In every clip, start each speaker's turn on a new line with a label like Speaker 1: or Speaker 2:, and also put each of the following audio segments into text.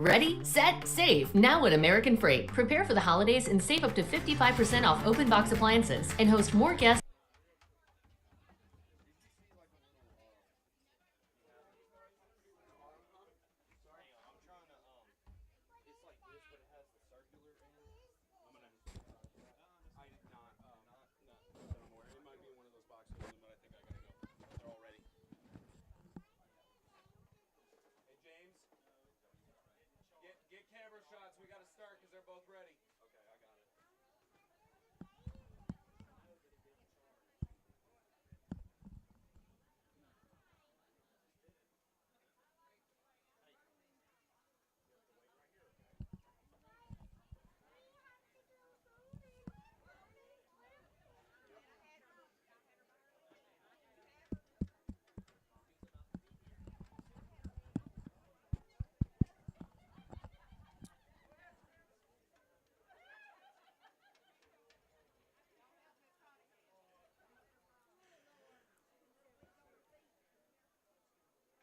Speaker 1: Ready, set, save. Now at American Freight. Prepare for the holidays and save up to 55% off open box appliances and host more guests.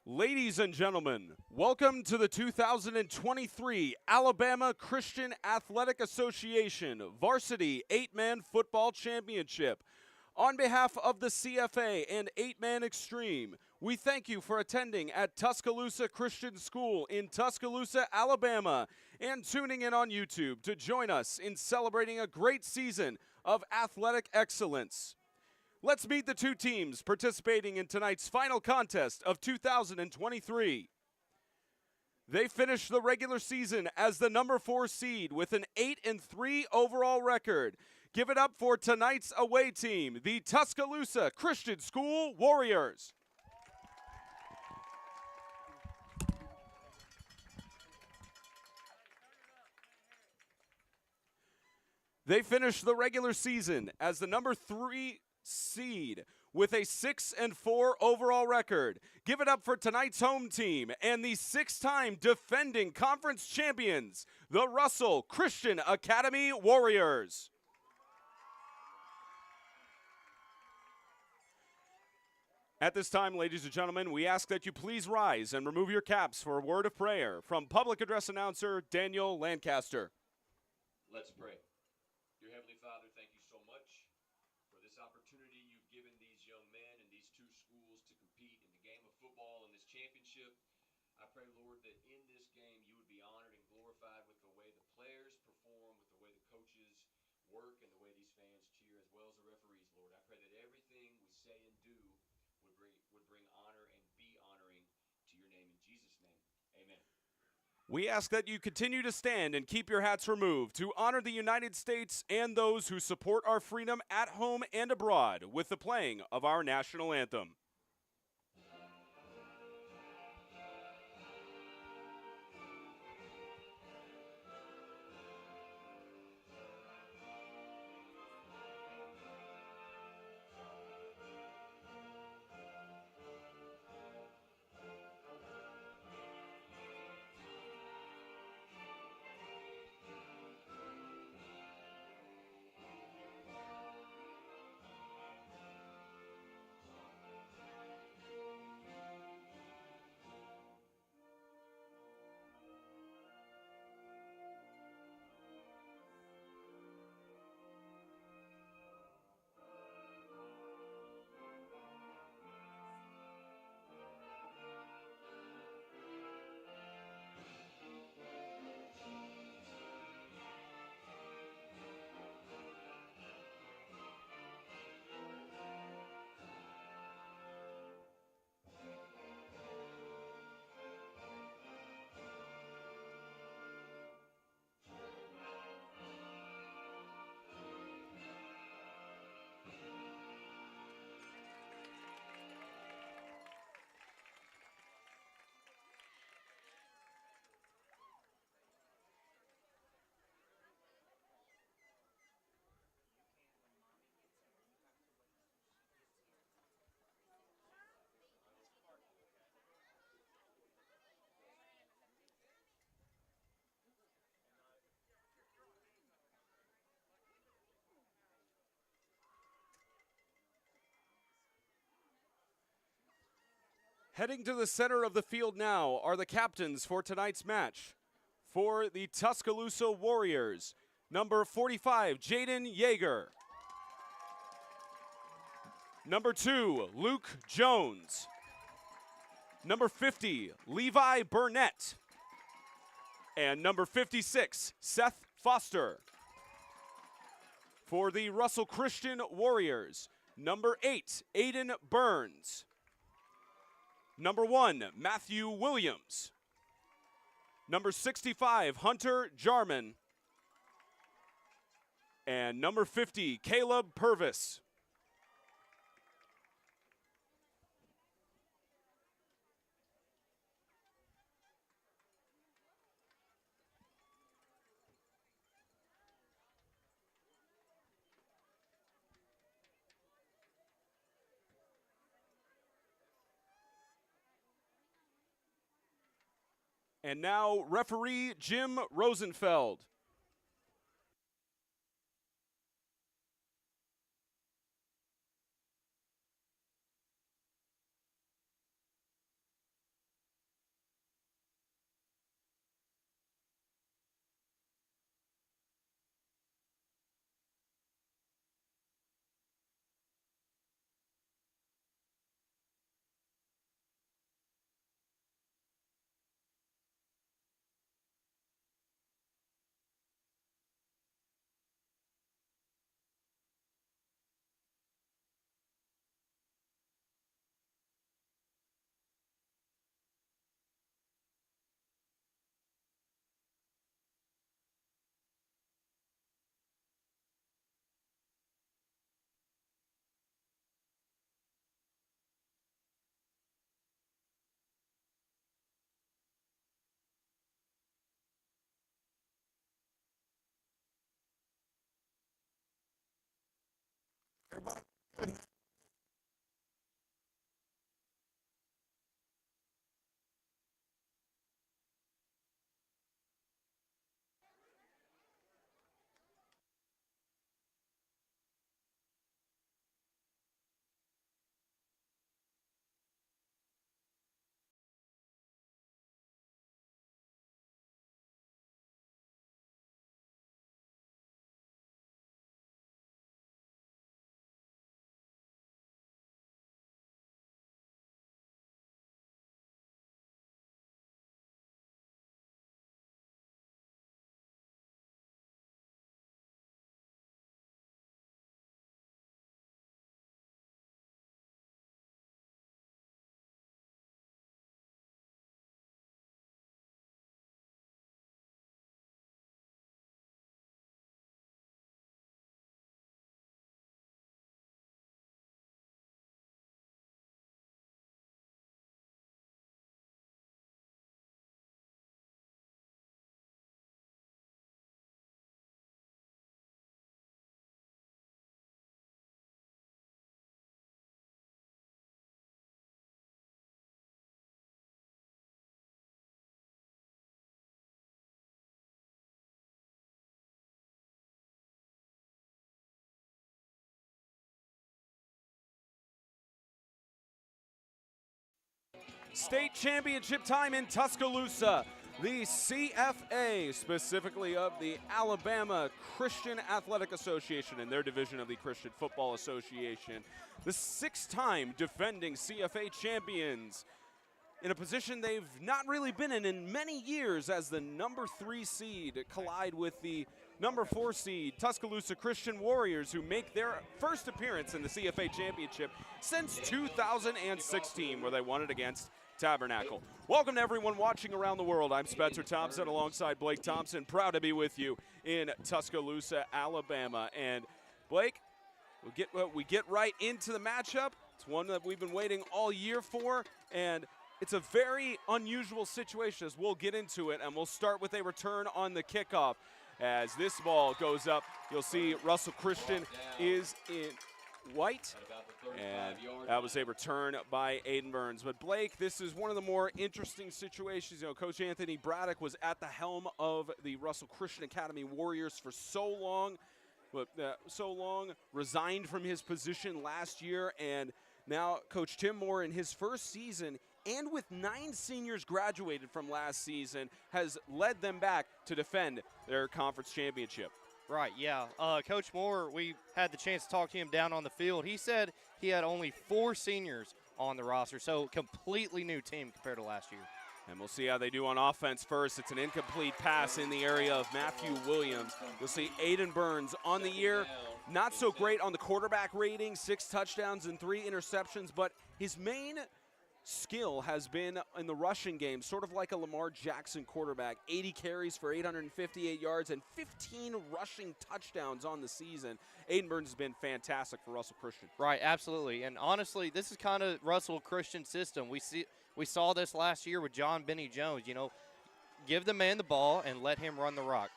Speaker 2: Ladies and gentlemen, welcome to the 2023 Alabama Christian Athletic Association Varsity 8-Man Football Championship. On behalf of the CFA and 8-Man Extreme, we thank you for attending at Tuscaloosa Christian School in Tuscaloosa, Alabama, and tuning in on YouTube to join us in celebrating a great season of athletic excellence. Let's meet the two teams participating in tonight's final contest of 2023. They finished the regular season as the number 4 seed with an 8-3 overall record. Give it up for tonight's away team, the Tuscaloosa Christian School Warriors. They finished the regular season as the number 3 seed with a 6-4 overall record. Give it up for tonight's home team and the 6-time defending conference champions, the Russell Christian Academy Warriors. At this time, ladies and gentlemen, we ask that you please rise and remove your caps for a word of prayer from public address announcer Daniel Lancaster.
Speaker 3: Let's pray. Dear Heavenly Father, thank you so much for this opportunity you've given these young men and these two schools to compete in the game of football in this championship. I pray, Lord, that in this game you would be honored and glorified with the way the players perform, with the way the coaches work, and the way these fans cheer, as well as the referees, Lord. I pray that everything we say and do would bring honor and be honoring to your name. In Jesus' name, amen.
Speaker 2: We ask that you continue to stand and keep your hats removed to honor the United States and those who support our freedom at home and abroad with the playing of our national anthem. Heading to the center of the field now are the captains for tonight's match. For the Tuscaloosa Warriors, number 45, Jaden Yeager. Number 2, Luke Jones. Number 50, Levi Burnett. And number 56, Seth Foster. For the Russell Christian Warriors, number 8, Aiden Burns. Number 1, Matthew Williams. Number 65, Hunter Jarman. And number 50, Caleb Purvis. And now, referee Jim Rosenfeld. State championship time in Tuscaloosa. The CFA, specifically of the Alabama Christian Athletic Association and their division of the Christian Football Association. The 6-time defending CFA champions in a position they've not really been in many years as the number 3 seed collide with the number 4 seed Tuscaloosa Christian Warriors, who make their first appearance in the CFA championship since 2016, where they won it against Tabernacle. Welcome to everyone watching around the world. I'm Spencer Thompson alongside Blake Thompson, proud to be with you in Tuscaloosa, Alabama. And Blake, we get right into the matchup. It's one that we've been waiting all year for, and it's a very unusual situation as we'll get into it, and we'll start with a return on the kickoff. As this ball goes up, you'll see Russell Christian is in white, and that was a return by Aiden Burns. But Blake, this is one of the more interesting situations. You know, Coach Anthony Braddock was at the helm of the Russell Christian Academy Warriors for so long, resigned from his position last year, and now Coach Tim Moore in his first season and with 9 seniors graduated from last season, has led them back to defend their conference championship.
Speaker 4: Right, yeah. Coach Moore, we had the chance to talk to him down on the field. He said he had only 4 seniors on the roster, so completely new team compared to last year.
Speaker 2: And we'll see how they do on offense first. It's an incomplete pass in the area of Matthew Williams. You'll see Aiden Burns on the year. Not so great on the quarterback rating, 6 touchdowns and 3 interceptions, but his main skill has been in the rushing game, sort of like a Lamar Jackson quarterback. 80 carries for 858 yards and 15 rushing touchdowns on the season. Aiden Burns has been fantastic for Russell Christian.
Speaker 4: Right, absolutely. And honestly, this is kind of Russell Christian's system. We saw this last year with John Benny Jones. You know, give the man the ball and let him run the rock.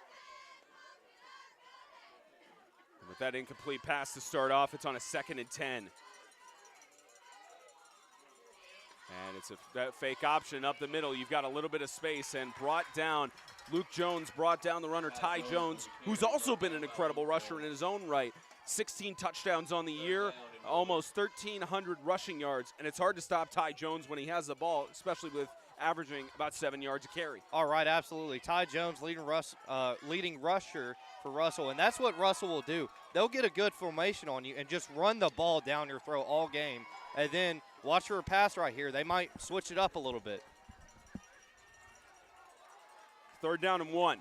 Speaker 2: And with that incomplete pass to start off, it's on a 2nd and 10. And it's that fake option up the middle. You've got a little bit of space and brought down. Luke Jones brought down the runner, Ty Jones, who's also been an incredible rusher in his own right. 16 touchdowns on the year, almost 1,300 rushing yards. And it's hard to stop Ty Jones when he has the ball, especially with averaging about 7 yards a carry.
Speaker 4: All right, absolutely. Ty Jones leading rusher for Russell, and that's what Russell will do. They'll get a good formation on you and just run the ball down your throat all game. And then watch for a pass right here. They might switch it up a little bit.
Speaker 2: 3rd down and 1.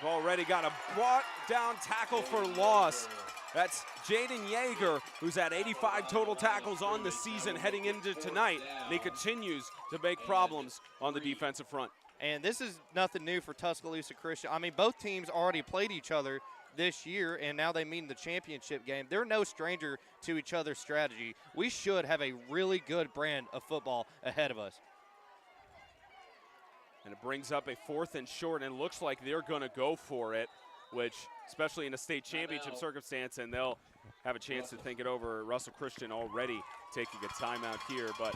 Speaker 2: We've already got a brought down tackle for loss. That's Jaden Yeager, who's at 85 total tackles on the season heading into tonight. And he continues to make problems on the defensive front.
Speaker 4: And this is nothing new for Tuscaloosa Christian. I mean, both teams already played each other this year, and now they meet in the championship game. They're no stranger to each other's strategy. We should have a really good brand of football ahead of us.
Speaker 2: And it brings up a 4th and short, and it looks like they're going to go for it, which, especially in a state championship circumstance, and they'll have a chance to think it over. Russell Christian already taking a timeout here. But,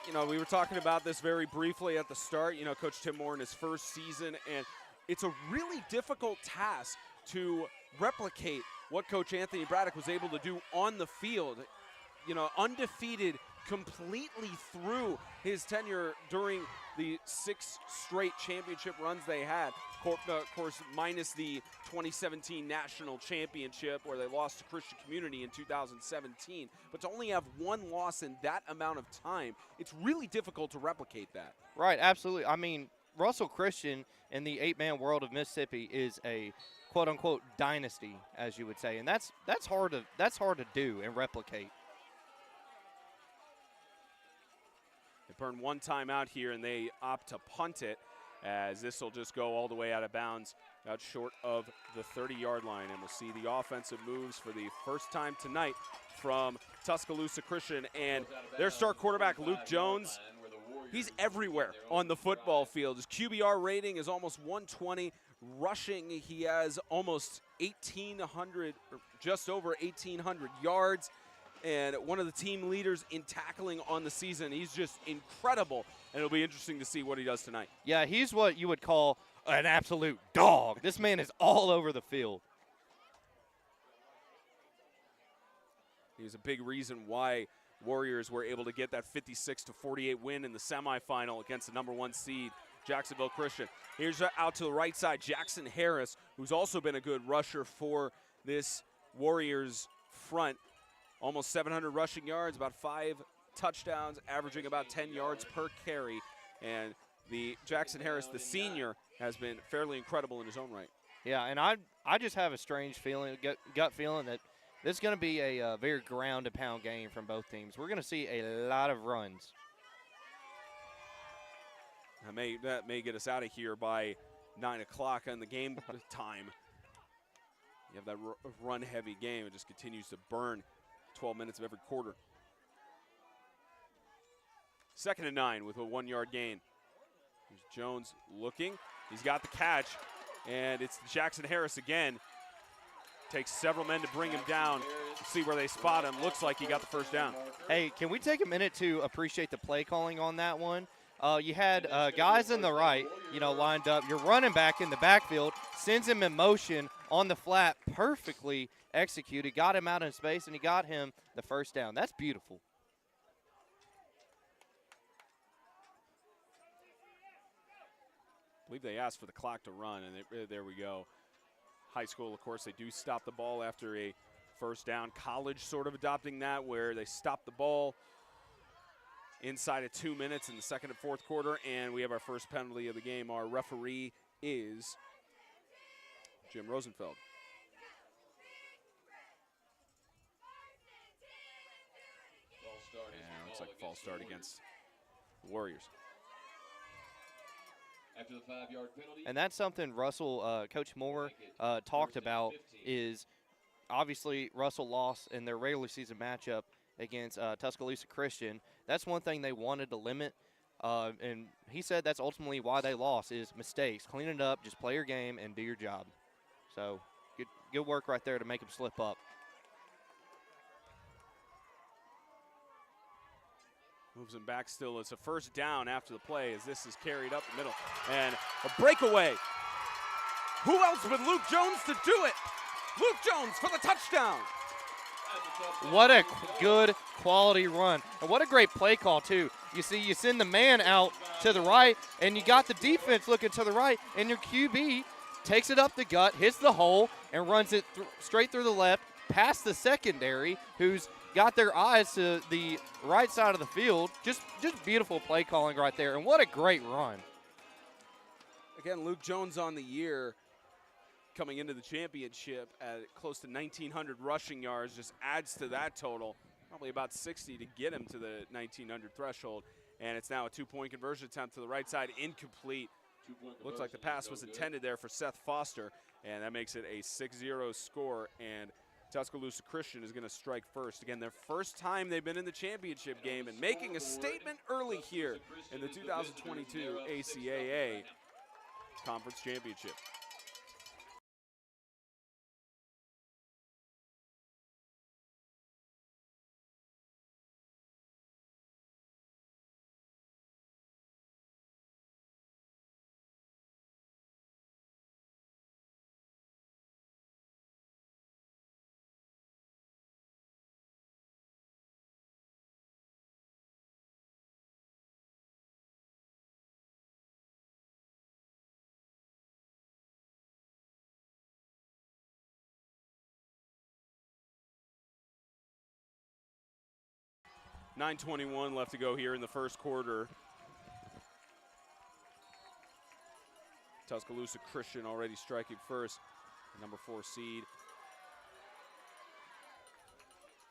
Speaker 2: you know, we were talking about this very briefly at the start. You know, Coach Tim Moore in his first season, and it's a really difficult task to replicate what Coach Anthony Braddock was able to do on the field. You know, undefeated completely through his tenure during the 6 straight championship runs they had. Of course, minus the 2017 national championship where they lost to Christian Community in 2017. But to only have 1 loss in that amount of time, it's really difficult to replicate that.
Speaker 4: Right, absolutely. I mean, Russell Christian in the 8-man world of Mississippi is a quote-unquote dynasty, as you would say, and that's hard to do and replicate.
Speaker 2: They burn 1 timeout here, and they opt to punt it, as this will just go all the way out of bounds, out short of the 30-yard line. And we'll see the offensive moves for the first time tonight from Tuscaloosa Christian. And their star quarterback, Luke Jones, he's everywhere on the football field. His QBR rating is almost 120. Rushing, he has almost 1,800, or just over 1,800 yards. And one of the team leaders in tackling on the season. He's just incredible, and it'll be interesting to see what he does tonight.
Speaker 4: Yeah, he's what you would call an absolute dog. This man is all over the field.
Speaker 2: He was a big reason why Warriors were able to get that 56-48 win in the semifinal against the number 1 seed, Jacksonville Christian. Here's out to the right side, Jackson Harris, who's also been a good rusher for this Warriors front. Almost 700 rushing yards, about 5 touchdowns, averaging about 10 yards per carry. And the Jackson Harris, the senior, has been fairly incredible in his own right.
Speaker 4: Yeah, and I just have a strange feeling, gut feeling that this is going to be a very ground and pound game from both teams. We're going to see a lot of runs.
Speaker 2: That may get us out of here by 9 o'clock on the game time. You have that run-heavy game. It just continues to burn 12 minutes of every quarter. 2nd and 9 with a 1-yard gain. Here's Jones looking. He's got the catch, and it's Jackson Harris again. Takes several men to bring him down. See where they spot him. Looks like he got the first down.
Speaker 4: Hey, can we take a minute to appreciate the play calling on that one? You had guys in the right, lined up. Your running back in the backfield sends him in motion on the flat, perfectly executed, got him out in space, and he got him the first down. That's beautiful.
Speaker 2: believe they asked for the clock to run, and there we go. High school, of course, they do stop the ball after a first down. College sort of adopting that, where they stop the ball inside of 2 minutes in the second and fourth quarter, and we have our first penalty of the game. Our referee is Jim Rosenfeld. And looks like a false start against the Warriors.
Speaker 3: After the 5-yard penalty.
Speaker 4: And that's something Russell, Coach Moore talked about, is obviously Russell lost in their regular season matchup against Tuscaloosa Christian. That's one thing they wanted to limit, and he said that's ultimately why they lost, is mistakes. Clean it up, just play your game, and do your job. So good work right there to make him slip up.
Speaker 2: Moves him back still. It's a first down after the play as this is carried up the middle. And a breakaway. Who else but Luke Jones to do it? Luke Jones for the touchdown.
Speaker 4: What a good quality run. And what a great play call, too. You see, you send the man out to the right, and you got the defense looking to the right, and your QB takes it up the gut, hits the hole, and runs it straight through the left, past the secondary, who's got their eyes to the right side of the field. Just beautiful play calling right there, and what a great run.
Speaker 2: Again, Luke Jones on the year coming into the championship at close to 1,900 rushing yards, just adds to that total, probably about 60 to get him to the 1,900 threshold. And it's now a two-point conversion attempt to the right side, incomplete. Looks like the pass was intended there for Seth Foster, and that makes it a 6-0 score. And Tuscaloosa Christian is going to strike first. Again, their first time they've been in the championship game and making a statement early here in the 2022 ACAA Conference Championship. .921 left to go here in the first quarter. Tuscaloosa Christian already striking first, the number 4 seed.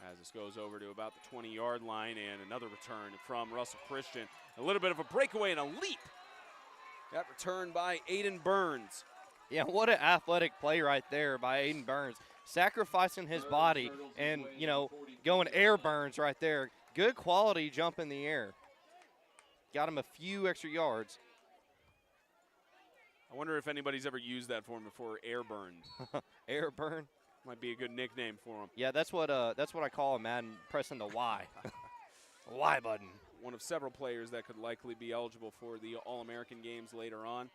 Speaker 2: As this goes over to about the 20-yard line, and another return from Russell Christian. A little bit of a breakaway and a leap. That return by Aiden Burns.
Speaker 4: Yeah, what an athletic play right there by Aiden Burns. Sacrificing his body and, you know, going air Burns right there. Good quality jump in the air. Got him a few extra yards.
Speaker 2: I wonder if anybody's ever used that for him before, air burn.
Speaker 4: Air burn?
Speaker 2: Might be a good nickname for him.
Speaker 4: Yeah, that's what I call him, man, pressing the Y. Y button.
Speaker 2: One of several players that could likely be eligible for the All-American games later on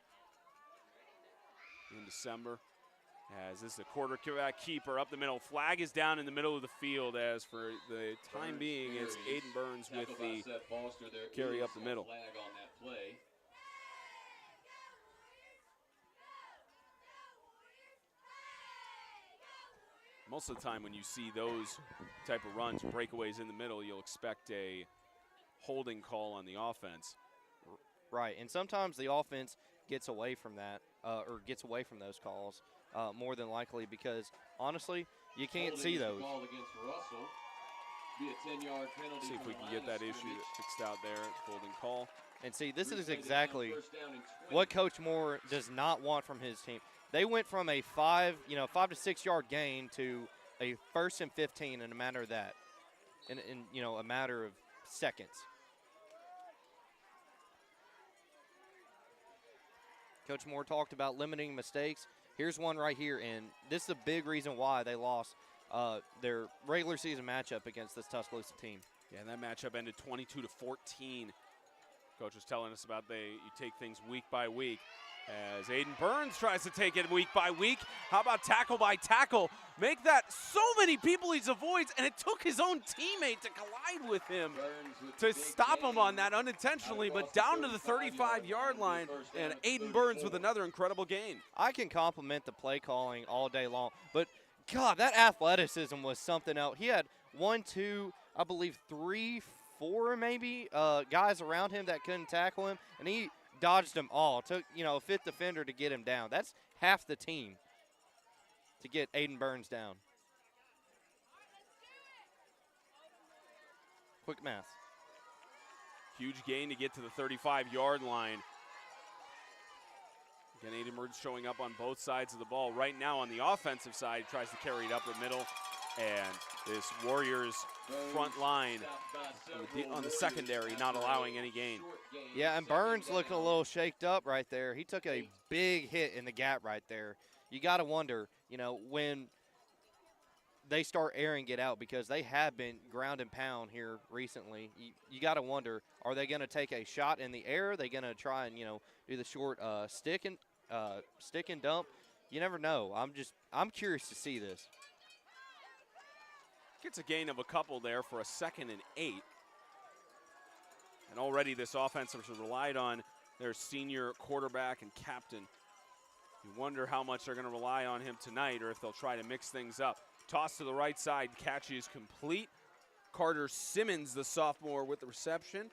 Speaker 2: in December. As this is a quarterback keeper up the middle. Flag is down in the middle of the field, as for the time being, it's Aiden Burns with the carry up the middle. Most of the time when you see those type of runs, breakaways in the middle, you'll expect a holding call on the offense.
Speaker 4: Right, and sometimes the offense gets away from that, or gets away from those calls. More than likely, because honestly, you can't see those.
Speaker 2: See if we can get that issue fixed out there. Holding call.
Speaker 4: And see, this is exactly what Coach Moore does not want from his team. They went from a 5 to 6 yard gain to a 1st and 15 in a matter of that, in a matter of seconds. Coach Moore talked about limiting mistakes. Here's one right here, and this is a big reason why they lost their regular season matchup against this Tuscaloosa team.
Speaker 2: Yeah, and that matchup ended 22-14. Coach was telling us about you take things week by week. As Aiden Burns tries to take it week by week. How about tackle by tackle? Make that so many people he avoids, and it took his own teammate to collide with him to stop him on that unintentionally, but down to the 35-yard line, and Aiden Burns with another incredible gain.
Speaker 4: I can compliment the play calling all day long, but God, that athleticism was something else. He had 1, 2, I believe 3, 4 maybe guys around him that couldn't tackle him, and he dodged them all. Took, a fifth defender to get him down. That's half the team to get Aiden Burns down. Quick math.
Speaker 2: Huge gain to get to the 35-yard line. Again, Aiden Burns showing up on both sides of the ball. Right now on the offensive side, tries to carry it up the middle. And this Warriors front line on the secondary not allowing any gain.
Speaker 4: Yeah, and Burns looking a little shaked up right there. He took a big hit in the gap right there. You got to wonder, when they start airing it out, because they have been ground and pound here recently. You got to wonder, are they going to take a shot in the air? Are they going to try and, do the short stick and dump? You never know. I'm curious to see this.
Speaker 2: Gets a gain of a couple there for a 2nd and 8. And already this offense has relied on their senior quarterback and captain. You wonder how much they're going to rely on him tonight, or if they'll try to mix things up. Toss to the right side, catch is complete. Carter Simmons, the sophomore, with the reception.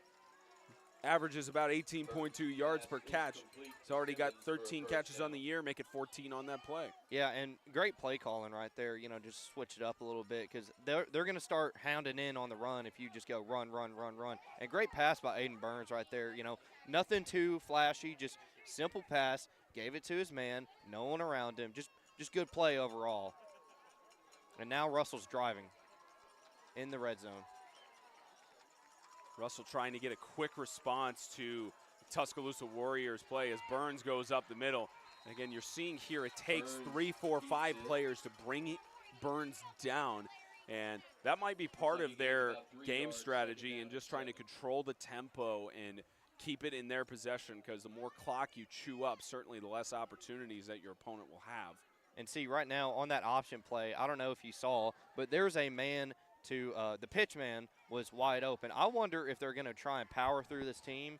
Speaker 2: Averages about 18.2 yards per catch. He's already got 13 catches on the year, make it 14 on that play.
Speaker 4: Yeah, and great play calling right there. Just switch it up a little bit, because they're going to start hounding in on the run if you just go run, run, run, run. And great pass by Aiden Burns right there. Nothing too flashy, just simple pass. Gave it to his man, no one around him. Just good play overall. And now Russell's driving in the red zone.
Speaker 2: Russell trying to get a quick response to Tuscaloosa Warriors play as Burns goes up the middle. And again, you're seeing here it takes 3, 4, 5 players to bring Burns down. And that might be part of their game strategy and just trying to control the tempo and keep it in their possession, because the more clock you chew up, certainly the less opportunities that your opponent will have.
Speaker 4: And see, right now on that option play, I don't know if you saw, but there's a man to the pitch man was wide open. I wonder if they're going to try and power through this team,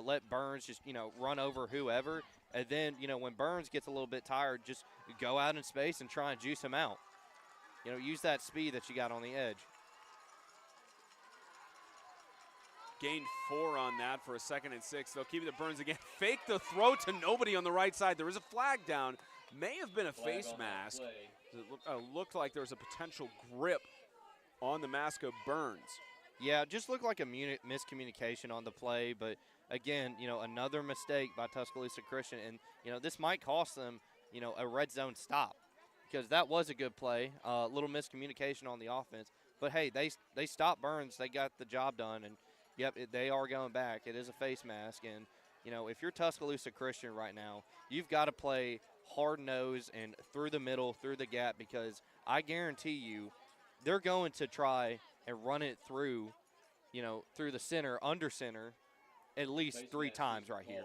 Speaker 4: let Burns just, run over whoever. And then, when Burns gets a little bit tired, just go out in space and try and juice him out. Use that speed that you got on the edge.
Speaker 2: Gained 4 on that for a 2nd and 6. They'll keep it to Burns again. Fake the throw to nobody on the right side. There is a flag down. May have been a face mask. It looked like there was a potential grip on the mask of Burns.
Speaker 4: Yeah, it just looked like a miscommunication on the play. But, again, another mistake by Tuscaloosa Christian. And, this might cost them, a red zone stop, because that was a good play. A little miscommunication on the offense. But, hey, they stopped Burns. They got the job done. And, yep, they are going back. It is a face mask. And, if you're Tuscaloosa Christian right now, you've got to play hard-nosed and through the middle, through the gap, because I guarantee you they're going to try and run it through, through the center, under center, at least 3 times right here.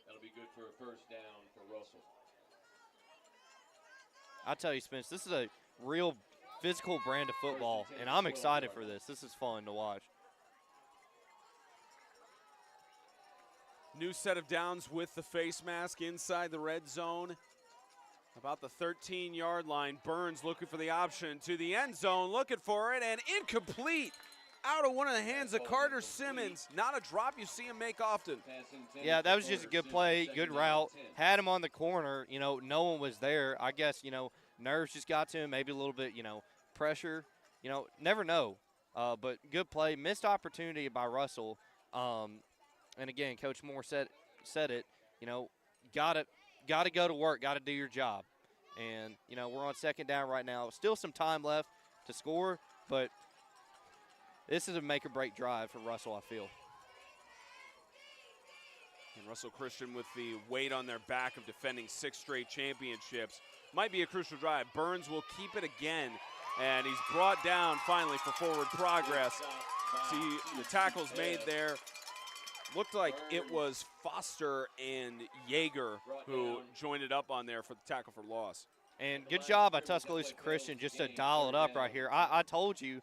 Speaker 3: That'll be good for a first down for Russell.
Speaker 4: I tell you, Spence, this is a real physical brand of football, and I'm excited for this. This is fun to watch.
Speaker 2: New set of downs with the face mask inside the red zone. About the 13-yard line. Burns looking for the option to the end zone, looking for it, and incomplete. Out of one of the hands of Carter Simmons. Not a drop you see him make often.
Speaker 4: Yeah, that was just a good play, good route. Had him on the corner. No one was there. I guess, nerves just got to him, maybe a little bit, pressure. Never know. But good play. Missed opportunity by Russell. And again, Coach Moore said it. Got to go to work. Got to do your job. And we're on 2nd down right now. Still some time left to score, but this is a make or break drive for Russell, I feel.
Speaker 2: And Russell Christian with the weight on their back of defending 6 straight championships. Might be a crucial drive. Burns will keep it again, and he's brought down finally for forward progress. See the tackles made there. looked like it was Foster and Yeager who joined it up on there for the tackle for loss.
Speaker 4: And good job by Tuscaloosa Christian just to dial it up right here. I told you,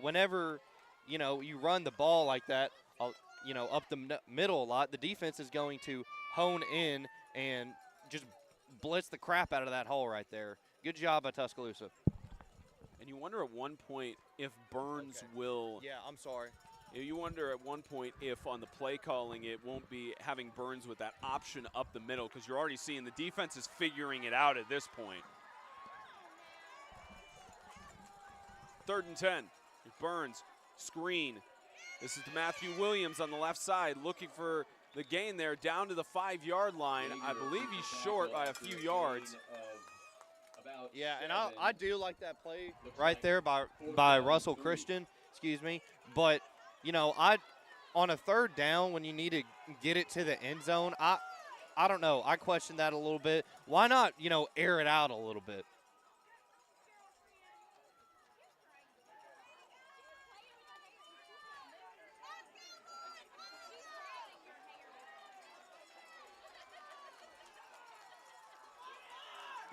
Speaker 4: whenever, you run the ball like that, up the middle a lot, the defense is going to hone in and just blitz the crap out of that hole right there. Good job by Tuscaloosa.
Speaker 2: And you wonder at one point if Burns will.
Speaker 4: Yeah, I'm sorry.
Speaker 2: You wonder at one point if on the play calling it won't be having Burns with that option up the middle, because you're already seeing the defense is figuring it out at this point. 3rd and 10. Burns, screen. This is to Matthew Williams on the left side, looking for the gain there down to the 5-yard line. I believe he's short by a few yards.
Speaker 4: Yeah, and I do like that play right there by Russell Christian, but on a 3rd down when you need to get it to the end zone, I don't know. I question that a little bit. Why not, air it out a little bit?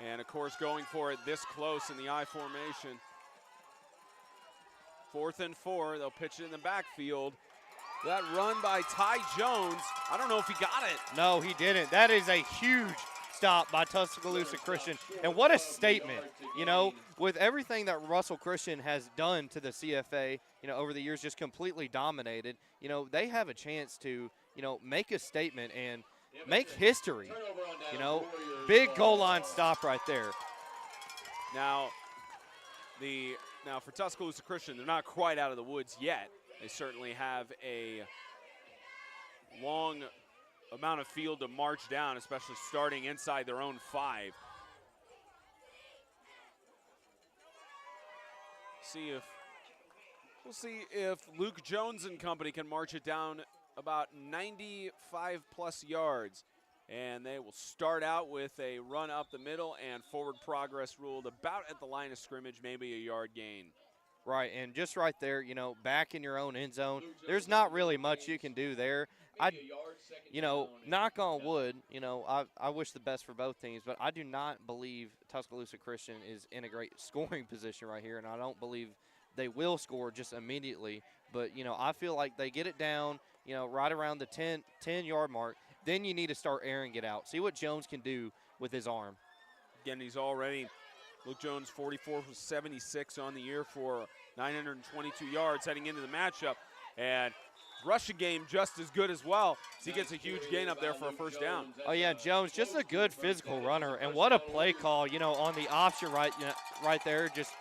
Speaker 2: And, of course, going for it this close in the I formation. 4th and 4. They'll pitch it in the backfield. That run by Ty Jones, I don't know if he got it.
Speaker 4: No, he didn't. That is a huge stop by Tuscaloosa Christian. And what a statement, with everything that Russell Christian has done to the CFA, over the years, just completely dominated. They have a chance to, make a statement and make history. Big goal line stop right there.
Speaker 2: Now for Tuscaloosa Christian, they're not quite out of the woods yet. They certainly have a long amount of field to march down, especially starting inside their own 5. We'll see if Luke Jones and company can march it down about 95-plus yards. And they will start out with a run up the middle and forward progress ruled about at the line of scrimmage, maybe a yard gain.
Speaker 4: Right, and just right there, back in your own end zone, there's not really much you can do there. Knock on wood, I wish the best for both teams, but I do not believe Tuscaloosa Christian is in a great scoring position right here, and I don't believe they will score just immediately. But, I feel like they get it down, right around the 10-yard mark. Then you need to start airing it out. See what Jones can do with his arm.
Speaker 2: Again, he's already, Luke Jones, 44 for 76 on the year for 922 yards heading into the matchup. And rushing game just as good as well. So he gets a huge gain up there for a 1st down.
Speaker 4: Oh, yeah, Jones, just a good physical runner. And what a play call, on the option right there. Just,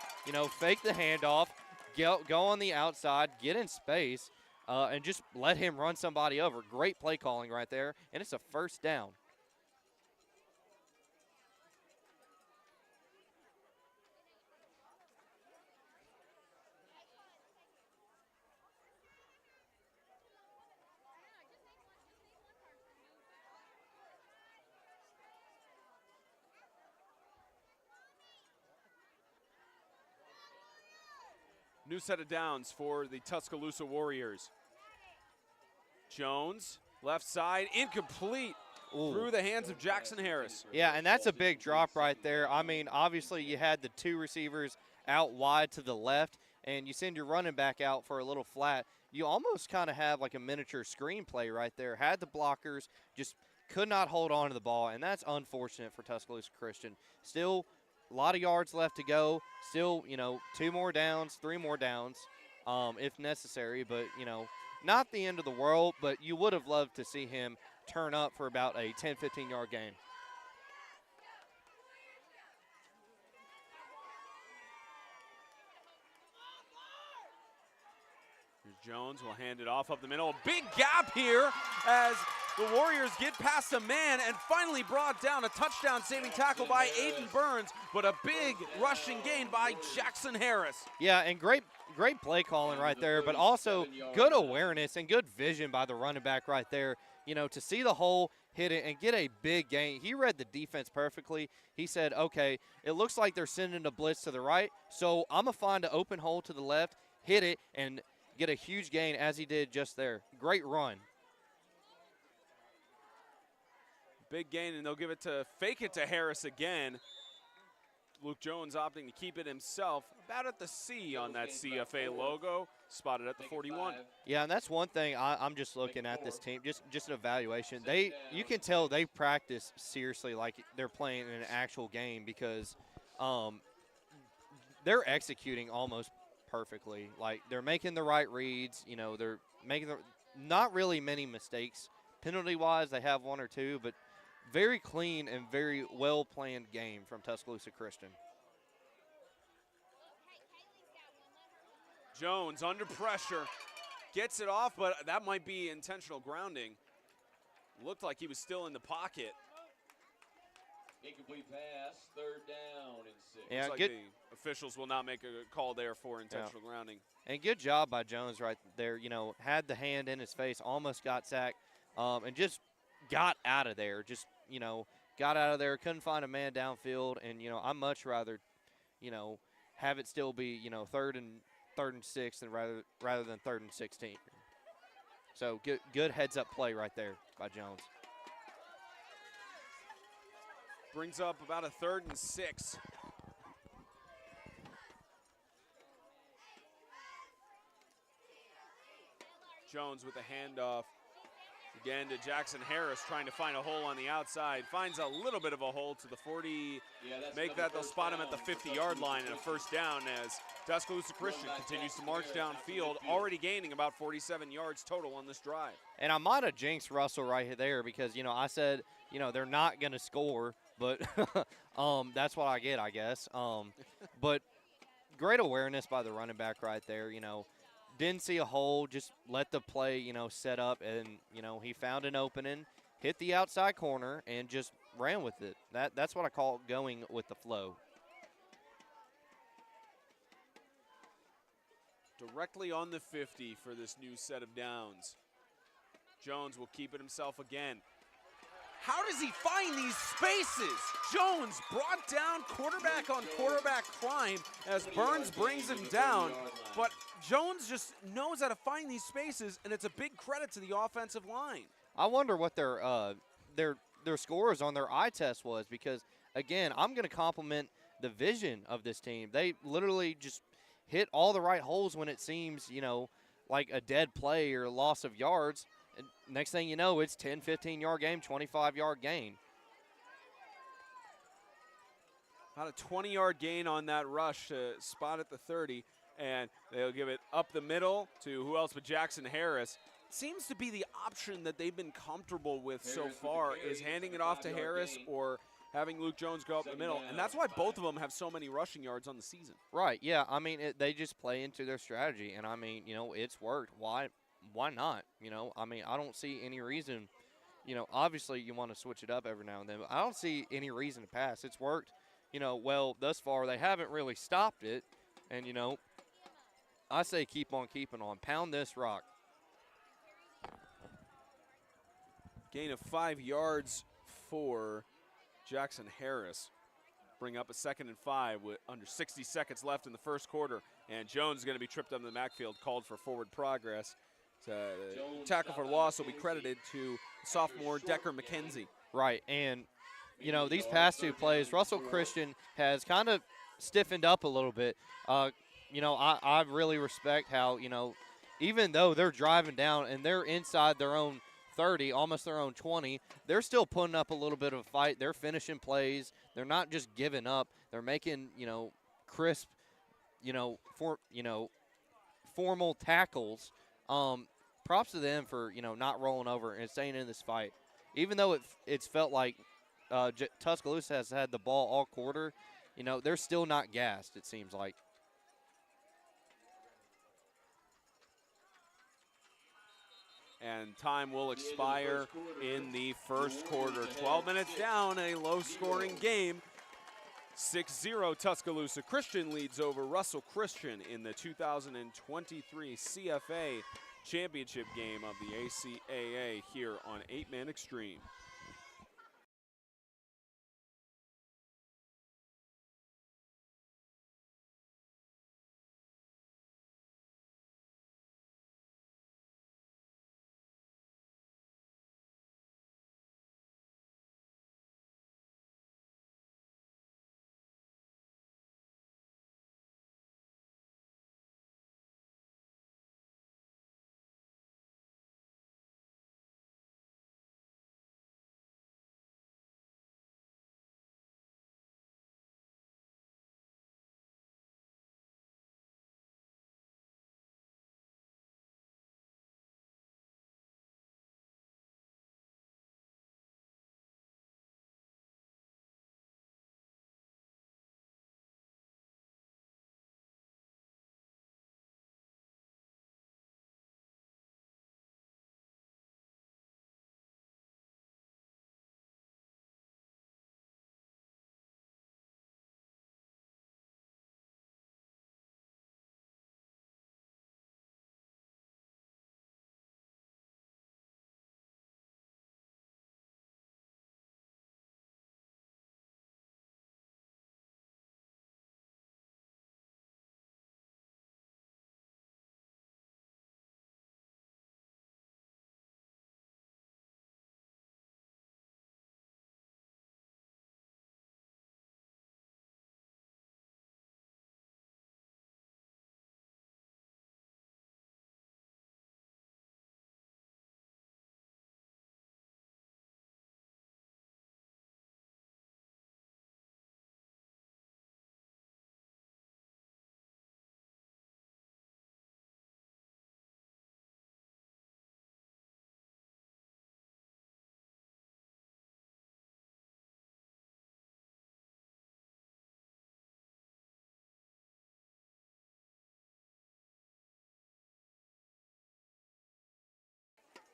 Speaker 4: fake the handoff, go on the outside, get in space. And just let him run somebody over. Great play calling right there, and it's a 1st down.
Speaker 2: New set of downs for the Tuscaloosa Warriors. Jones, left side, incomplete.
Speaker 4: Ooh.
Speaker 2: Through the hands of Jackson Harris.
Speaker 4: Yeah, and that's a big drop right there. I mean, obviously you had the 2 receivers out wide to the left, and you send your running back out for a little flat. You almost kind of have like a miniature screenplay right there. Had the blockers, just could not hold on to the ball, and that's unfortunate for Tuscaloosa Christian. Still a lot of yards left to go. Still, 2 more downs, 3 more downs if necessary, but, not the end of the world, but you would have loved to see him turn up for about a 10, 15-yard gain.
Speaker 2: Here's Jones will hand it off up the middle. A big gap here as the Warriors get past a man and finally brought down a touchdown-saving tackle by Aiden Burns, but a big rushing gain by Jackson Harris.
Speaker 4: Yeah, and great play calling right there, but also good awareness and good vision by the running back right there. To see the hole, hit it, and get a big gain. He read the defense perfectly. He said, okay, it looks like they're sending a blitz to the right, so I'm going to find an open hole to the left, hit it, and get a huge gain as he did just there. Great run.
Speaker 2: Big gain, and they'll give it to fake it to Harris again. Luke Jones opting to keep it himself. About at the C on that CFA logo, spotted at the 41.
Speaker 4: Yeah, and that's one thing I'm just looking at this team, just an evaluation. You can tell they practice seriously like they're playing in an actual game because they're executing almost perfectly. Like they're making the right reads. You know, they're making not really many mistakes. Penalty-wise, they have one or two, but very clean and very well-planned game from Tuscaloosa Christian.
Speaker 2: Jones under pressure, gets it off, but that might be intentional grounding. Looked like he was still in the pocket.
Speaker 3: Incomplete pass, 3rd down and 6.
Speaker 4: Yeah,
Speaker 2: Looks like the officials will not make a call there for intentional grounding.
Speaker 4: And good job by Jones right there. You know, had the hand in his face, almost got sacked, and just got out of there. Just, you know, got out of there, couldn't find a man downfield. And, you know, I'd much rather, you know, have it still be, you know, third and 6 than rather than 3rd and 16. So good heads-up play right there by Jones.
Speaker 2: Brings up about a 3rd and 6. Jones with a handoff. Again to Jackson Harris, trying to find a hole on the outside. Finds a little bit of a hole to the 40. They'll spot him at the 50-yard line and a 1st down as Tuscaloosa Christian continues to march downfield, already gaining about 47 yards total on this drive.
Speaker 4: And I might have jinxed Russell right there because, you know, I said, you know, they're not going to score, but that's what I get, I guess. But great awareness by the running back right there, you know. Didn't see a hole, just let the play, you know, set up, and, you know, he found an opening, hit the outside corner, and just ran with it. That's what I call going with the flow.
Speaker 2: Directly on the 50 for this new set of downs. Jones will keep it himself again. How does he find these spaces? Jones brought down quarterback on quarterback climb as Burns brings him down, but Jones just knows how to find these spaces, and it's a big credit to the offensive line.
Speaker 4: I wonder what their scores on their eye test was because, again, I'm going to compliment the vision of this team. They literally just hit all the right holes when it seems, you know, like a dead play or a loss of yards. And next thing you know, it's 10, 15-yard game, 25-yard gain.
Speaker 2: About a 20-yard gain on that rush to spot at the 30, and they'll give it up the middle to who else but Jackson Harris. Seems to be the option that they've been comfortable with so far is handing it off to Harris or having Luke Jones go up the middle, and that's why both of them have so many rushing yards on the season.
Speaker 4: Right, yeah. I mean, they just play into their strategy, and, I mean, you know, it's worked. Why not? You know, I mean, I don't see any reason. You know, obviously you want to switch it up every now and then, but I don't see any reason to pass. It's worked, you know, well thus far. They haven't really stopped it, and, you know, I say keep on keeping on. Pound this rock.
Speaker 2: Gain of 5 yards for Jackson Harris. Bring up a 2nd and 5 with under 60 seconds left in the first quarter, and Jones is going to be tripped up in the backfield, called for forward progress. Tackle for loss will be credited to sophomore Decker McKenzie.
Speaker 4: Right, and, you know, these past two plays, Russell Christian has kind of stiffened up a little bit. You know, I really respect how, you know, even though they're driving down and they're inside their own 30, almost their own 20, they're still putting up a little bit of a fight. They're finishing plays. They're not just giving up. They're making, you know, crisp, you know, formal tackles. Props to them for, you know, not rolling over and staying in this fight. Even though it's felt like Tuscaloosa has had the ball all quarter, you know, they're still not gassed, it seems like.
Speaker 2: And time will expire in the first quarter. 12 minutes down, a low-scoring game. 6-0 Tuscaloosa Christian leads over Russell Christian in the 2023 CFA championship game of the ACAA here on 8-Man Extreme.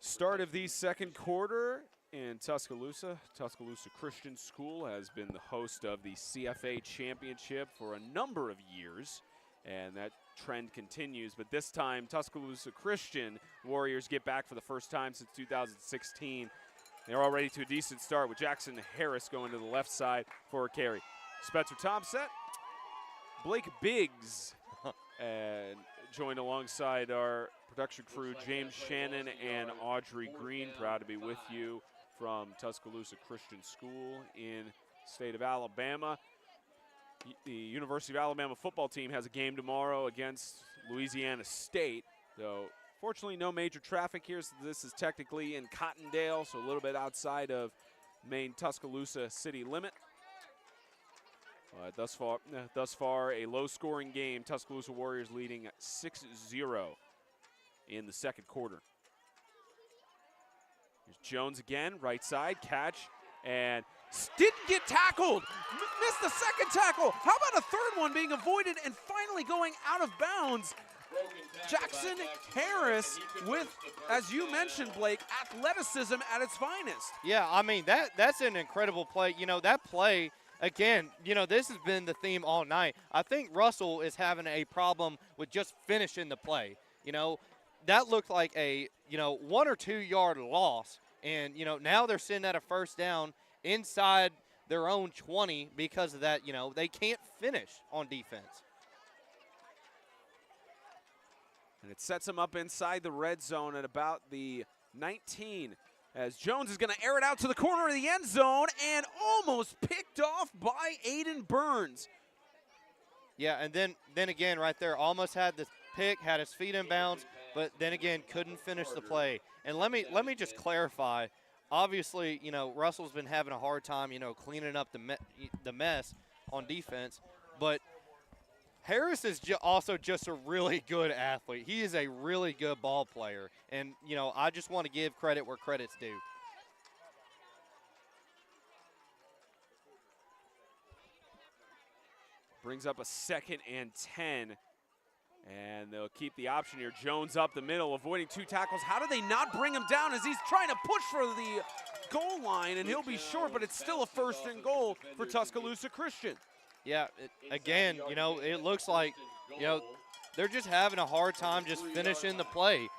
Speaker 2: Start of the second quarter in Tuscaloosa. Tuscaloosa Christian School has been the host of the CFA Championship for a number of years, and that trend continues. But this time, Tuscaloosa Christian Warriors get back for the first time since 2016. They're already to a decent start with Jackson Harris going to the left side for a carry. Spencer Thompson, Blake Biggs, and joined alongside our production crew, James Shannon and Audrey Green. Proud to be with you from Tuscaloosa Christian School in the state of Alabama. The University of Alabama football team has a game tomorrow against Louisiana State, though fortunately no major traffic here, so this is technically in Cottondale, so a little bit outside of main Tuscaloosa city limit. But thus far, a low-scoring game. Tuscaloosa Warriors leading 6-0 in the second quarter. Here's Jones again, right side, catch, and didn't get tackled. Missed the second tackle. How about a third one being avoided and finally going out of bounds? Jackson Harris with, as you mentioned, Blake, athleticism at its finest.
Speaker 4: Yeah, I mean, that's an incredible play. You know, that play, again, you know, this has been the theme all night. I think Russell is having a problem with just finishing the play. You know, that looked like a, 1 or 2 yard loss. And, now they're sitting at a first down inside their own 20 because of that, they can't finish on defense.
Speaker 2: And it sets them up inside the red zone at about the 19, as Jones is going to air it out to the corner of the end zone and almost picked off by Aiden Burns.
Speaker 4: Yeah, and then again right there, almost had the pick, had his feet in bounds, but then again couldn't finish the play. And let me just clarify. Obviously, Russell's been having a hard time, cleaning up the mess on defense, but Harris is also just a really good athlete. He is a really good ball player. And, I just want to give credit where credit's due.
Speaker 2: Brings up a 2nd and 10. And they'll keep the option here. Jones up the middle, avoiding 2 tackles. How do they not bring him down as he's trying to push for the goal line? And he'll be short, but it's still a 1st and goal for Tuscaloosa Christian.
Speaker 4: Yeah, again, it looks like, they're just having a hard time just finishing the play.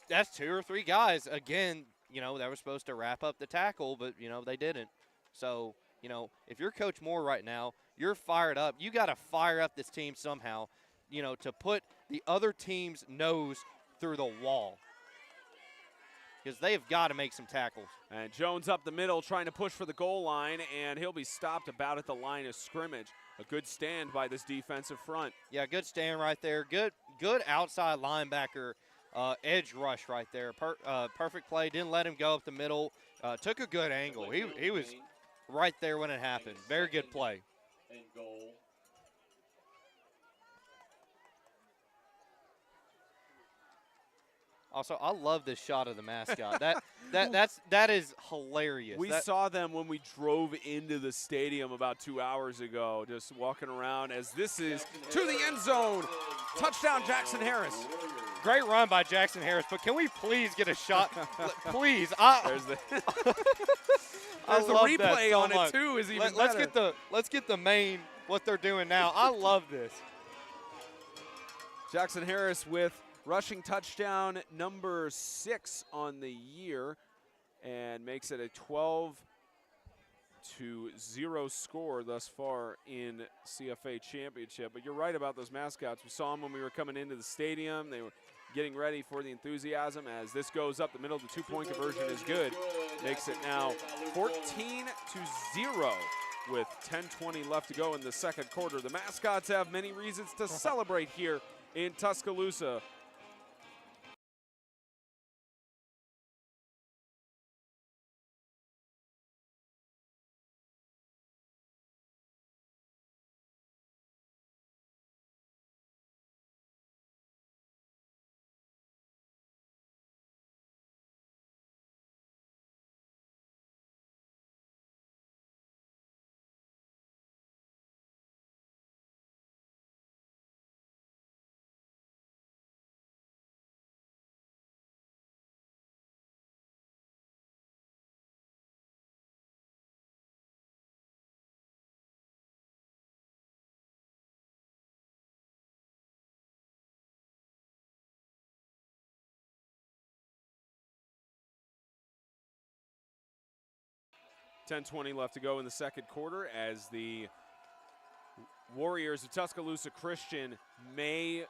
Speaker 4: That's 2 or 3 guys. Again, they were supposed to wrap up the tackle, but, they didn't. So, if you're Coach Moore right now, you're fired up. You got to fire up this team somehow, to put the other team's nose through the wall, because they've got to make some tackles.
Speaker 2: And Jones up the middle trying to push for the goal line, and he'll be stopped about at the line of scrimmage. A good stand by this defensive front.
Speaker 4: Yeah, good stand right there. Good outside linebacker edge rush right there. Perfect play. Didn't let him go up the middle. Took a good angle. He was right there when it happened. Very good play.
Speaker 3: And goal.
Speaker 4: Also, I love this shot of the mascot. That is hilarious.
Speaker 2: We saw them when we drove into the stadium about 2 hours ago, just walking around as this is to the end zone. Touchdown, Jackson Harris.
Speaker 4: Great run by Jackson Harris, but can we please get a shot? Please.
Speaker 2: There's the replay on it too. Is even better.
Speaker 4: Let's get the main what they're doing now. I love this.
Speaker 2: Jackson Harris with rushing touchdown number 6 on the year, and makes it a 12-0 score thus far in CFA Championship. But you're right about those mascots. We saw them when we were coming into the stadium. They were getting ready for the enthusiasm. As this goes up the middle, the 2-point conversion is good. Makes it now 14-0 with 10:20 left to go in the second quarter. The mascots have many reasons to celebrate here in Tuscaloosa. 10:20 left to go in the second quarter as the Warriors of Tuscaloosa Christian may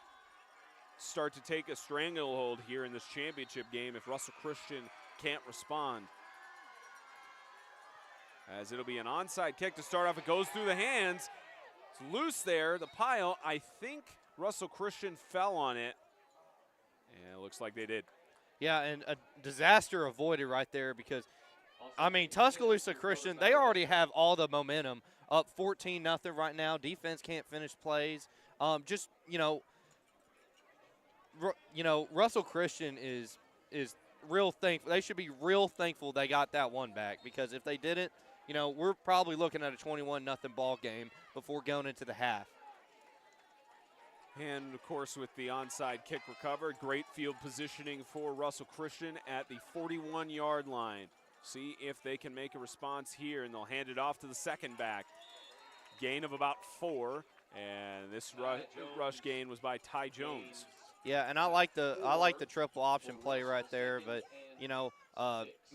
Speaker 2: start to take a stranglehold here in this championship game if Russell Christian can't respond. As it'll be an onside kick to start off. It goes through the hands. It's loose there, the pile. I think Russell Christian fell on it. And it looks like they did.
Speaker 4: Yeah, and a disaster avoided right there because, I mean, Tuscaloosa Christian, they already have all the momentum. Up 14-0 right now. Defense can't finish plays. Russell Christian is real thankful. They should be real thankful they got that one back because if they didn't, we're probably looking at a 21-0 ball game before going into the half.
Speaker 2: And, of course, with the onside kick recovered, great field positioning for Russell Christian at the 41-yard line. See if they can make a response here, and they'll hand it off to the second back. Gain of about 4, and this rush gain was by Ty Jones.
Speaker 4: Yeah, and I like the triple option play right there, but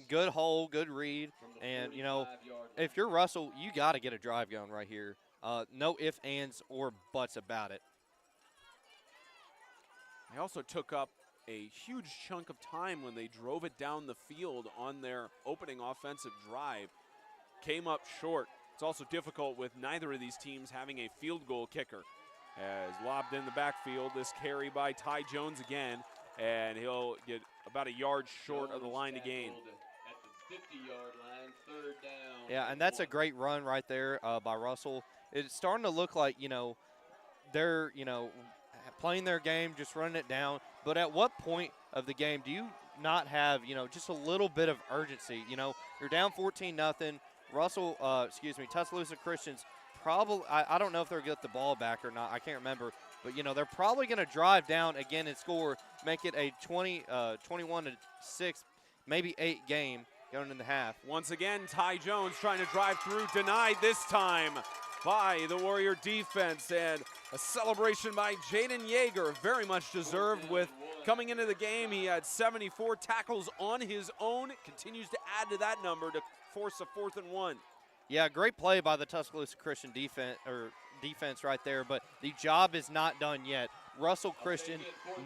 Speaker 4: good hole, good read, and if you're Russell, you got to get a drive going right here. No ifs, ands, or buts about it.
Speaker 2: They also took up a huge chunk of time when they drove it down the field on their opening offensive drive. Came up short. It's also difficult with neither of these teams having a field goal kicker. As lobbed in the backfield, this carry by Ty Jones again, and he'll get about a yard short of the line to gain.
Speaker 3: At the 50-yard line, third down.
Speaker 4: Yeah, and that's a great run right there by Russell. It's starting to look like, they're, playing their game, just running it down. But at what point of the game do you not have, just a little bit of urgency? You're down 14-0. Tuscaloosa Christian's probably, I don't know if they'll get the ball back or not. I can't remember. But, they're probably going to drive down again and score, make it a 21-6, maybe 8 game going in the half.
Speaker 2: Once again, Ty Jones trying to drive through, denied this time by the Warrior defense, and a celebration by Jaden Yeager, very much deserved. With coming into the game, he had 74 tackles on his own, continues to add to that number to force a 4th and 1.
Speaker 4: Yeah, great play by the Tuscaloosa Christian defense right there, but the job is not done yet. Russell Christian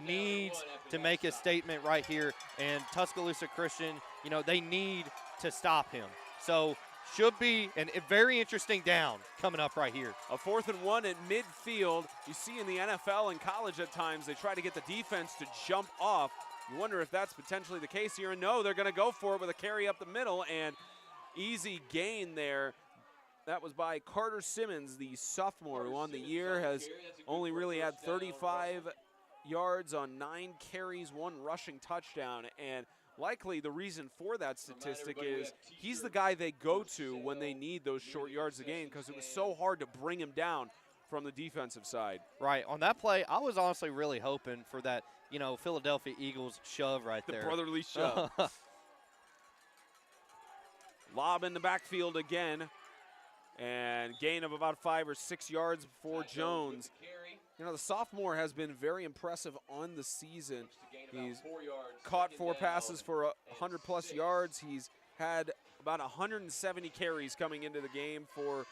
Speaker 4: needs to make a statement right here, and Tuscaloosa Christian, they need to stop him. So should be a very interesting down coming up right here.
Speaker 2: A 4th and 1 at midfield. You see in the NFL and college at times, they try to get the defense to jump off. You wonder if that's potentially the case here. And no, they're going to go for it with a carry up the middle, and easy gain there. That was by Carter Simmons, the sophomore, who on the year has only really had 35 yards on 9 carries, 1 rushing touchdown. And likely the reason for that statistic is he's the guy they go to when they need those short yards to gain, because it was so hard to bring him down from the defensive side.
Speaker 4: Right. On that play, I was honestly really hoping for that, Philadelphia Eagles shove right there.
Speaker 2: The brotherly shove. Lob in the backfield again, and gain of about 5 or 6 yards for Jones. The sophomore has been very impressive on the season. He's caught 4 passes for 100-plus yards. He's had about 170 carries coming into the game for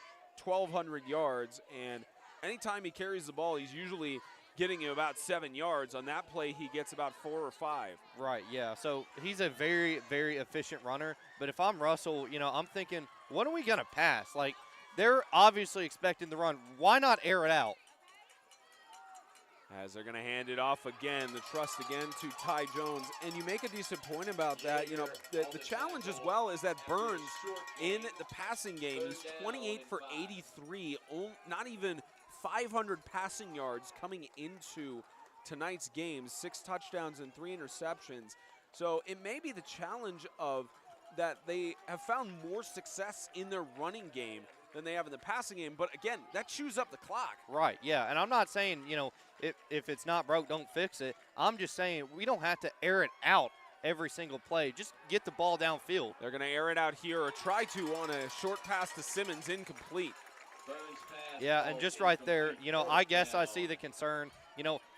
Speaker 2: 1,200 yards. And anytime he carries the ball, he's usually getting him about 7 yards. On that play, he gets about 4 or 5.
Speaker 4: Right, yeah. So he's a very, very efficient runner. But if I'm Russell, I'm thinking, what are we going to pass? Like, they're obviously expecting the run. Why not air it out?
Speaker 2: As they're going to hand it off again, the trust again to Ty Jones. And you make a decent point about that. The challenge as well is that Burns in the passing game, he's 28 for 83, not even 500 passing yards coming into tonight's game, 6 touchdowns and 3 interceptions. So it may be the challenge of that they have found more success in their running game than they have in the passing game. But again, that chews up the clock.
Speaker 4: Right, yeah. And I'm not saying, if it's not broke, don't fix it. I'm just saying we don't have to air it out every single play. Just get the ball downfield.
Speaker 2: They're going to air it out here, or try to, on a short pass to Simmons, incomplete.
Speaker 4: Yeah, and just right there, I guess I see the concern.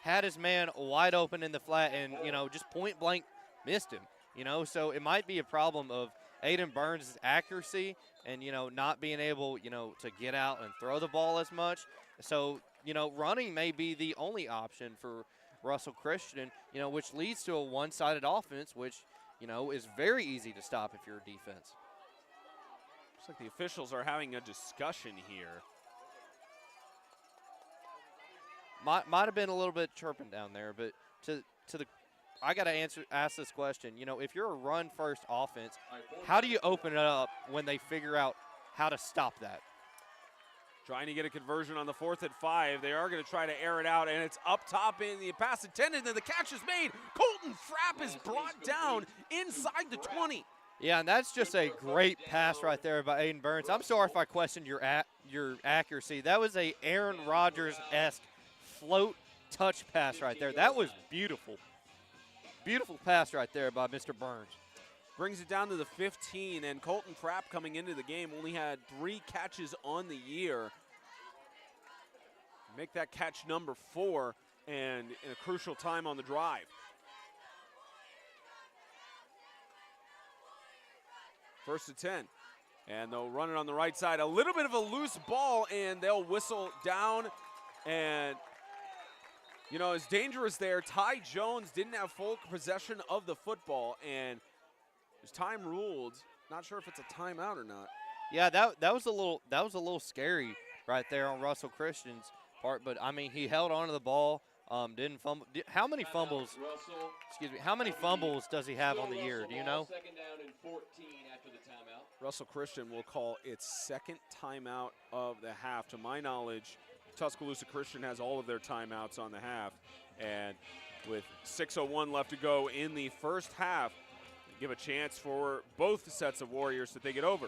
Speaker 4: Had his man wide open in the flat and, just point blank missed him. So it might be a problem of, Aiden Burns' accuracy and, not being able, to get out and throw the ball as much. So, running may be the only option for Russell Christian, which leads to a one-sided offense, which, is very easy to stop if you're a defense.
Speaker 2: Looks like the officials are having a discussion here.
Speaker 4: Might have been a little bit chirping down there, but I got to ask this question. If you're a run-first offense, how do you open it up when they figure out how to stop that?
Speaker 2: Trying to get a conversion on the 4th and 5. They are going to try to air it out, and it's up top in the pass intended, and the catch is made. Colton Frapp is brought down inside the 20.
Speaker 4: Yeah, and that's just a great pass right there by Aiden Burns. I'm sorry if I questioned your accuracy. That was a Aaron Rodgers-esque float touch pass right there. That was beautiful. Beautiful pass right there by Mr. Burns.
Speaker 2: Brings it down to the 15, and Colton Frapp coming into the game only had 3 catches on the year. Make that catch number 4, and in a crucial time on the drive. First and 10. And they'll run it on the right side. A little bit of a loose ball, and they'll whistle down. And, it's dangerous there. Ty Jones didn't have full possession of the football, and there's time ruled. Not sure if it's a timeout or not.
Speaker 4: Yeah, that was a little scary right there on Russell Christian's part. But I mean, he held on to the ball. Didn't fumble. How many fumbles? Excuse me. How many fumbles does he have on the year? Do you know?
Speaker 3: Second down and 14 after the timeout.
Speaker 2: Russell Christian will call its second timeout of the half. To my knowledge, Tuscaloosa Christian has all of their timeouts on the half. And with 6:01 left to go in the first half, give a chance for both sets of Warriors to think it over.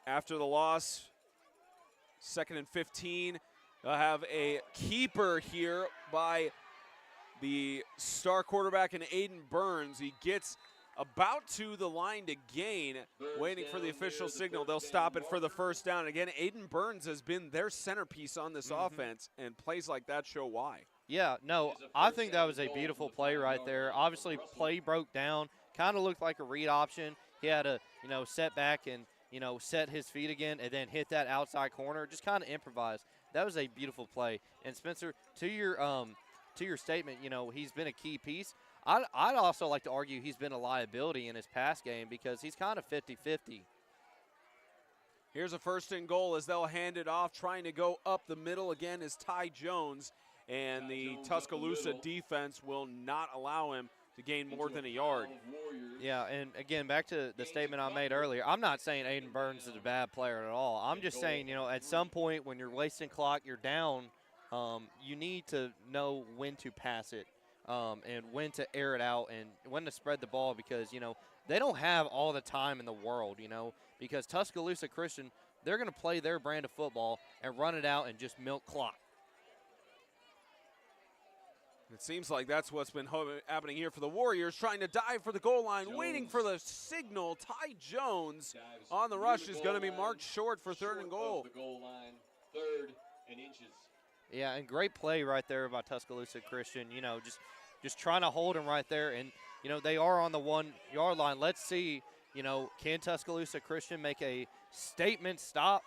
Speaker 2: After the loss, 2nd and 15. They'll have a keeper here by the star quarterback in Aiden Burns. He gets about to the line to gain, waiting for the official signal. They'll stop it for the first down. Again, Aiden Burns has been their centerpiece on this offense, and plays like that show why.
Speaker 4: Yeah, no, I think that was a beautiful play right there. Obviously, play broke down, kind of looked like a read option. He had a, set back and, set his feet again and then hit that outside corner, just kind of improvise. That was a beautiful play. And Spencer, to your statement, he's been a key piece. I'd also like to argue he's been a liability in his pass game because he's kind of 50-50.
Speaker 2: Here's a 1st and goal as they'll hand it off. Trying to go up the middle again is Ty Jones, and the Tuscaloosa defense will not allow him to gain more than a yard.
Speaker 4: Yeah, and again, back to the statement I made earlier, I'm not saying Aiden Burns is a bad player at all. I'm just saying, at some point when you're wasting clock, you're down, you need to know when to pass it and when to air it out and when to spread the ball because, they don't have all the time in the world, because Tuscaloosa Christian, they're going to play their brand of football and run it out and just milk clock.
Speaker 2: It seems like that's what's been happening here for the Warriors, trying to dive for the goal line, waiting for the signal. Ty Jones on the rush is going to be marked short for 3rd and goal.
Speaker 3: The goal line, 3rd and inches.
Speaker 4: Yeah, and great play right there by Tuscaloosa Christian. Just trying to hold him right there, and they are on the 1-yard line. Let's see, can Tuscaloosa Christian make a statement stop,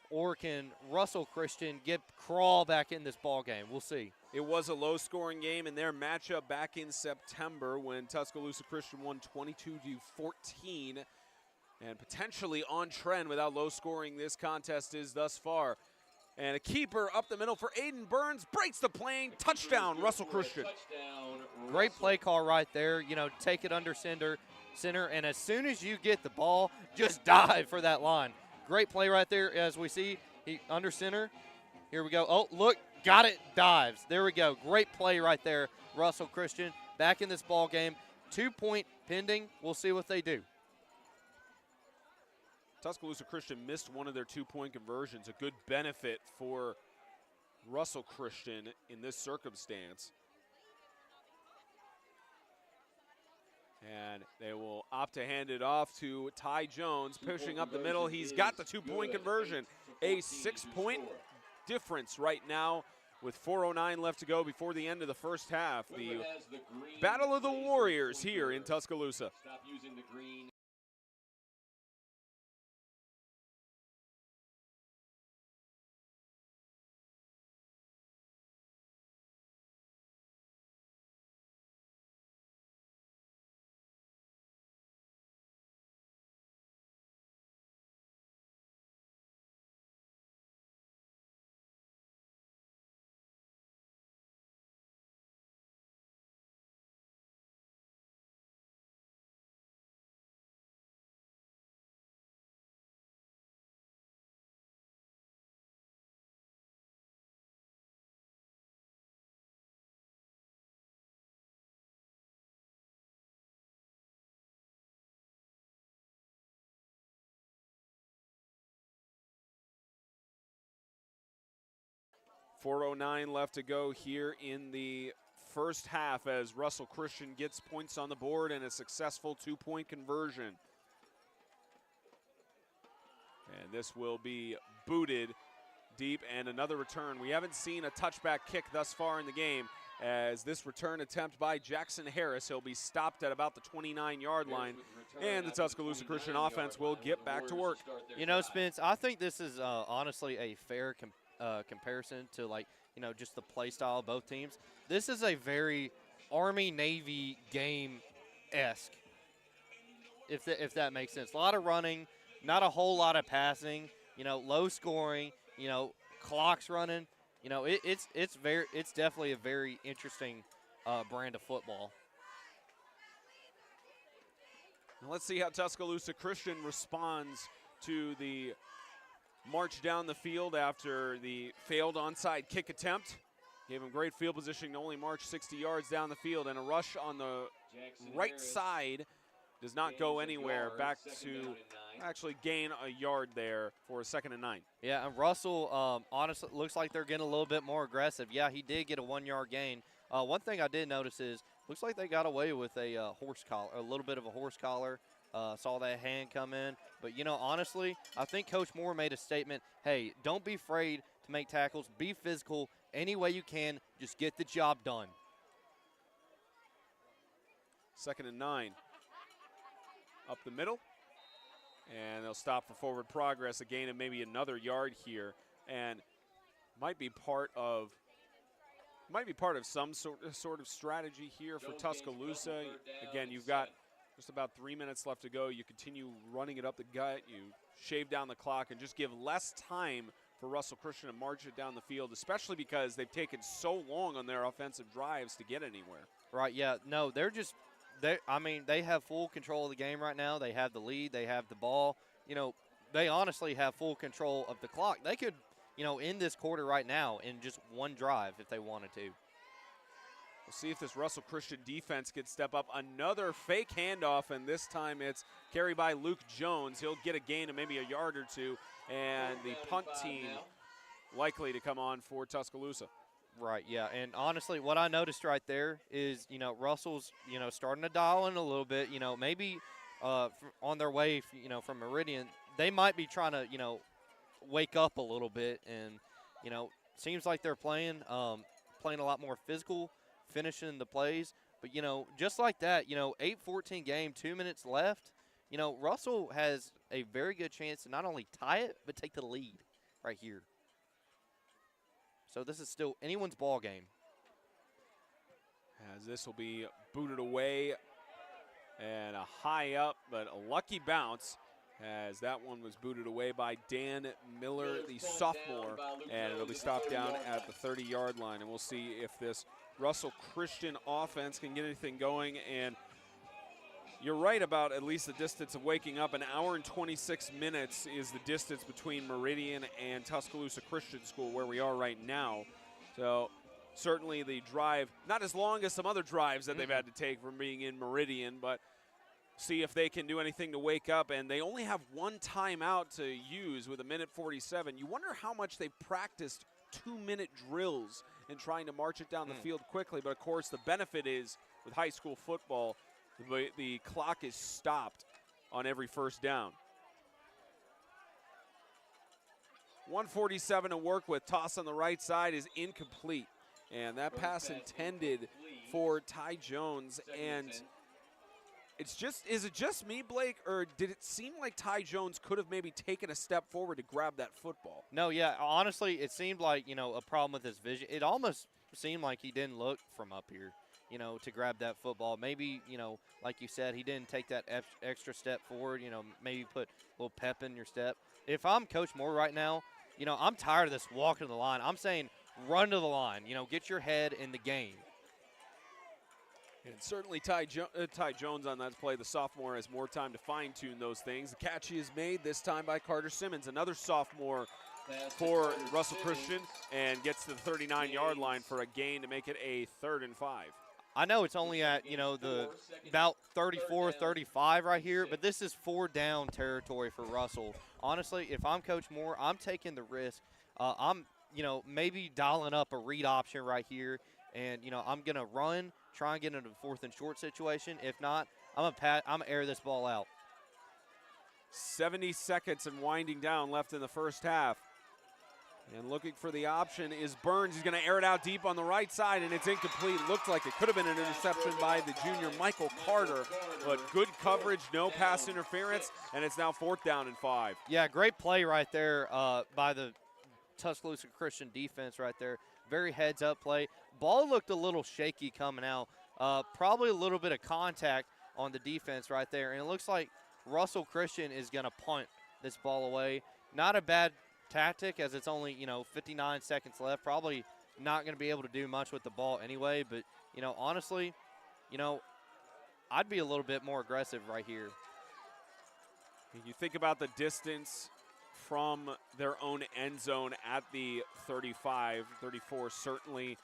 Speaker 4: or can Russell Christian crawl back in this ball game? We'll see.
Speaker 2: It was a low-scoring game in their matchup back in September when Tuscaloosa Christian won 22-14, and potentially on trend with how low-scoring this contest is thus far. And a keeper up the middle for Aiden Burns, breaks the plane, touchdown, Russell Christian.
Speaker 4: Great play call right there. Take it under center, and as soon as you get the ball, just dive for that line. Great play right there as we see he under center. Here we go. Oh, look, got it, dives. There we go. Great play right there, Russell Christian. Back in this ball game. 2-point pending. We'll see what they do.
Speaker 2: Tuscaloosa Christian missed one of their 2-point conversions, a good benefit for Russell Christian in this circumstance. And they will opt to hand it off to Ty Jones, pushing up the middle. He's got the 2-point conversion. A 6-point difference right now with 4:09 left to go before the end of the first half. The Battle of the Warriors here in Tuscaloosa.
Speaker 3: Stop using the green.
Speaker 2: .409 left to go here in the first half as Russell Christian gets points on the board and a successful 2-point conversion. And this will be booted deep, and another return. We haven't seen a touchback kick thus far in the game as this return attempt by Jackson Harris. He'll be stopped at about the 29-yard line, and the Tuscaloosa Christian offense will get back to work.
Speaker 4: You know, Spence, I think this is honestly a fair comparison to, like, you know, just the play style of both teams. This is a very Army-Navy game-esque, if that makes sense. A lot of running, not a whole lot of passing, you know, low scoring, you know, clocks running. You know, it's definitely a very interesting brand of football.
Speaker 2: Now let's see how Tuscaloosa Christian responds to the march down the field after the failed onside kick attempt. Gave him great field positioning to only march 60 yards down the field, and a rush on the right side does not go anywhere. Back to actually gain a yard there for a 2nd and 9.
Speaker 4: Yeah, and Russell, honestly, looks like they're getting a little bit more aggressive. Yeah, he did get a 1-yard gain. One thing I did notice is, looks like they got away with a horse collar, a little bit of a horse collar. Saw that hand come in. But, you know, honestly, I think Coach Moore made a statement, hey, don't be afraid to make tackles. Be physical any way you can. Just get the job done.
Speaker 2: 2nd and 9. Up the middle. And they'll stop for forward progress, a gain of maybe another yard here. And might be part of some sort of strategy here for Tuscaloosa. Again, you've got just about 3 minutes left to go. You continue running it up the gut. You shave down the clock and just give less time for Russell Christian to march it down the field, especially because they've taken so long on their offensive drives to get anywhere.
Speaker 4: Right, yeah. No, they have full control of the game right now. They have the lead. They have the ball. You know, they honestly have full control of the clock. They could, you know, end this quarter right now in just one drive if they wanted to.
Speaker 2: We'll see if this Russell Christian defense can step up. Another fake handoff, and this time it's carried by Luke Jones. He'll get a gain of maybe a yard or two, and the punt team likely to come on for Tuscaloosa.
Speaker 4: Right, yeah, and honestly, what I noticed right there is, you know, Russell's, you know, starting to dial in a little bit. You know, maybe on their way, you know, from Meridian, they might be trying to, you know, wake up a little bit, and, you know, seems like they're playing a lot more physical, finishing the plays. But, you know, just like that, you know, 8-14 game, 2 minutes left. You know, Russell has a very good chance to not only tie it, but take the lead right here. So this is still anyone's ball game.
Speaker 2: As this will be booted away, and a high up, but a lucky bounce, as that one was booted away by Dan Miller, the sophomore, and it'll be stopped down at the 30-yard line. And we'll see if this Russell Christian offense can get anything going. And You're right about at least the distance of waking up. An hour and 26 minutes is the distance between Meridian and Tuscaloosa Christian School, where we are right now. So certainly the drive, not as long as some other drives that they've had to take from being in Meridian, but see if they can do anything to wake up. And they only have one timeout to use with 1:47. You wonder how much they practiced 2-minute drills and trying to march it down the field quickly. But of course, the benefit is with high school football, the clock is stopped on every first down. 1:47 to work with. Toss on the right side is incomplete. And that pass intended for Ty Jones. And is it just me, Blake, or did it seem like Ty Jones could have maybe taken a step forward to grab that football?
Speaker 4: No, yeah, honestly, it seemed like, a problem with his vision. It almost seemed like he didn't look from up here, to grab that football. Maybe, like you said, he didn't take that extra step forward, maybe put a little pep in your step. If I'm Coach Moore right now, I'm tired of this walking to the line. I'm saying run to the line, get your head in the game.
Speaker 2: And certainly Ty Jones on that play, the sophomore, has more time to fine-tune those things. The catch is made this time by Carter Simmons, another sophomore for Russell Christian, and gets to the 39-yard line for a gain to make it a 3rd and 5.
Speaker 4: I know it's only at, the about 34, 35 right here, but this is 4-down territory for Russell. Honestly, if I'm Coach Moore, I'm taking the risk. I'm, maybe dialing up a read option right here, and, I'm going to run, try and get into a 4th and short situation. If not, I'm gonna air this ball out.
Speaker 2: 70 seconds and winding down left in the first half. And looking for the option is Burns. He's going to air it out deep on the right side, and it's incomplete. Looked like it could have been an interception by the junior Michael Carter, but good coverage, no pass interference, and it's now 4th down and 5.
Speaker 4: Yeah, great play right there by the Tuscaloosa Christian defense right there. Very heads-up play. Ball looked a little shaky coming out. Probably a little bit of contact on the defense right there, and it looks like Russell Christian is going to punt this ball away. Not a bad tactic, as it's only 59 seconds left. Probably not going to be able to do much with the ball anyway, but honestly, I'd be a little bit more aggressive right here.
Speaker 2: You think about the distance from their own end zone at the 35, 34, certainly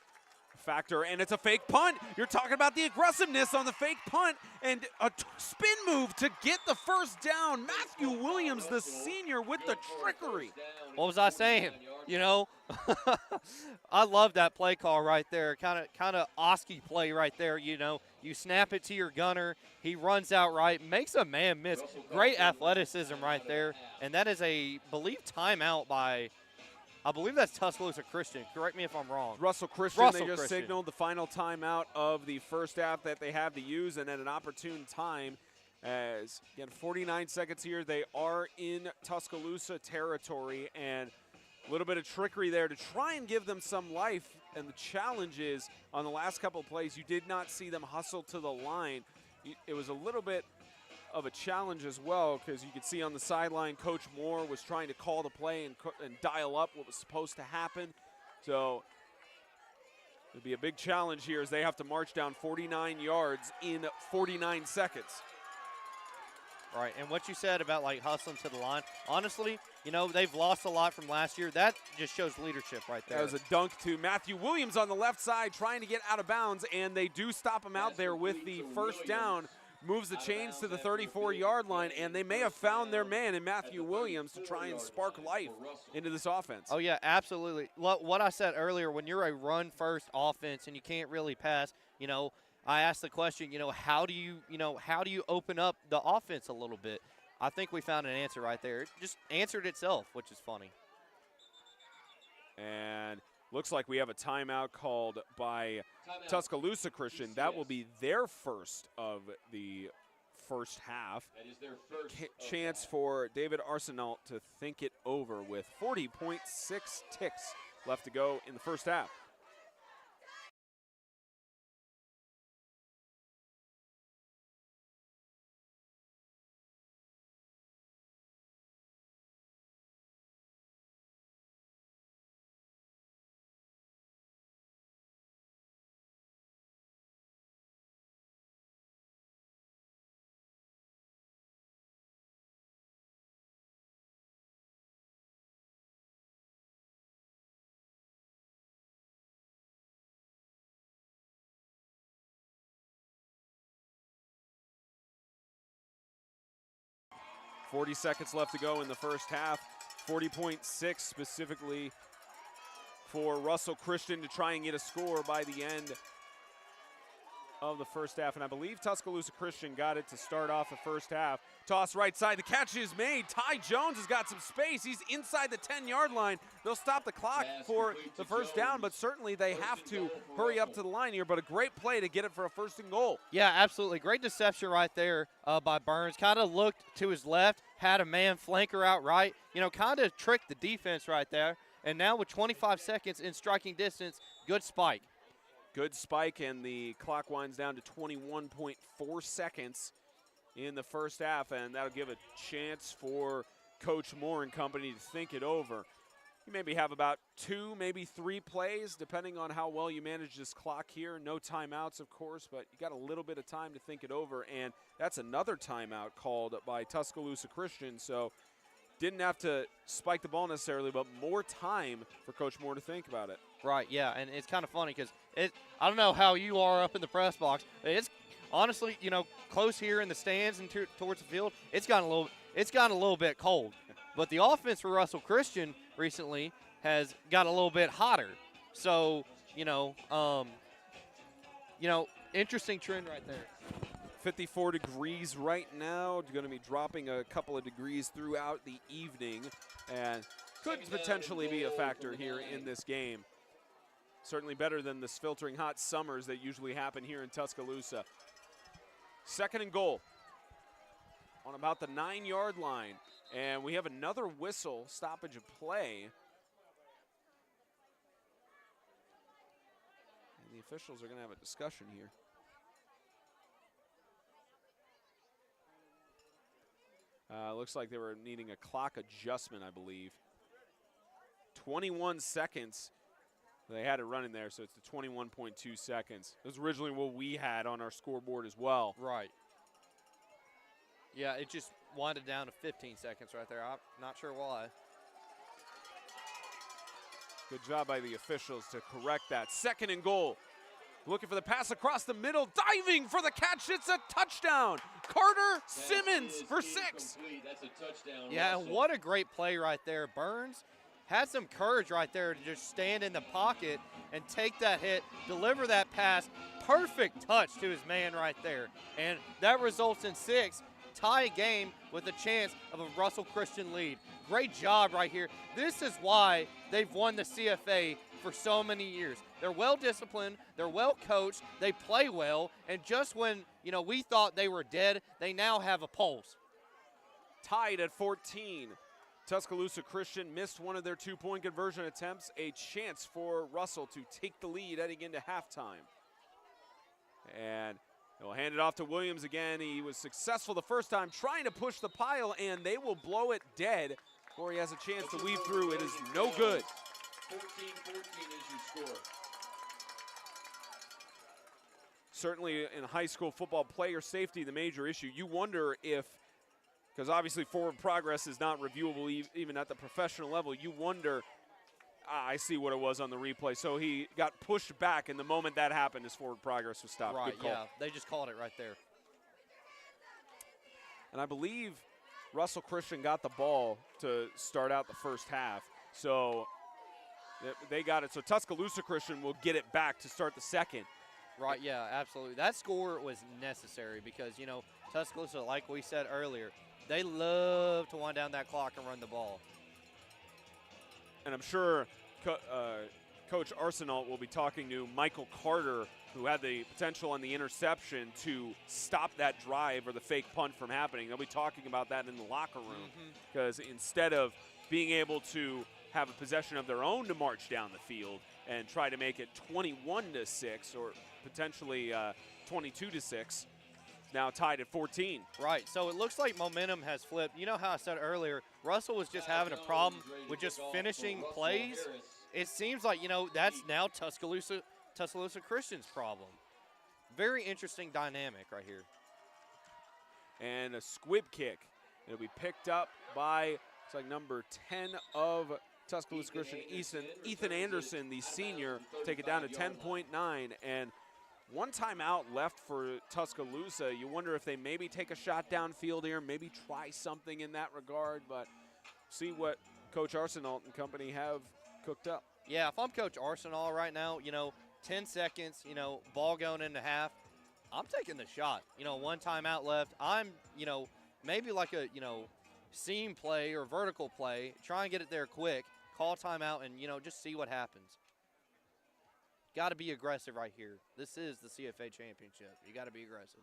Speaker 2: a factor, and it's a fake punt. You're talking about the aggressiveness on the fake punt, and a spin move to get the first down. Matthew Williams, the senior, with the trickery.
Speaker 4: What was I saying? I love that play call right there. Kind of Oski play right there. You snap it to your gunner. He runs out right, makes a man miss. Great athleticism right there. And that is believe timeout by, I believe that's Tuscaloosa Christian. Correct me if I'm wrong.
Speaker 2: Russell Christian, they just signaled the final timeout of the first half that they have to use, and at an opportune time. As, again, 49 seconds here. They are in Tuscaloosa territory, and a little bit of trickery there to try and give them some life. And the challenge is, on the last couple of plays, you did not see them hustle to the line. It was a little bit of a challenge as well, because you could see on the sideline, Coach Moore was trying to call the play and dial up what was supposed to happen. So it'll be a big challenge here as they have to march down 49 yards in 49 seconds.
Speaker 4: Right, and what you said about hustling to the line, honestly, they've lost a lot from last year. That just shows leadership right there.
Speaker 2: That was a dunk to Matthew Williams on the left side trying to get out of bounds, and they do stop him out there with the first down. Moves the chains to the 34-yard line, and they may have found their man in Matthew Williams to try and spark life into this offense.
Speaker 4: Oh, yeah, absolutely. What I said earlier, when you're a run-first offense and you can't really pass, I asked the question, how do you open up the offense a little bit? I think we found an answer right there. It just answered itself, which is funny.
Speaker 2: And looks like we have a timeout called by Tuscaloosa Christian. That will be their first of the first half.
Speaker 3: That is their first
Speaker 2: chance for David Arsenault to think it over with 40.6 ticks left to go in the first half. 40 seconds left to go in the first half. 40.6 specifically for Russell Christian to try and get a score by the end of the first half. And I believe Tuscaloosa Christian got it to start off the first half. Toss right side, the catch is made. Ty Jones has got some space. He's inside the 10-yard line. They'll stop the clock for the first down, but certainly they have to hurry up to the line here. But a great play to get it for a first and goal.
Speaker 4: Yeah, absolutely. Great deception right there by Burns. Kind of looked to his left, had a man flanker out right. You know, kind of tricked the defense right there. And now with 25 seconds in striking distance, good spike.
Speaker 2: Good spike, and the clock winds down to 21.4 seconds in the first half, and that'll give a chance for Coach Moore and company to think it over. You maybe have about 2, maybe 3 plays, depending on how well you manage this clock here. No timeouts, of course, but you got a little bit of time to think it over, and that's another timeout called by Tuscaloosa Christian, so didn't have to spike the ball necessarily, but more time for Coach Moore to think about it.
Speaker 4: Right, yeah, and it's kind of funny because I don't know how you are up in the press box. It's honestly, you know, close here in the stands and towards the field. It's gotten a little bit cold, but the offense for Russell Christian recently has got a little bit hotter. So interesting trend right there.
Speaker 2: 54 degrees right now. Going to be dropping a couple of degrees throughout the evening, and could potentially be a factor here in this game. Certainly better than the filtering hot summers that usually happen here in Tuscaloosa. Second and goal on about the 9-yard line, and we have another whistle, stoppage of play. And the officials are going to have a discussion here. Looks like they were needing a clock adjustment, I believe. 21 seconds. They had it running there, so it's the 21.2 seconds. It was originally what we had on our scoreboard as well.
Speaker 4: Right. Yeah, it just winded down to 15 seconds right there. I'm not sure why.
Speaker 2: Good job by the officials to correct that. Second and goal. Looking for the pass across the middle, diving for the catch. It's a touchdown. Carter Simmons for 6.
Speaker 3: That's a touchdown.
Speaker 4: Yeah, and what a great play right there. Burns had some courage right there to just stand in the pocket and take that hit, deliver that pass. Perfect touch to his man right there. And that results in 6. Tie game with a chance of a Russell Christian lead. Great job right here. This is why they've won the CFA for so many years. They're well disciplined, they're well coached, they play well, and just when, you know, we thought they were dead, they now have a pulse.
Speaker 2: Tied at 14. Tuscaloosa Christian missed one of their 2-point conversion attempts, a chance for Russell to take the lead heading into halftime. And they'll hand it off to Williams again. He was successful the first time trying to push the pile, and they will blow it dead before he has a chance to weave through. It is no good.
Speaker 3: 14-14 is your score.
Speaker 2: Certainly in high school football, player safety, the major issue. You wonder if, because obviously forward progress is not reviewable even at the professional level, you wonder, I see what it was on the replay. So he got pushed back, and the moment that happened, his forward progress was stopped.
Speaker 4: Right,
Speaker 2: Good call.
Speaker 4: yeah, they just called it right there.
Speaker 2: And I believe Russell Christian got the ball to start out the first half. So they got it. So Tuscaloosa Christian will get it back to start the second.
Speaker 4: Right, yeah, absolutely. That score was necessary because, you know, Tuscaloosa, like we said earlier, they love to wind down that clock and run the ball.
Speaker 2: And I'm sure Coach Arsenault will be talking to Michael Carter, who had the potential on the interception to stop that drive or the fake punt from happening. They'll be talking about that in the locker room because instead of being able to have a possession of their own to march down the field and try to make it 21-6 or potentially 22-6, now tied at 14.
Speaker 4: Right, so it looks like momentum has flipped. You know how I said earlier, Russell was just having a problem with just finishing plays. It seems like, you know, that's now Tuscaloosa Christian's problem. Very interesting dynamic right here.
Speaker 2: And a squib kick. It'll be picked up by, it's like number 10 of Tuscaloosa Christian, Ethan Anderson, the senior. Take it down to 10.9. And One timeout left for Tuscaloosa. You wonder if they maybe take a shot downfield here, maybe try something in that regard, but see what Coach Arsenault and company have cooked up.
Speaker 4: Yeah, if I'm Coach Arsenault right now, 10 seconds, ball going into half, I'm taking the shot. One timeout left. I'm, maybe like a, seam play or vertical play, try and get it there quick, call timeout, and, just see what happens. Got to be aggressive right here. This is the CFA championship. You got to be aggressive.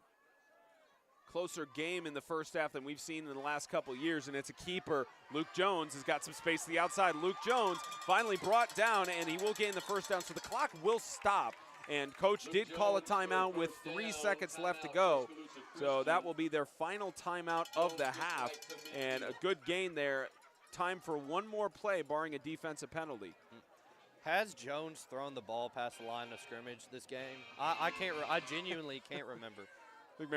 Speaker 2: Closer game in the first half than we've seen in the last couple of years, and it's a keeper. Luke Jones has got some space to the outside. Luke Jones finally brought down, and he will gain the first down, so the clock will stop. And Coach did call a timeout with 3 seconds left to go, so that will be their final timeout of the half, and a good gain there. Time for one more play, barring a defensive penalty.
Speaker 4: Has Jones thrown the ball past the line of scrimmage this game? I can't. I genuinely can't remember.
Speaker 2: I think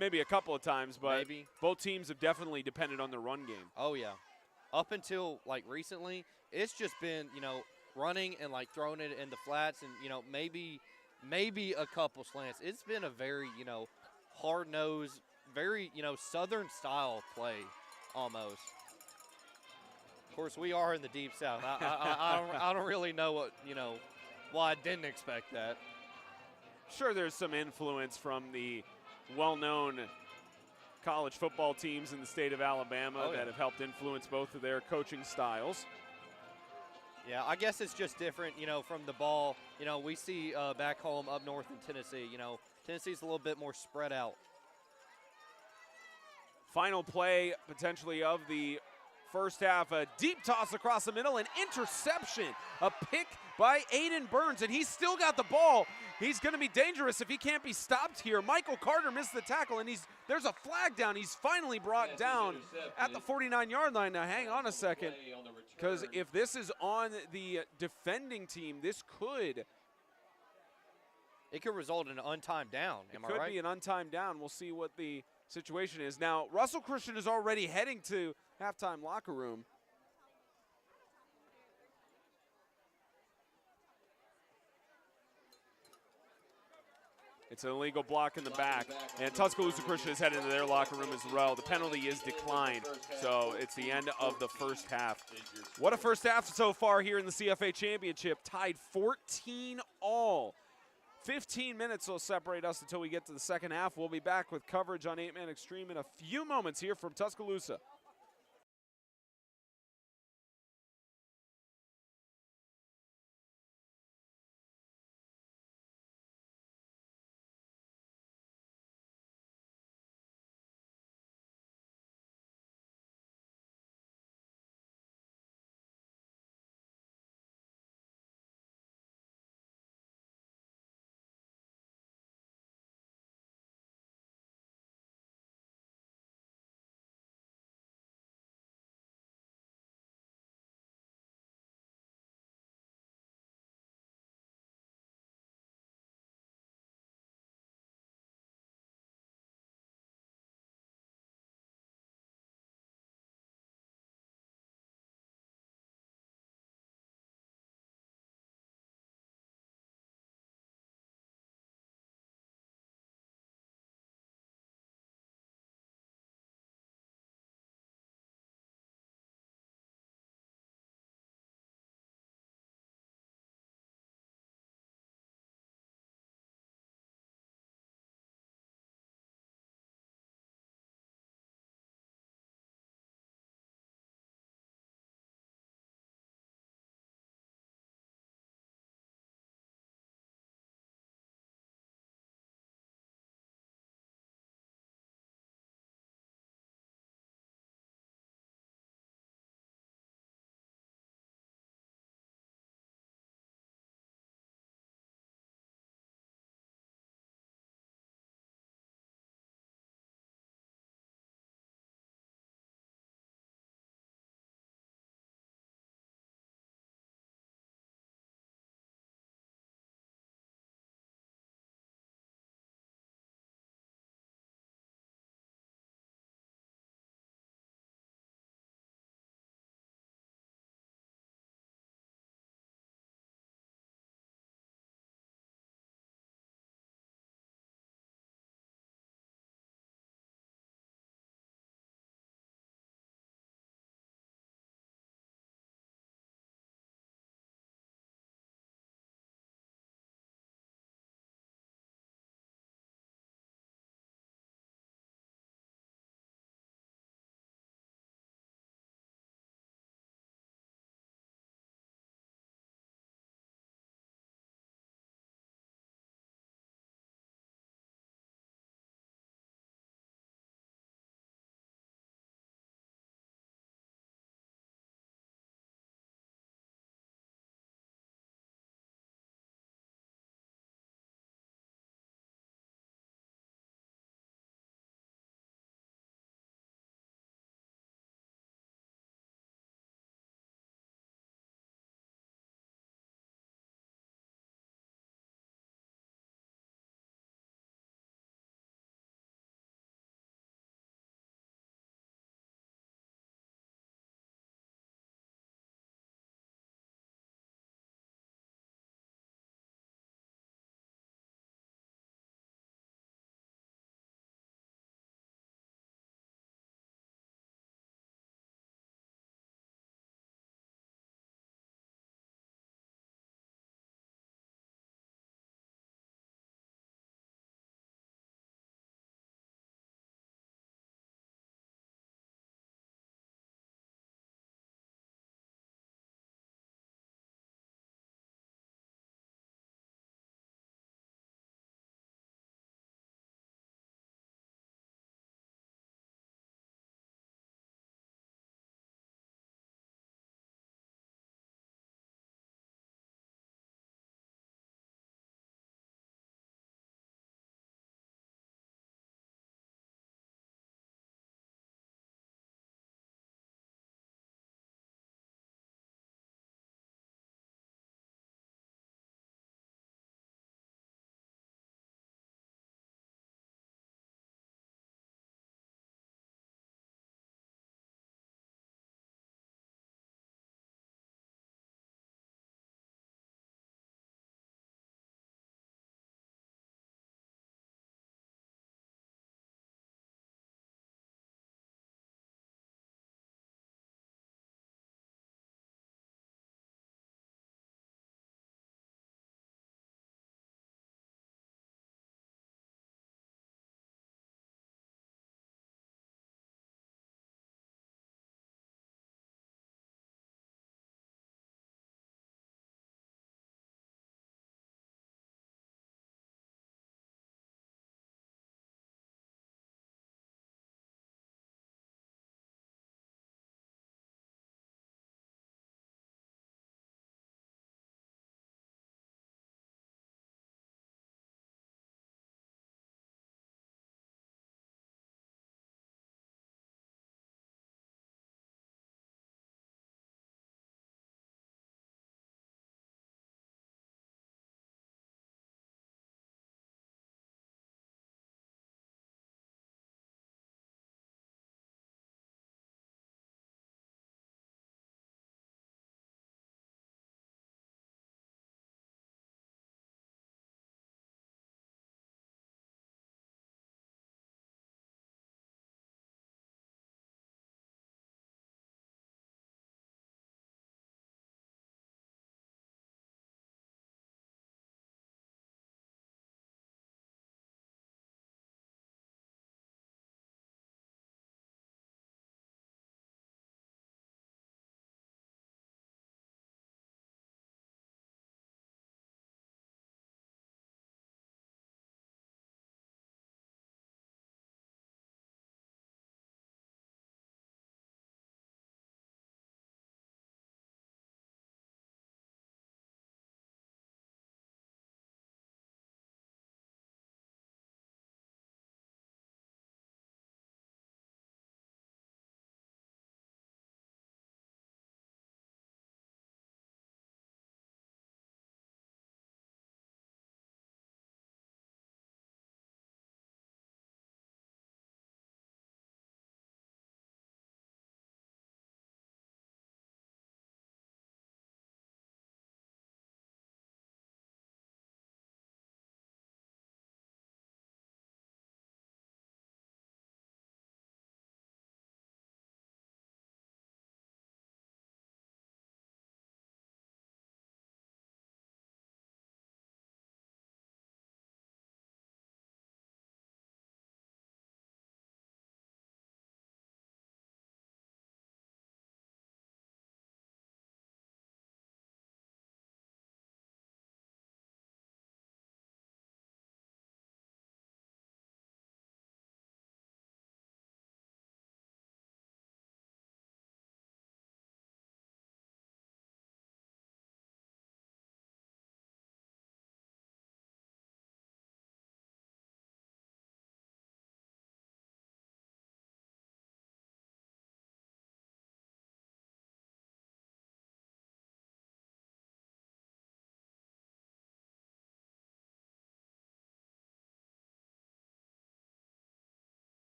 Speaker 2: maybe a couple of times, but both teams have definitely depended on the run game.
Speaker 4: Oh, yeah. Up until, recently, it's just been, running and, throwing it in the flats and, maybe a couple slants. It's been a very, hard-nosed, very, Southern-style play almost. Of course, we are in the Deep South. I don't really know what, why I didn't expect that.
Speaker 2: Sure, there's some influence from the well-known college football teams in the state of Alabama that have helped influence both of their coaching styles.
Speaker 4: Yeah, I guess it's just different, from the ball. We see back home up north in Tennessee, Tennessee's a little bit more spread out.
Speaker 2: Final play potentially of the first half, a deep toss across the middle, an interception, a pick by Aiden Burns, and he's still got the ball. He's going to be dangerous if he can't be stopped here. Michael Carter missed the tackle, and there's a flag down. He's finally brought down at the 49-yard line. Now, hang on a second, because if this is on the defending team, this could
Speaker 4: result in an untimed down. Am I right?
Speaker 2: It could be an untimed down. We'll see what the situation is. Now, Russell Christian is already heading to halftime locker room. It's an illegal block in the back, and Tuscaloosa Christian is headed to their locker room as well. The penalty is declined, so it's the end of the first half. What a first half so far here in the CFA Championship, tied 14-all. 15 minutes will separate us until we get to the second half. We'll be back with coverage on 8-Man Extreme in a few moments here from Tuscaloosa.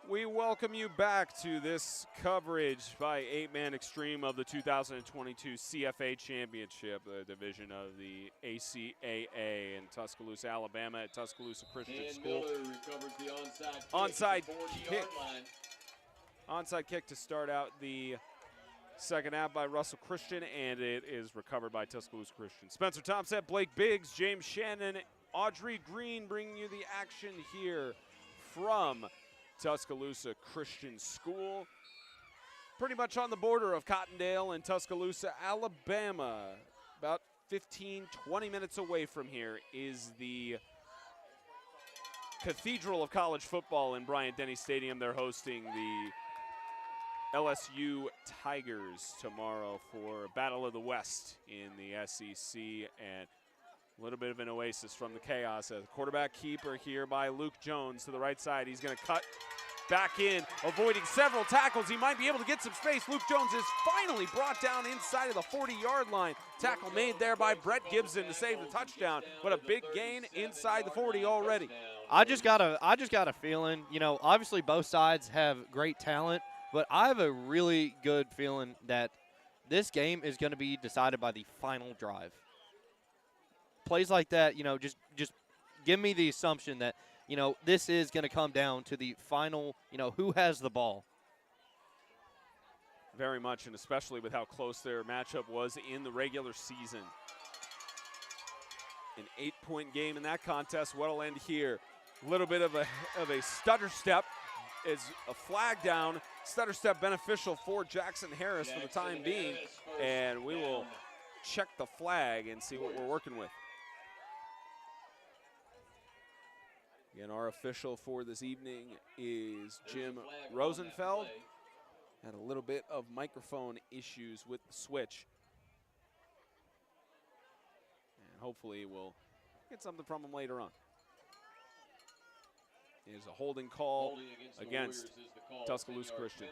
Speaker 2: We welcome you back to this coverage by 8-Man Extreme of the 2022 CFA Championship, the division of the ACAA in Tuscaloosa, Alabama at Tuscaloosa Christian
Speaker 3: Dan
Speaker 2: School.
Speaker 3: Miller recovers the
Speaker 2: Onside
Speaker 3: at the 40-yard
Speaker 2: kick.
Speaker 3: line.
Speaker 2: Onside kick to start out the second half by Russell Christian, and it is recovered by Tuscaloosa Christian. Spencer Thompson, Blake Biggs, James Shannon, Audrey Green bringing you the action here from Tuscaloosa Christian School. Pretty much on the border of Cottondale and Tuscaloosa, Alabama. About 15, 20 minutes away from here is the Cathedral of College Football in Bryant-Denny Stadium. They're hosting the LSU Tigers tomorrow for Battle of the West in the SEC, and a little bit of an oasis from the chaos. A quarterback keeper here by Luke Jones to the right side. He's going to cut back in, avoiding several tackles. He might be able to get some space. Luke Jones is finally brought down inside of the 40-yard line. Tackle made there by Brett Gibson to save the touchdown, but a big gain inside the 40 already.
Speaker 4: I just got a feeling, you know, obviously both sides have great talent, but I have a really good feeling that this game is going to be decided by the final drive. Plays like that, you know, just give me the assumption that, you know, this is going to come down to the final, you know, who has the ball.
Speaker 2: Very much, and especially with how close their matchup was in the regular season. An 8-point game in that contest. What'll end here? A little bit of a stutter step. Is a flag down. Stutter step beneficial for Jackson Harris for the time being, and we will check the flag and see what we're working with. Again, our official for this evening is Jim Rosenfeld. Had a little bit of microphone issues with the switch, and hopefully we'll get something from him later on. Is a holding call against Tuscaloosa Christian.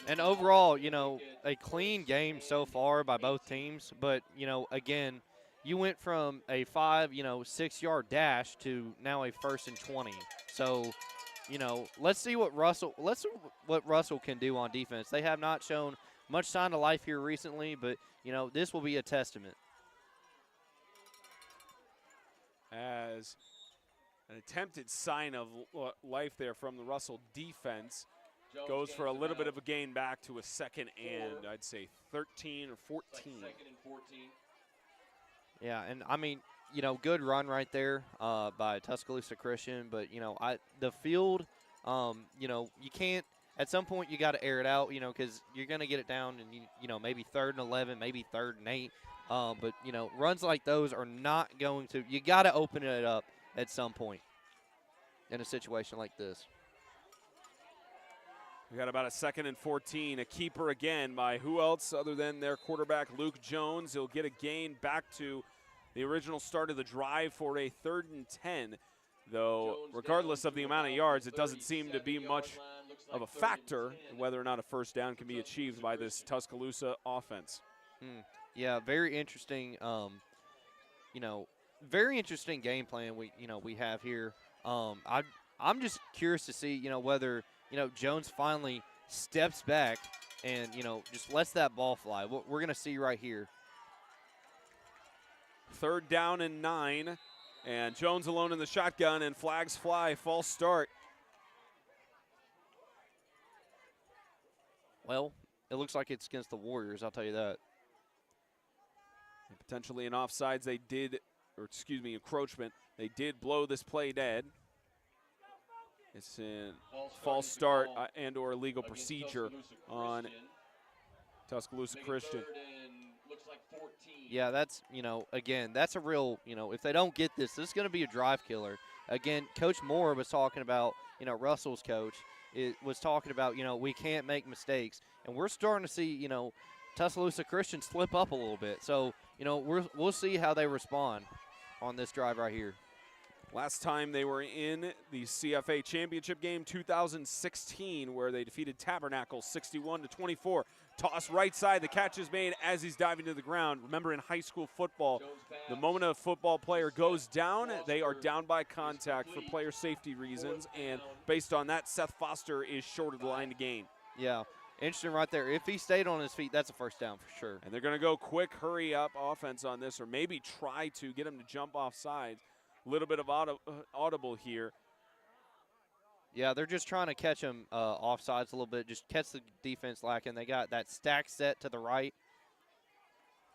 Speaker 4: And overall, you know, a clean game so far by both teams. But, you know, again, you went from a 6-yard dash to now a 1st and 20. So, you know, let's see what Russell can do on defense. They have not shown much sign of life here recently, but, you know, this will be a testament.
Speaker 2: As an attempted sign of life there from the Russell defense. Goes for a little bit of a gain back to a 2nd and, I'd say, 13 or 14.
Speaker 3: Like 2nd and 14.
Speaker 4: Yeah, and I mean, you know, good run right there by Tuscaloosa Christian. But, you know, the field, you know, you can't, at some point you got to air it out, you know, because you're going to get it down and, you know, maybe 3rd and 11, maybe 3rd and 8. But, you know, runs like those are not going to, you got to open it up at some point in a situation like this.
Speaker 2: We got about a 2nd and 14. A keeper again by who else other than their quarterback, Luke Jones. He'll get a gain back to the original start of the drive for a 3rd and 10. Though, regardless of the amount of yards, it doesn't seem to be much of a factor in whether or not a first down can be achieved by this Tuscaloosa offense.
Speaker 4: Yeah, very interesting. You know, very interesting game plan we have here. I'm just curious to see, you know, whether, you know, Jones finally steps back and, you know, just lets that ball fly. What we're going to see right here.
Speaker 2: 3rd down and 9, and Jones alone in the shotgun, and flags fly, false start.
Speaker 4: Well, it looks like it's against the Warriors, I'll tell you that.
Speaker 2: And potentially an offsides, they did, or excuse me, encroachment. They did blow this play dead. It's in false start and or illegal procedure on Tuscaloosa Christian.
Speaker 4: Yeah, that's, you know, again, that's a real, you know, if they don't get this is going to be a drive killer. Again, Coach Moore was talking about, you know, Russell's coach was talking about, you know, we can't make mistakes. And we're starting to see, you know, Tuscaloosa Christian slip up a little bit. So, you know, we'll see how they respond on this drive right here.
Speaker 2: Last time they were in the CFA championship game, 2016, where they defeated Tabernacle 61-24. Toss right side. The catch is made as he's diving to the ground. Remember, in high school football, the moment a football player goes down, they are down by contact for player safety reasons. And based on that, Seth Foster is short of the line to gain.
Speaker 4: Yeah, interesting right there. If he stayed on his feet, that's a first down for sure.
Speaker 2: And they're going to go quick, hurry-up offense on this, or maybe try to get him to jump off sides. A little bit of audible here.
Speaker 4: Yeah, they're just trying to catch him offsides a little bit, just catch the defense lacking. They got that stack set to the right.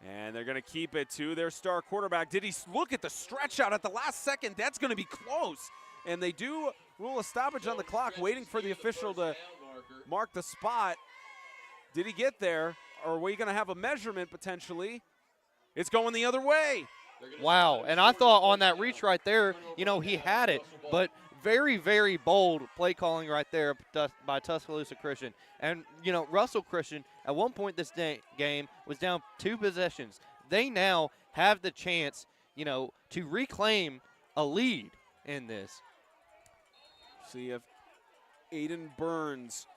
Speaker 2: And they're going to keep it to their star quarterback. Did he look at the stretch out at the last second? That's going to be close. And they do rule a stoppage on the clock, waiting for the official to mark the spot. Did he get there? Or are we going to have a measurement potentially? It's going the other way.
Speaker 4: Wow, and I thought on that reach right there, he had it, but very, very bold play calling right there by Tuscaloosa Christian. And, Russell Christian, at one point this game, was down 2 possessions. They now have the chance, to reclaim a lead in this.
Speaker 2: See if Aiden Burns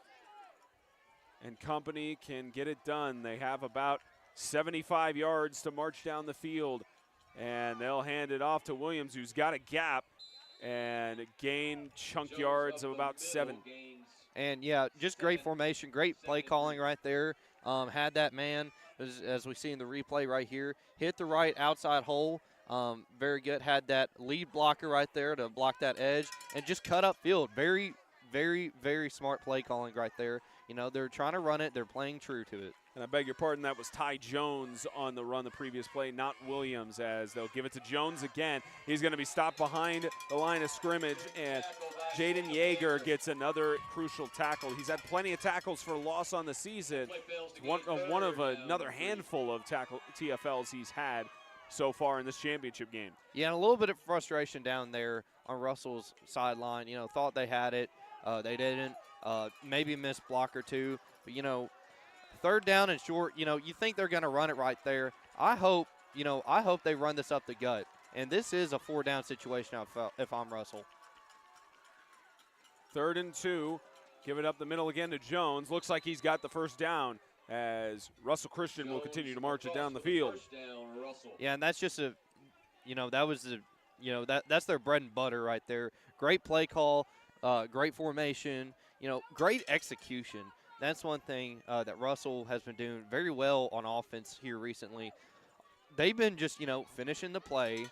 Speaker 2: and company can get it done. They have about 75 yards to march down the field, and they'll hand it off to Williams, who's got a gap and gain chunk yards of about 7.
Speaker 4: And, yeah, just great formation, great play calling right there. Had that man, as we see in the replay right here, hit the right outside hole. Very good. Had that lead blocker right there to block that edge and just cut up field. Very, very, very smart play calling right there. They're trying to run it. They're playing true to it.
Speaker 2: And I beg your pardon, that was Ty Jones on the run the previous play, not Williams, as they'll give it to Jones again. He's going to be stopped behind the line of scrimmage, and Jaden Yeager gets another crucial tackle. He's had plenty of tackles for loss on the season. One of another handful of TFLs he's had so far in this championship game.
Speaker 4: Yeah, and a little bit of frustration down there on Russell's sideline. Thought they had it. They didn't. Maybe missed block or two. But, third down and short, you think they're going to run it right there. I hope they run this up the gut. And this is a 4-down situation if I'm Russell.
Speaker 2: 3rd and 2. Give it up the middle again to Jones. Looks like he's got the first down as Russell Christian will continue to march it down the field.
Speaker 4: Yeah, and that's just that's their bread and butter right there. Great play call, great formation, great execution. That's one thing that Russell has been doing very well on offense here recently. They've been just, finishing the play.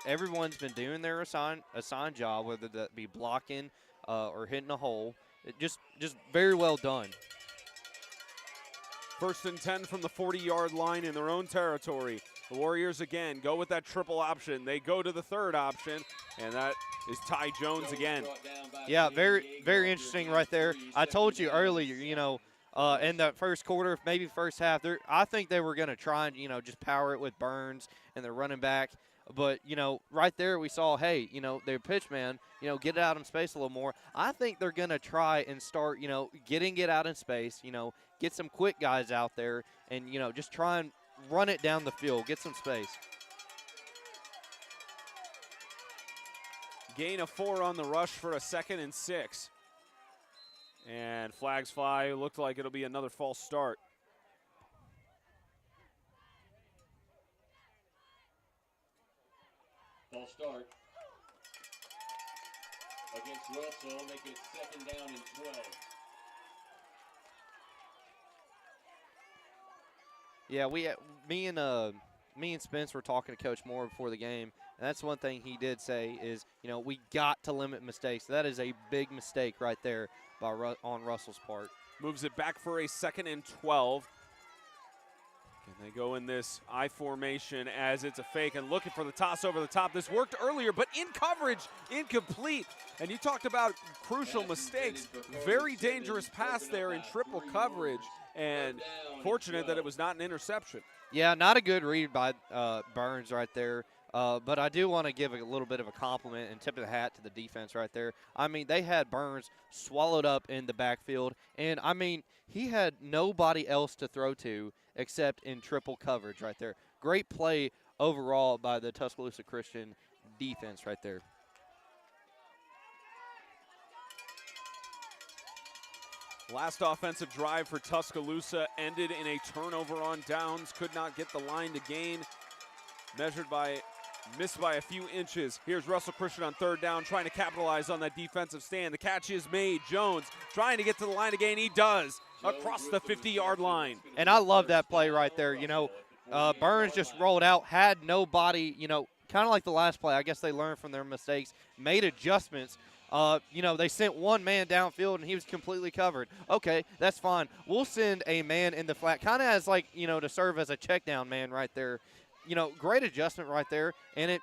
Speaker 4: Everyone's been doing their assigned job, whether that be blocking or hitting a hole. Just very well done.
Speaker 2: 1st and 10 from the 40-yard line in their own territory. The Warriors again go with that triple option. They go to the 3rd option, and that is Ty Jones again.
Speaker 4: Yeah, very, very interesting right there. I told you earlier, in the first quarter, maybe first half, I think they were going to try and, just power it with Burns and their running back. But, right there we saw, hey, their pitch man, get it out in space a little more. I think they're going to try and start, getting it out in space, get some quick guys out there and, just try and run it down the field, get some space.
Speaker 2: Gain of 4 on the rush for a 2nd and 6. And flags fly. Looked like it'll be another false start.
Speaker 3: False start against Russell, making it 2nd down and 12.
Speaker 4: Yeah, me and Spence were talking to Coach Moore before the game, and that's one thing he did say is, we got to limit mistakes. That is a big mistake right there on Russell's part.
Speaker 2: Moves it back for a 2nd and 12. And they go in this I formation as it's a fake and looking for the toss over the top. This worked earlier, but in coverage, incomplete. And you talked about crucial mistakes. Very dangerous pass there in triple coverage, and fortunate that it was not an interception.
Speaker 4: Yeah, not a good read by Burns right there. But I do want to give a little bit of a compliment and tip of the hat to the defense right there. I mean, they had Burns swallowed up in the backfield. And, I mean, he had nobody else to throw to except in triple coverage right there. Great play overall by the Tuscaloosa Christian defense right there.
Speaker 2: Last offensive drive for Tuscaloosa ended in a turnover on downs. Could not get the line to gain. Missed by a few inches. Here's Russell Christian on third down, trying to capitalize on that defensive stand. The catch is made. Jones trying to get to the line to gain. He does, across the 50-yard line.
Speaker 4: And I love that play right there. Burns just rolled out, had nobody, kind of like the last play. I guess they learned from their mistakes, made adjustments. They sent one man downfield, and he was completely covered. Okay, that's fine. We'll send a man in the flat, kind of as to serve as a check down man right there. Great adjustment right there. And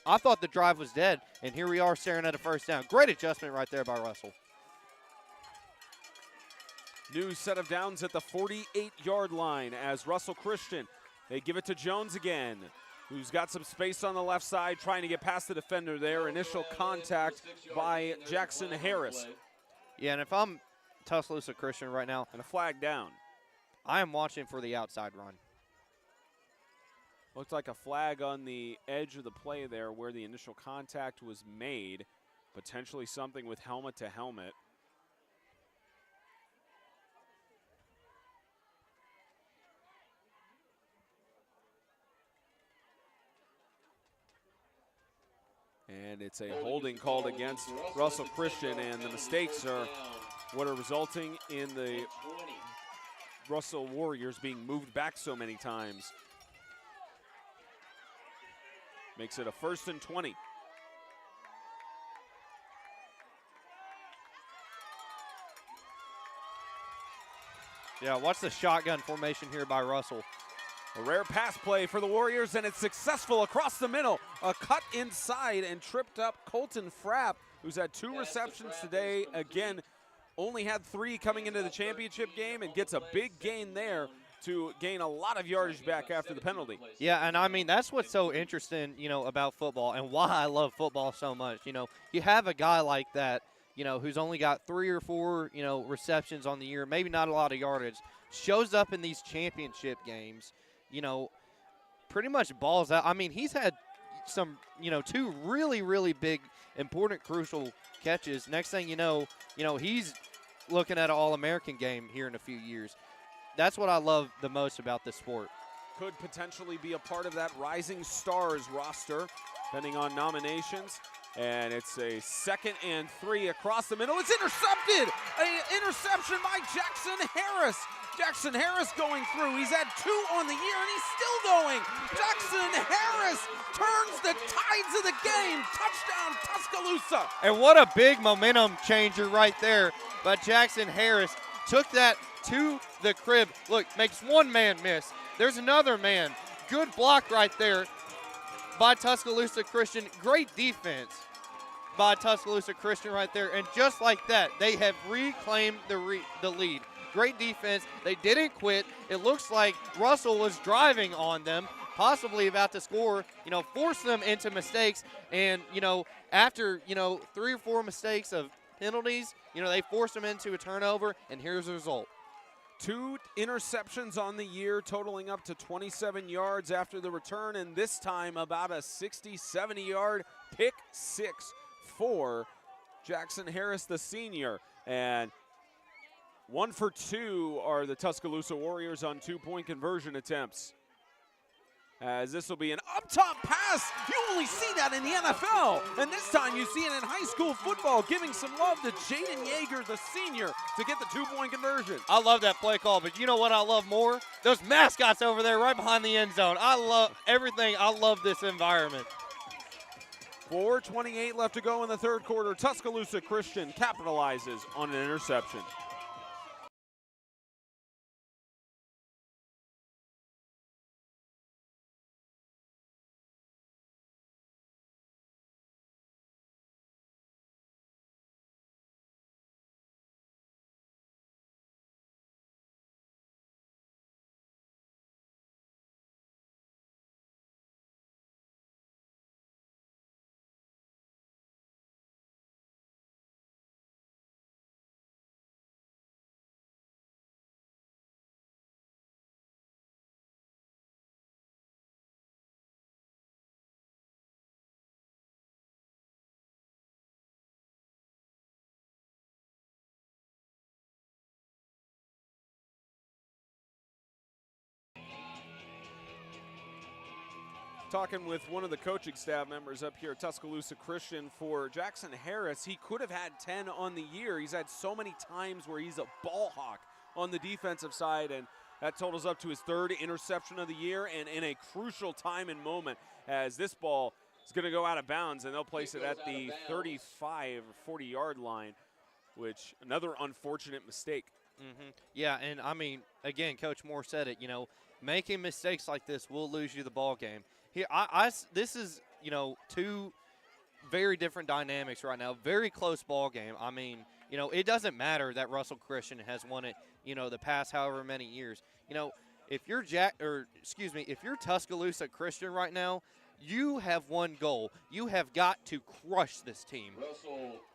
Speaker 4: I thought the drive was dead, and here we are staring at a first down. Great adjustment right there by Russell.
Speaker 2: New set of downs at the 48-yard line as Russell Christian, they give it to Jones again, who's got some space on the left side, trying to get past the defender there. Initial contact by Jackson Harris.
Speaker 4: Yeah, and if I'm Tuscaloosa Christian right now,
Speaker 2: And a flag down.
Speaker 4: I am watching for the outside run.
Speaker 2: Looked like a flag on the edge of the play there where the initial contact was made. Potentially something with helmet to helmet. And it's a holding called against Russell Christian, and the mistakes are what are resulting in the Russell Warriors being moved back so many times. Makes it a 1st and 20.
Speaker 4: Yeah, watch the shotgun formation here by Russell.
Speaker 2: A rare pass play for the Warriors, and it's successful across the middle. A cut inside and tripped up Colton Frapp, who's had 2 receptions today. Again, only had 3 coming into the championship game, and gets a big gain there to gain a lot of yardage back after the penalty.
Speaker 4: Yeah, and I mean, that's what's so interesting, about football and why I love football so much. You have a guy like that, who's only got 3 or 4, receptions on the year, maybe not a lot of yardage, shows up in these championship games, pretty much balls out. I mean, he's had some, 2 really, really big, important, crucial catches. Next thing you know, he's looking at an All-American game here in a few years. That's what I love the most about this sport.
Speaker 2: Could potentially be a part of that Rising Stars roster, depending on nominations. And it's a 2nd and 3 across the middle. It's intercepted! An interception by Jackson Harris. Jackson Harris going through. He's had 2 on the year, and he's still going. Jackson Harris turns the tides of the game. Touchdown, Tuscaloosa.
Speaker 4: And what a big momentum changer right there. But Jackson Harris took that to the crib. Look, makes one man miss. There's another man. Good block right there by Tuscaloosa Christian. Great defense by Tuscaloosa Christian right there. And just like that, they have reclaimed the lead. Great defense. They didn't quit. It looks like Russell was driving on them, possibly about to score, force them into mistakes. And, after, 3 or 4 mistakes of penalties, they forced them into a turnover, and here's the result.
Speaker 2: 2 interceptions on the year, totaling up to 27 yards after the return, and this time about a 60, 70-yard pick 6 for Jackson Harris, the senior. And 1 for 2 are the Tuscaloosa Warriors on 2-point conversion attempts. As this will be an up-top pass. You only see that in the NFL. And this time you see it in high school football, giving some love to Jaden Yeager, the senior, to get the 2-point conversion.
Speaker 4: I love that play call, but you know what I love more? Those mascots over there right behind the end zone. I love everything. I love this environment.
Speaker 2: 4:28 left to go in the 3rd quarter. Tuscaloosa Christian capitalizes on an interception. talking with one of the coaching staff members up here at Tuscaloosa Christian. For Jackson Harris, he could have had 10 on the year. He's had so many times where he's a ball hawk on the defensive side, and that totals up to his 3rd interception of the year, and in a crucial time and moment, as this ball is going to go out of bounds, and they'll place it at the 35 or 40-yard line, which another unfortunate mistake.
Speaker 4: Yeah, and I mean, again, Coach Moore said it, making mistakes like this will lose you the ball game. Here, this is, two very different dynamics right now. Very close ball game. I mean, it doesn't matter that Russell Christian has won it, the past however many years. If you're if you're Tuscaloosa Christian right now, you have one goal. You have got to crush this team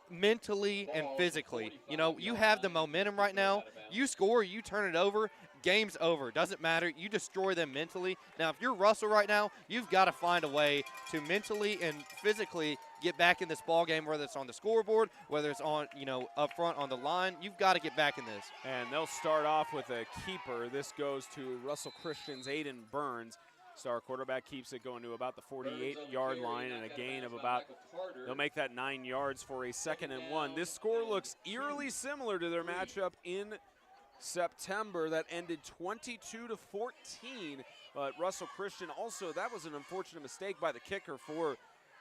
Speaker 4: mentally and physically. You have the momentum right now. You score, you turn it over, game's over. Doesn't matter. You destroy them mentally. Now, if you're Russell right now, you've got to find a way to mentally and physically get back in this ball game, whether it's on the scoreboard, whether it's on, up front on the line. You've got to get back in this.
Speaker 2: And they'll start off with a keeper. This goes to Russell Christian's Aiden Burns. Star quarterback keeps it going to about the 48-yard line, and a gain of about, they'll make that 9 yards for a 2nd and 1. This score looks eerily similar to their matchup in September that ended 22-14. But Russell Christian also, that was an unfortunate mistake by the kicker for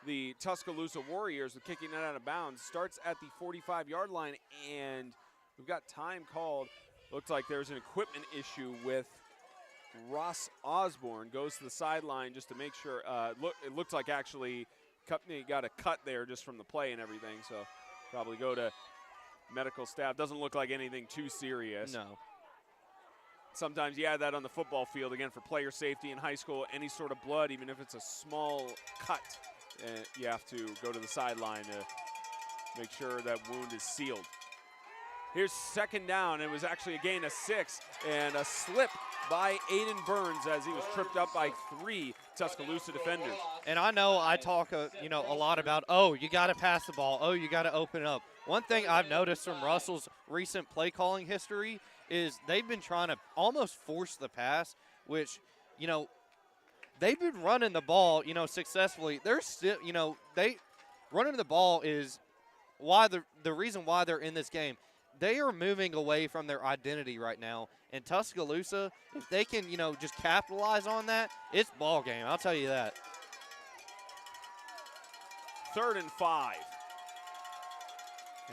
Speaker 2: the Tuscaloosa Warriors with kicking it out of bounds. Starts at the 45-yard line, and we've got time called. Looks like there's an equipment issue with Ross Osborne. Goes to the sideline just to make sure. It looks like actually Cupney got a cut there just from the play and everything, so probably go to medical staff. Doesn't look like anything too serious.
Speaker 4: No.
Speaker 2: Sometimes you add that on the football field, again, for player safety in high school. Any sort of blood, even if it's a small cut, you have to go to the sideline to make sure that wound is sealed. Here's 2nd down. It was actually a gain of 6 and a slip by Aiden Burns as he was tripped up by 3 Tuscaloosa defenders.
Speaker 4: And I know I talk a lot about, you got to pass the ball. You got to open it up. One thing I've noticed from Russell's recent play calling history is they've been trying to almost force the pass, which, they've been running the ball, successfully. They're still, running the ball is why the reason why they're in this game. They are moving away from their identity right now. And Tuscaloosa, if they can, just capitalize on that, it's ball game. I'll tell you that.
Speaker 2: 3rd and 5.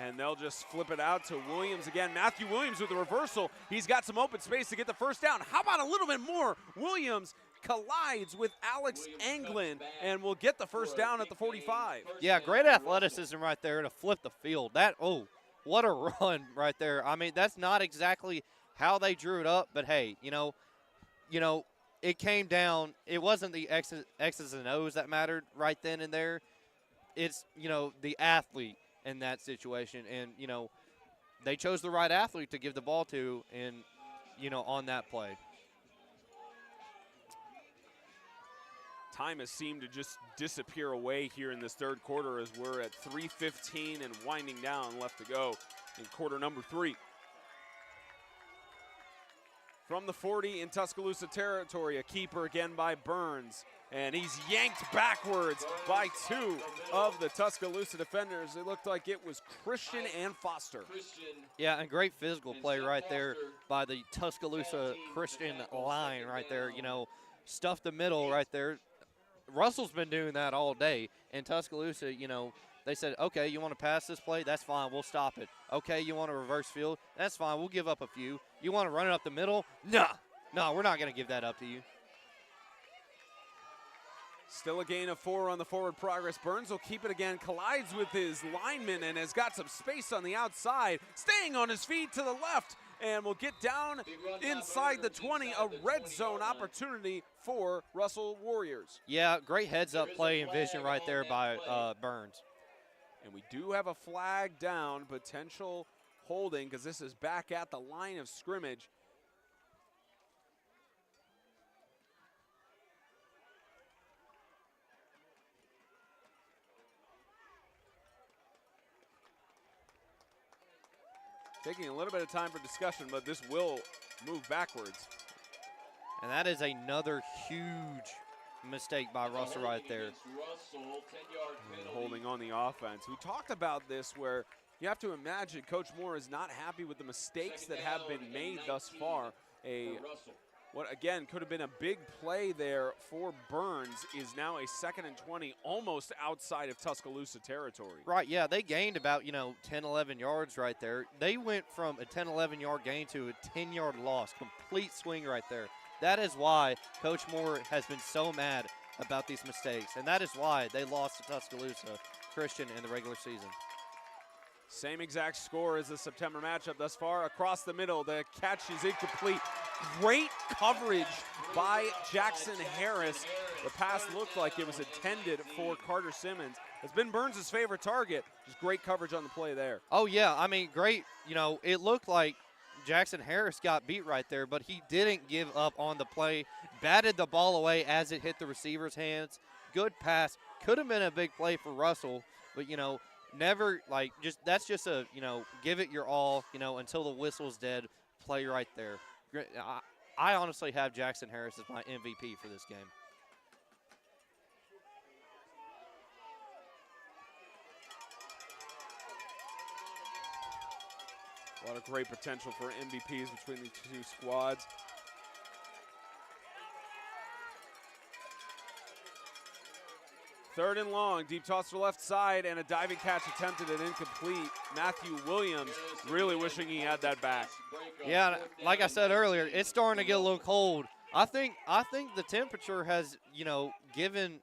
Speaker 2: And they'll just flip it out to Williams again. Matthew Williams with the reversal. He's got some open space to get the 1st down. How about a little bit more? Williams collides with Alex Anglin and will get the 1st down at the 45.
Speaker 4: Yeah, great athleticism right there to flip the field. What a run right there. I mean, that's not exactly how they drew it up, but hey, it came down. It wasn't the X's and O's that mattered right then and there. It's, the athlete in that situation. And, they chose the right athlete to give the ball to and, on that play.
Speaker 2: Time has seemed to just disappear away here in this 3rd quarter as we're at 3:15 and winding down left to go in quarter number 3. From the 40 in Tuscaloosa territory, a keeper again by Burns, and he's yanked backwards by 2 of the Tuscaloosa defenders. It looked like it was Christian and Foster.
Speaker 4: Yeah, and great physical play right there by the Tuscaloosa Christian line right there. Stuff the middle right there. Russell's been doing that all day. And Tuscaloosa, they said, okay, you want to pass this play? That's fine. We'll stop it. Okay, you want to reverse field? That's fine. We'll give up a few. You want to run it up the middle? No, we're not going to give that up to you.
Speaker 2: Still a gain of 4 on the forward progress. Burns will keep it again, collides with his lineman and has got some space on the outside. Staying on his feet to the left and will get down inside the 20. A red zone opportunity for Russell Warriors.
Speaker 4: Yeah, great heads-up play and vision right there by Burns.
Speaker 2: And we do have a flag down, potential holding, because this is back at the line of scrimmage. Taking a little bit of time for discussion, but this will move backwards.
Speaker 4: And that is another huge mistake by Russell right there.
Speaker 2: Holding on the offense. We talked about this where you have to imagine Coach Moore is not happy with the mistakes that have been made thus far. What again could have been a big play there for Burns is now a 2nd and 20, almost outside of Tuscaloosa territory.
Speaker 4: Right, yeah, they gained about, 10, 11 yards right there. They went from a 10, 11-yard gain to a 10-yard loss. Complete swing right there. That is why Coach Moore has been so mad about these mistakes, and that is why they lost to Tuscaloosa Christian in the regular season.
Speaker 2: Same exact score as the September matchup thus far. Across the middle, the catch is incomplete. Great coverage by Jackson Harris. The pass looked like it was intended for Carter Simmons. It's been Burns' favorite target. Just great coverage on the play there.
Speaker 4: Oh, yeah, I mean, great. It looked like Jackson Harris got beat right there, but he didn't give up on the play. Batted the ball away as it hit the receiver's hands. Good pass. Could have been a big play for Russell, but, never, that's just a, give it your all, until the whistle's dead play right there. I honestly have Jackson Harris as my MVP for this game.
Speaker 2: A lot of great potential for MVPs between the two squads. Third and long, deep toss to the left side, and a diving catch attempted and incomplete. Matthew Williams really wishing he had that back.
Speaker 4: Yeah, like I said earlier, it's starting to get a little cold. I think the temperature has, given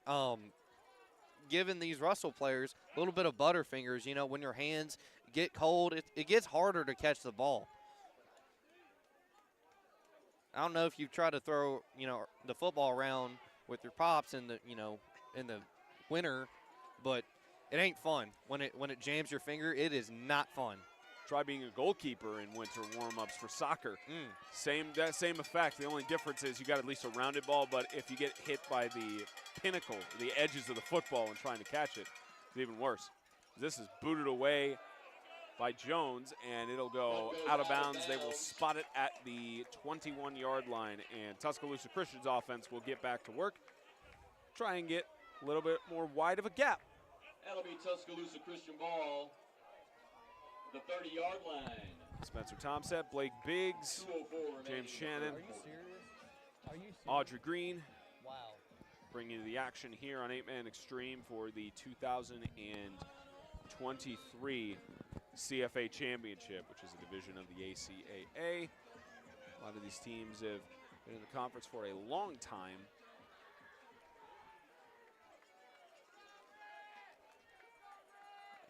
Speaker 4: these Russell players a little bit of butterfingers. When your hands get cold, it gets harder to catch the ball. I don't know if you've tried to throw, the football around with your pops in the winter, but it ain't fun. When it jams your finger, it is not fun.
Speaker 2: Try being a goalkeeper in winter warm-ups for soccer. That same effect. The only difference is you got at least a rounded ball, but if you get hit by the pinnacle, the edges of the football and trying to catch it, it's even worse. This is booted away by Jones, and it'll go out of bounds. They will spot it at the 21-yard line, and Tuscaloosa Christian's offense will get back to work, try and get a little bit more wide of a gap.
Speaker 3: That'll be Tuscaloosa Christian ball, the 30-yard line.
Speaker 2: Spencer Tomset, Blake Biggs, James Shannon, Audrey Green.
Speaker 5: Wow.
Speaker 2: Bringing you the action here on 8-Man Extreme for the 2023 CFA Championship, which is a division of the ACAA. A lot of these teams have been in the conference for a long time.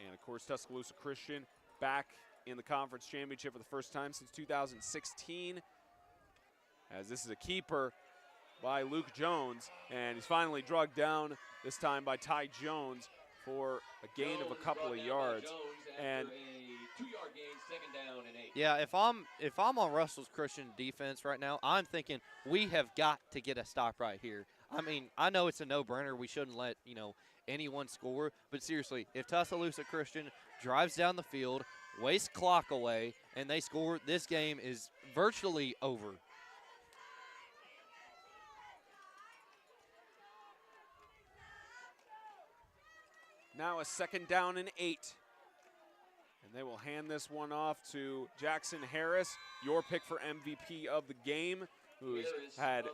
Speaker 2: And, of course, Tuscaloosa Christian back in the conference championship for the first time since 2016. As this is a keeper by Luke Jones, and he's finally drugged down, this time by Ty Jones, for a gain of a couple of yards. And
Speaker 3: a 2-yard gain, 2nd down and 8.
Speaker 4: Yeah, if I'm on Russell's Christian defense right now, I'm thinking we have got to get a stop right here. I mean, I know it's a no-brainer. We shouldn't let, anyone score. But seriously, if Tuscaloosa Christian drives down the field, wastes clock away, and they score, this game is virtually over.
Speaker 2: Now a 2nd down and 8. And they will hand this one off to Jackson Harris, your pick for MVP of the game, who's had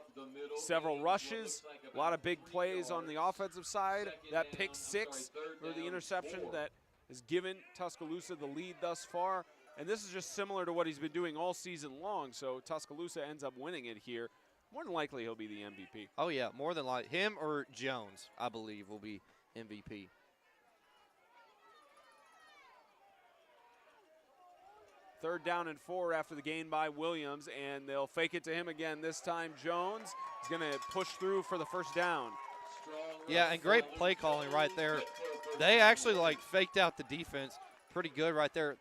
Speaker 2: several rushes, a lot of big plays on the offensive side. That pick 6, or the interception that has given Tuscaloosa the lead thus far. And this is just similar to what he's been doing all season long, so Tuscaloosa ends up winning it here. More than likely he'll be the MVP.
Speaker 4: Oh, yeah, more than likely. Him or Jones, I believe, will be MVP.
Speaker 2: Third down and 4 after the gain by Williams, and they'll fake it to him again. This time Jones is going to push through for the first down.
Speaker 4: Yeah, and great play calling right there. They actually, faked out the defense pretty good right there.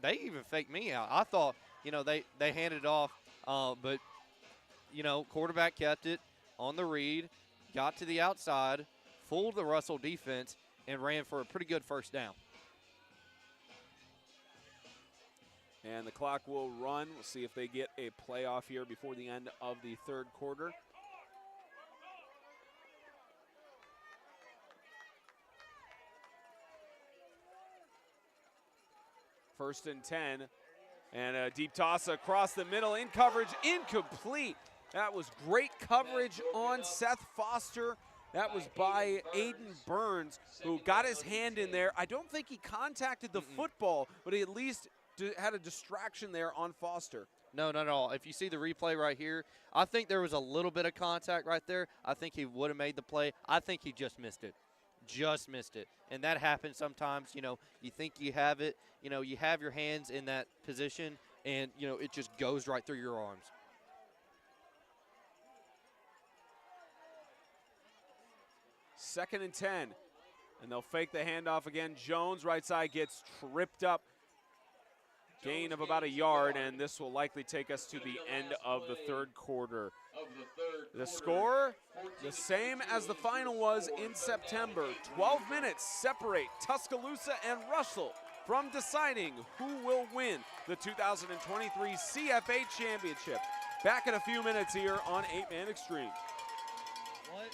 Speaker 4: They even faked me out. I thought, they handed it off, but, quarterback kept it on the read, got to the outside, fooled the Russell defense, and ran for a pretty good first down.
Speaker 2: And the clock will run. We'll see if they get a playoff here before the end of the third quarter. First and 10. And a deep toss across the middle in coverage, incomplete. That was great coverage on Seth Foster. That was by Aiden Burns, who got his hand in there. I don't think he contacted the football, but he at least had a distraction there on Foster.
Speaker 4: No, not at all. If you see the replay right here, I think there was a little bit of contact right there. I think he would have made the play. I think he just missed it. Just missed it. And that happens sometimes. You know, you think you have it. You know, you have your hands in that position, and, you know, it just goes right through your arms.
Speaker 2: Second and 10. And they'll fake the handoff again. Jones, right side, gets tripped up. Gain of about a yard, and this will likely take us to the end of the third quarter. The score, the same as the final was in September. 12 minutes separate Tuscaloosa and Russell from deciding who will win the 2023 CFA Championship. Back in a few minutes here on 8-Man Extreme.
Speaker 4: What?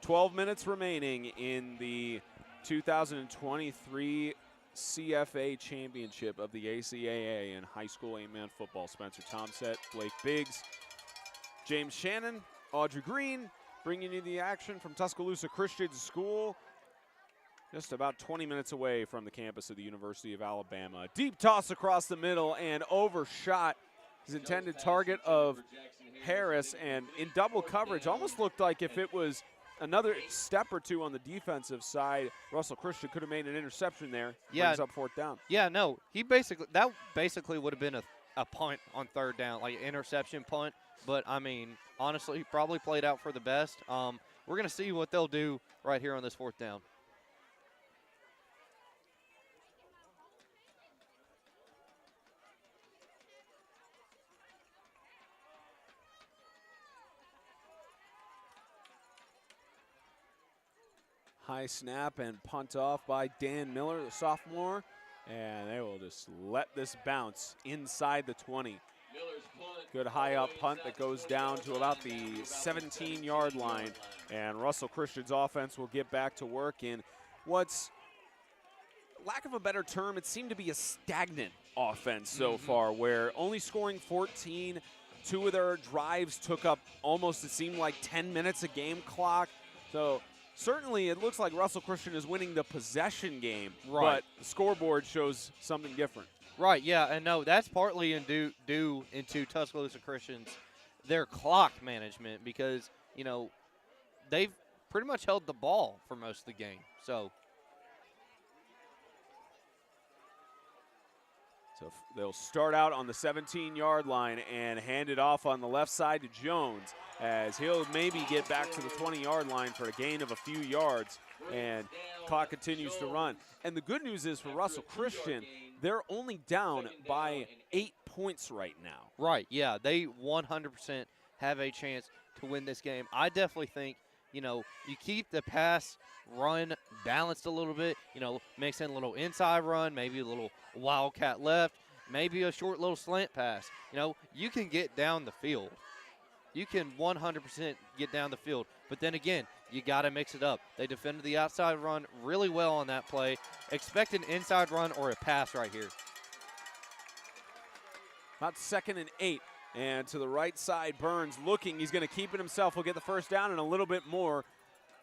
Speaker 2: Twelve minutes remaining in the 2023 CFA Championship of the ACAA in high school 8-man football. Spencer Tomset, Blake Biggs, James Shannon, Audrey Green, bringing you the action from Tuscaloosa Christian School. Just about 20 minutes away from the campus of the University of Alabama. Deep toss across the middle and overshot his intended target of Harris, and in double coverage, almost looked like if it was another step or two on the defensive side, Russell Christian could have made an interception there.
Speaker 4: Yeah.
Speaker 2: Brings up fourth down.
Speaker 4: Yeah, no, that basically would have been a punt on third down, like an interception punt. But, I mean, honestly, he probably played out for the best. We're going to see what they'll do right here on this fourth down.
Speaker 2: High snap and punt off by Dan Miller, the sophomore. And they will just let this bounce inside the 20. Good high up punt that goes down to about the 17-yard line. And Russell Christian's offense will get back to work in what's, lack of a better term, it seemed to be a stagnant offense so far, where only scoring 14, two of their drives took up almost, it seemed like 10 minutes a game clock. So certainly it looks like Russell Christian is winning the possession game,
Speaker 4: right,
Speaker 2: but the scoreboard shows something different.
Speaker 4: Right, yeah, and no, that's partly due into Tuscaloosa Christian's, their clock management, because, you know, they've pretty much held the ball for most of the game. So
Speaker 2: they'll start out on the 17-yard line and hand it off on the left side to Jones, as he'll maybe get back to the 20-yard line for a gain of a few yards, and clock continues to run. And the good news is for Russell Christian, they're only down by 8 points right now.
Speaker 4: Right, yeah, they 100% have a chance to win this game. I definitely think, you know, you keep the pass run balanced a little bit, you know, mix in a little inside run, maybe a little wildcat left, maybe a short little slant pass. You know, you can get down the field. You can 100% get down the field. But then again, you got to mix it up. They defended the outside run really well on that play. Expect an inside run or a pass right here.
Speaker 2: About 2nd and 8. And to the right side, Burns looking. He's going to keep it himself. He'll get the first down and a little bit more.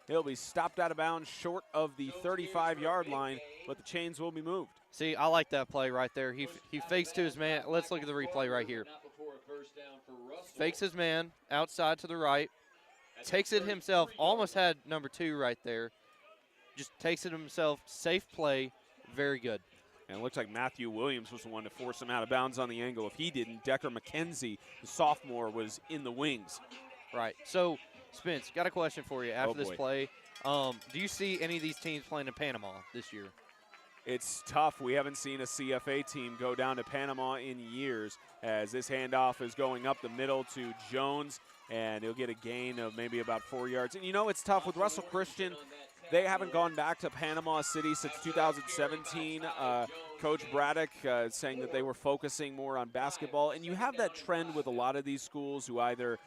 Speaker 2: He'll be stopped out of bounds short of the 35-yard line, but the chains will be moved.
Speaker 4: See, I like that play right there. He fakes to his man. Let's look at the replay right here. Fakes his man outside to the right. Takes it himself. Almost had number 2 right there. Just takes it himself. Safe play. Very good.
Speaker 2: And it looks like Matthew Williams was the one to force him out of bounds on the angle. If he didn't, Decker McKenzie, the sophomore, was in the wings.
Speaker 4: Right. So, Spence, got a question for you after this play. Do you see any of these teams playing in Panama this year?
Speaker 2: It's tough. We haven't seen a CFA team go down to Panama in years, as this handoff is going up the middle to Jones, and he'll get a gain of maybe about 4 yards. And, you know, it's tough with Russell Christian. They haven't gone back to Panama City since 2017. Coach Braddock saying that they were focusing more on basketball. And you have that trend with a lot of these schools who either,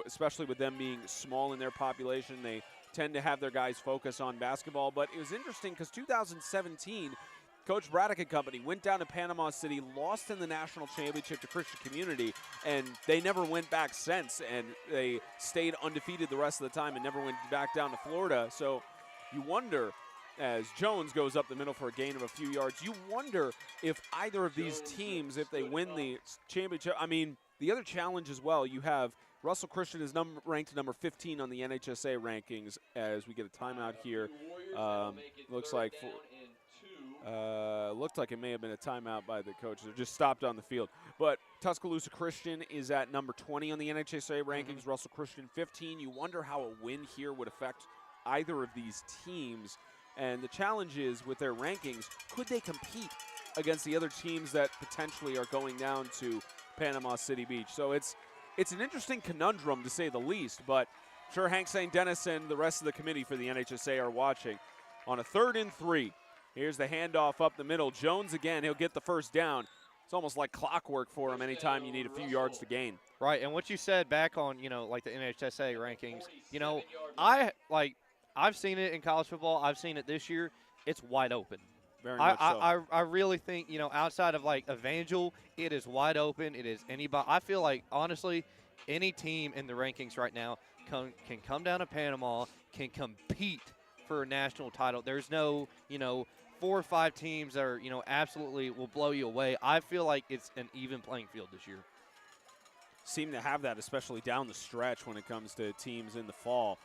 Speaker 2: especially with them being small in their population, they tend to have their guys focus on basketball. But it was interesting because 2017, Coach Braddock and company went down to Panama City, lost in the national championship to Christian Community, and they never went back since. And they stayed undefeated the rest of the time and never went back down to Florida. So you wonder, as Jones goes up the middle for a gain of a few yards, you wonder if either of these teams, if they win the championship. I mean, the other challenge as well, you have Russell Christian is ranked number 15 on the NHSA rankings as we get a timeout here. Looks like looked like it may have been a timeout by the coach. They're just stopped on the field. But Tuscaloosa Christian is at number 20 on the NHSA rankings. Russell Christian 15. You wonder how a win here would affect either of these teams. And the challenge is with their rankings, could they compete against the other teams that potentially are going down to Panama City Beach? So it's an interesting conundrum to say the least, but sure Hank St. Dennis and the rest of the committee for the NHSA are watching. On a 3rd and 3, here's the handoff up the middle. Jones again, he'll get the first down. It's almost like clockwork for him anytime you need a few yards to gain.
Speaker 4: Right, and what you said back on, like the NHSA rankings, I've seen it in college football. I've seen it this year. It's wide open.
Speaker 2: Very much so.
Speaker 4: I really think, outside of like Evangel, it is wide open. It is anybody. I feel like, honestly, any team in the rankings right now can come down to Panama, can compete for a national title. There's no, 4 or 5 teams that are, absolutely will blow you away. I feel like it's an even playing field this year.
Speaker 2: Seem to have that, especially down the stretch when it comes to teams in the fall.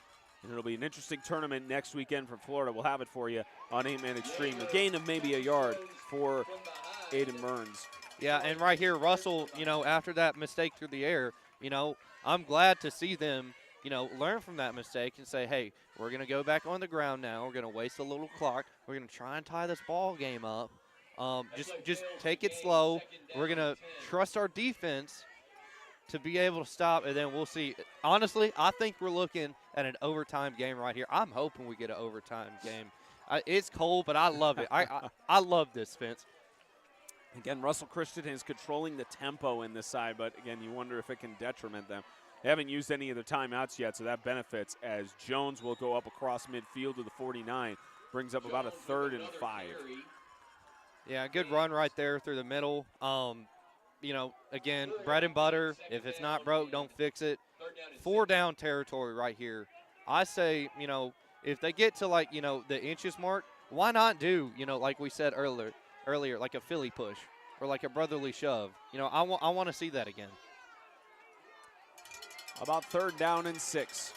Speaker 2: And it'll be an interesting tournament next weekend from Florida. We'll have it for you on 8-Man Extreme. A gain of maybe a yard for Aiden Burns.
Speaker 4: Yeah, and right here, Russell, after that mistake through the air, I'm glad to see them, learn from that mistake and say, hey, we're going to go back on the ground now. We're going to waste a little clock. We're going to try and tie this ball game up. Just take it slow. We're going to trust our defense to be able to stop, and then we'll see. Honestly, I think we're looking at an overtime game right here. I'm hoping we get an overtime game. It's cold, but I love it. I love this, Spence.
Speaker 2: Again, Russell Christian is controlling the tempo in this side, but again, you wonder if it can detriment them. They haven't used any of their timeouts yet, so that benefits as Jones will go up across midfield to the 49. Brings up about a 3rd and 5.
Speaker 4: Yeah, good run right there through the middle. Again, bread and butter. If it's not broke, don't fix it. 4 down territory right here. I say, if they get to the inches mark, why not do, like we said earlier, like a Philly push or like a brotherly shove. I want to see that again.
Speaker 2: About 3rd down and 6.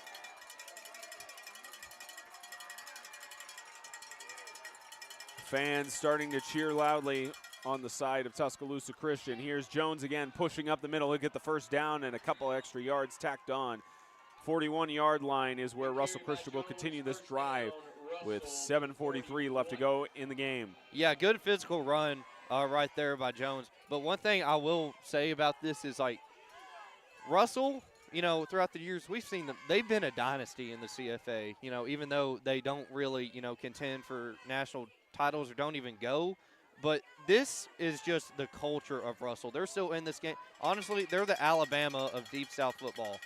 Speaker 2: Fans starting to cheer loudly on the side of Tuscaloosa Christian. Here's Jones again pushing up the middle. He'll get the first down and a couple extra yards tacked on. 41-yard line is where Russell Christian will continue this drive with 7:43 left to go in the game.
Speaker 4: Yeah, good physical run right there by Jones. But one thing I will say about this is, Russell, throughout the years we've seen them, they've been a dynasty in the CFA, even though they don't really, contend for national titles or don't even go. But this is just the culture of Russell. They're still in this game. Honestly, they're the Alabama of Deep South football.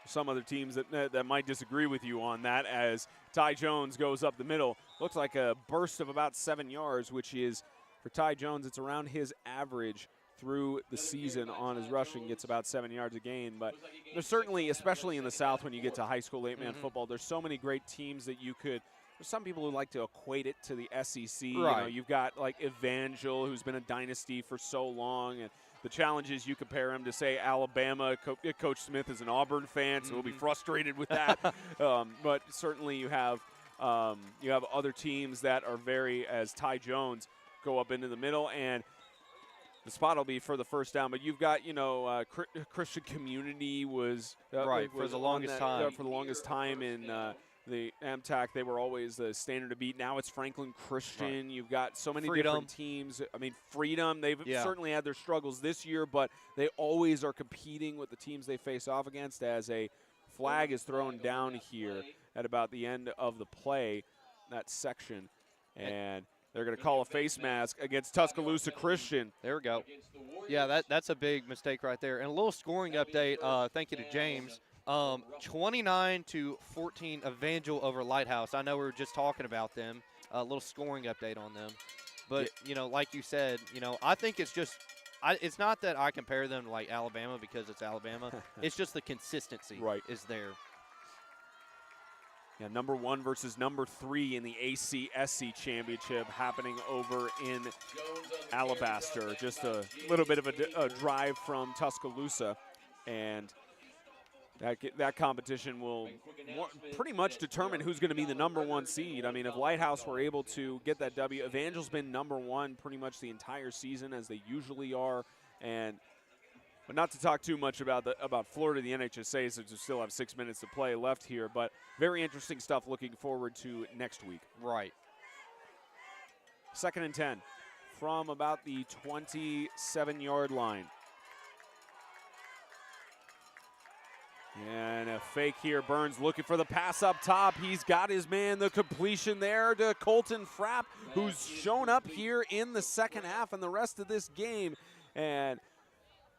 Speaker 2: some other teams that might disagree with you on that, as Ty Jones goes up the middle. Looks like a burst of about 7 yards, which is, for Ty Jones, it's around his average through the season on his rushing, gets about 7 yards a gain. But there's certainly, especially in the South when you get to high school 8-man football, there's so many great teams that you could – there's some people who like to equate it to the SEC. Right. You know, you've got like Evangel, who's been a dynasty for so long, and the challenge is you compare him to, say, Alabama. Coach Smith is an Auburn fan, so he'll be frustrated with that. But certainly you have other teams that are very, as Ty Jones, go up into the middle, and the spot will be for the first down. But you've got, Christian Community was
Speaker 4: for the longest
Speaker 2: time in the AMTAC. They were always the standard to beat. Now it's Franklin Christian. Right. You've got so many different teams. I mean, Freedom, they've certainly had their struggles this year, but they always are competing with the teams they face off against, as a flag is thrown down here at about the end of the play, that section. And they're going to call a face mask against Tuscaloosa Christian.
Speaker 4: There we go. Yeah, that's a big mistake right there. And a little scoring update, thank you to James. 29-14 Evangel over Lighthouse. I know we were just talking about them. A little scoring update on them. But, like you said, I think it's just it's not that I compare them to, like, Alabama because it's Alabama. It's just the consistency is there.
Speaker 2: Yeah, number 1 versus number 3 in the ACSC championship happening over in Alabaster. Just a little bit of a drive from Tuscaloosa. And that competition will pretty much determine who's going to be the number 1 seed. I mean, if Lighthouse were able to get that W, Evangel's been number 1 pretty much the entire season, as they usually are. But not to talk too much about Florida, the NHSA, since we still have 6 minutes to play left here. But very interesting stuff looking forward to next week.
Speaker 4: Right.
Speaker 2: 2nd and 10 from about the 27-yard line. And a fake here. Burns looking for the pass up top. He's got his man. The completion there to Colton Frapp, who's shown up here in the second half and the rest of this game. And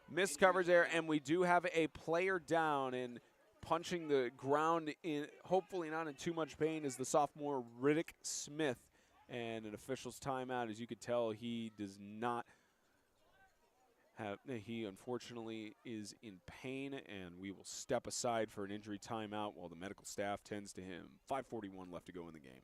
Speaker 2: missed coverage there. And we do have a player down, and punching the ground, in hopefully not in too much pain, is the sophomore Riddick Smith. And an official's timeout. As you could tell, he does not he unfortunately is in pain, and we will step aside for an injury timeout while the medical staff tends to him. 5:41 left to go in the game.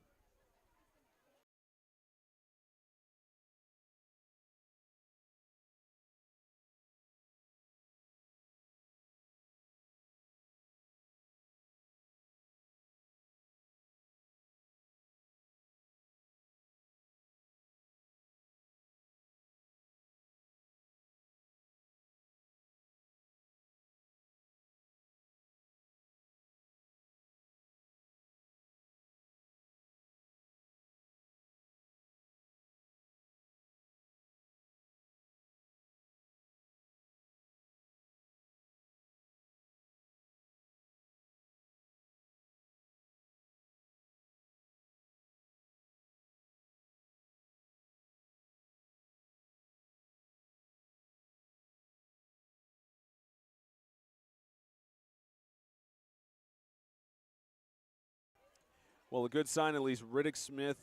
Speaker 2: Well, a good sign, at least Riddick Smith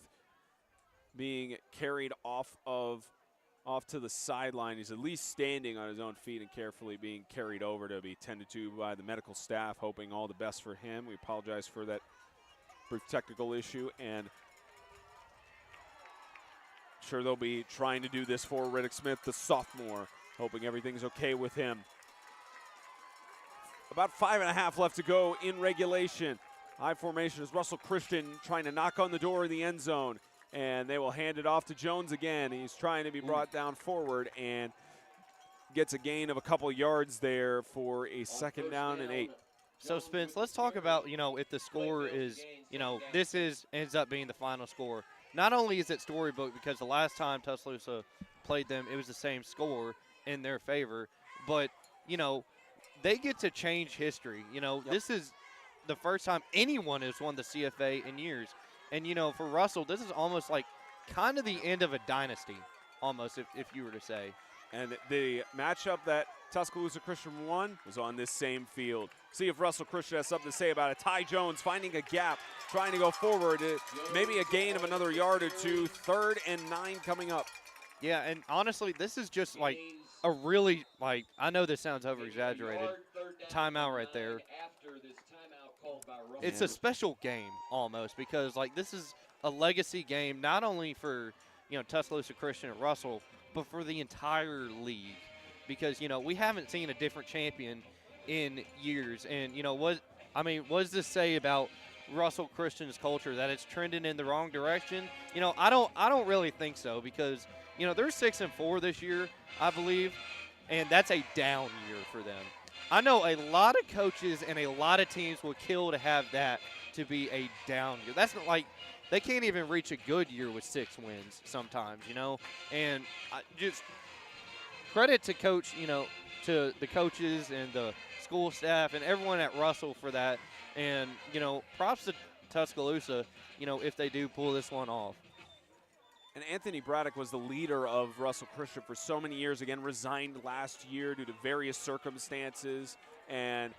Speaker 2: being carried off to the sideline. He's at least standing on his own feet and carefully being carried over to be tended to by the medical staff, hoping all the best for him. We apologize for that brief technical issue, and sure they'll be trying to do this for Riddick Smith, the sophomore, hoping everything's okay with him. About 5.5 left to go in regulation. High formation is Russell Christian trying to knock on the door of the end zone, and they will hand it off to Jones again. He's trying to be brought down forward and gets a gain of a couple yards there for a 2nd down and 8.
Speaker 4: So, Spence, let's talk about, if the score is, this ends up being the final score. Not only is it storybook because the last time Tuscaloosa played them, it was the same score in their favor, but, they get to change history. This is the first time anyone has won the CFA in years. And, for Russell, this is almost like kind of the end of a dynasty, almost, if you were to say.
Speaker 2: And the matchup that Tuscaloosa Christian won was on this same field. See if Russell Christian has something to say about it. Ty Jones finding a gap, trying to go forward. Maybe a gain of another yard or two. 3rd and 9 coming up.
Speaker 4: Yeah, and honestly, this is just like a really, like, I know this sounds over-exaggerated, timeout right there. It's a special game almost because, like, this is a legacy game not only for, Tuscaloosa Christian and Russell, but for the entire league because, we haven't seen a different champion in years. And, what does this say about Russell Christian's culture, that it's trending in the wrong direction? I don't really think so because, they're 6-4 this year, I believe, and that's a down year for them. I know a lot of coaches and a lot of teams will kill to have that to be a down year. That's not like they can't even reach a good year with 6 wins sometimes, And just credit to coach, to the coaches and the school staff and everyone at Russell for that. And, props to Tuscaloosa, if they do pull this one off.
Speaker 2: And Anthony Braddock was the leader of Russell Christian for so many years. Again, resigned last year due to various circumstances. And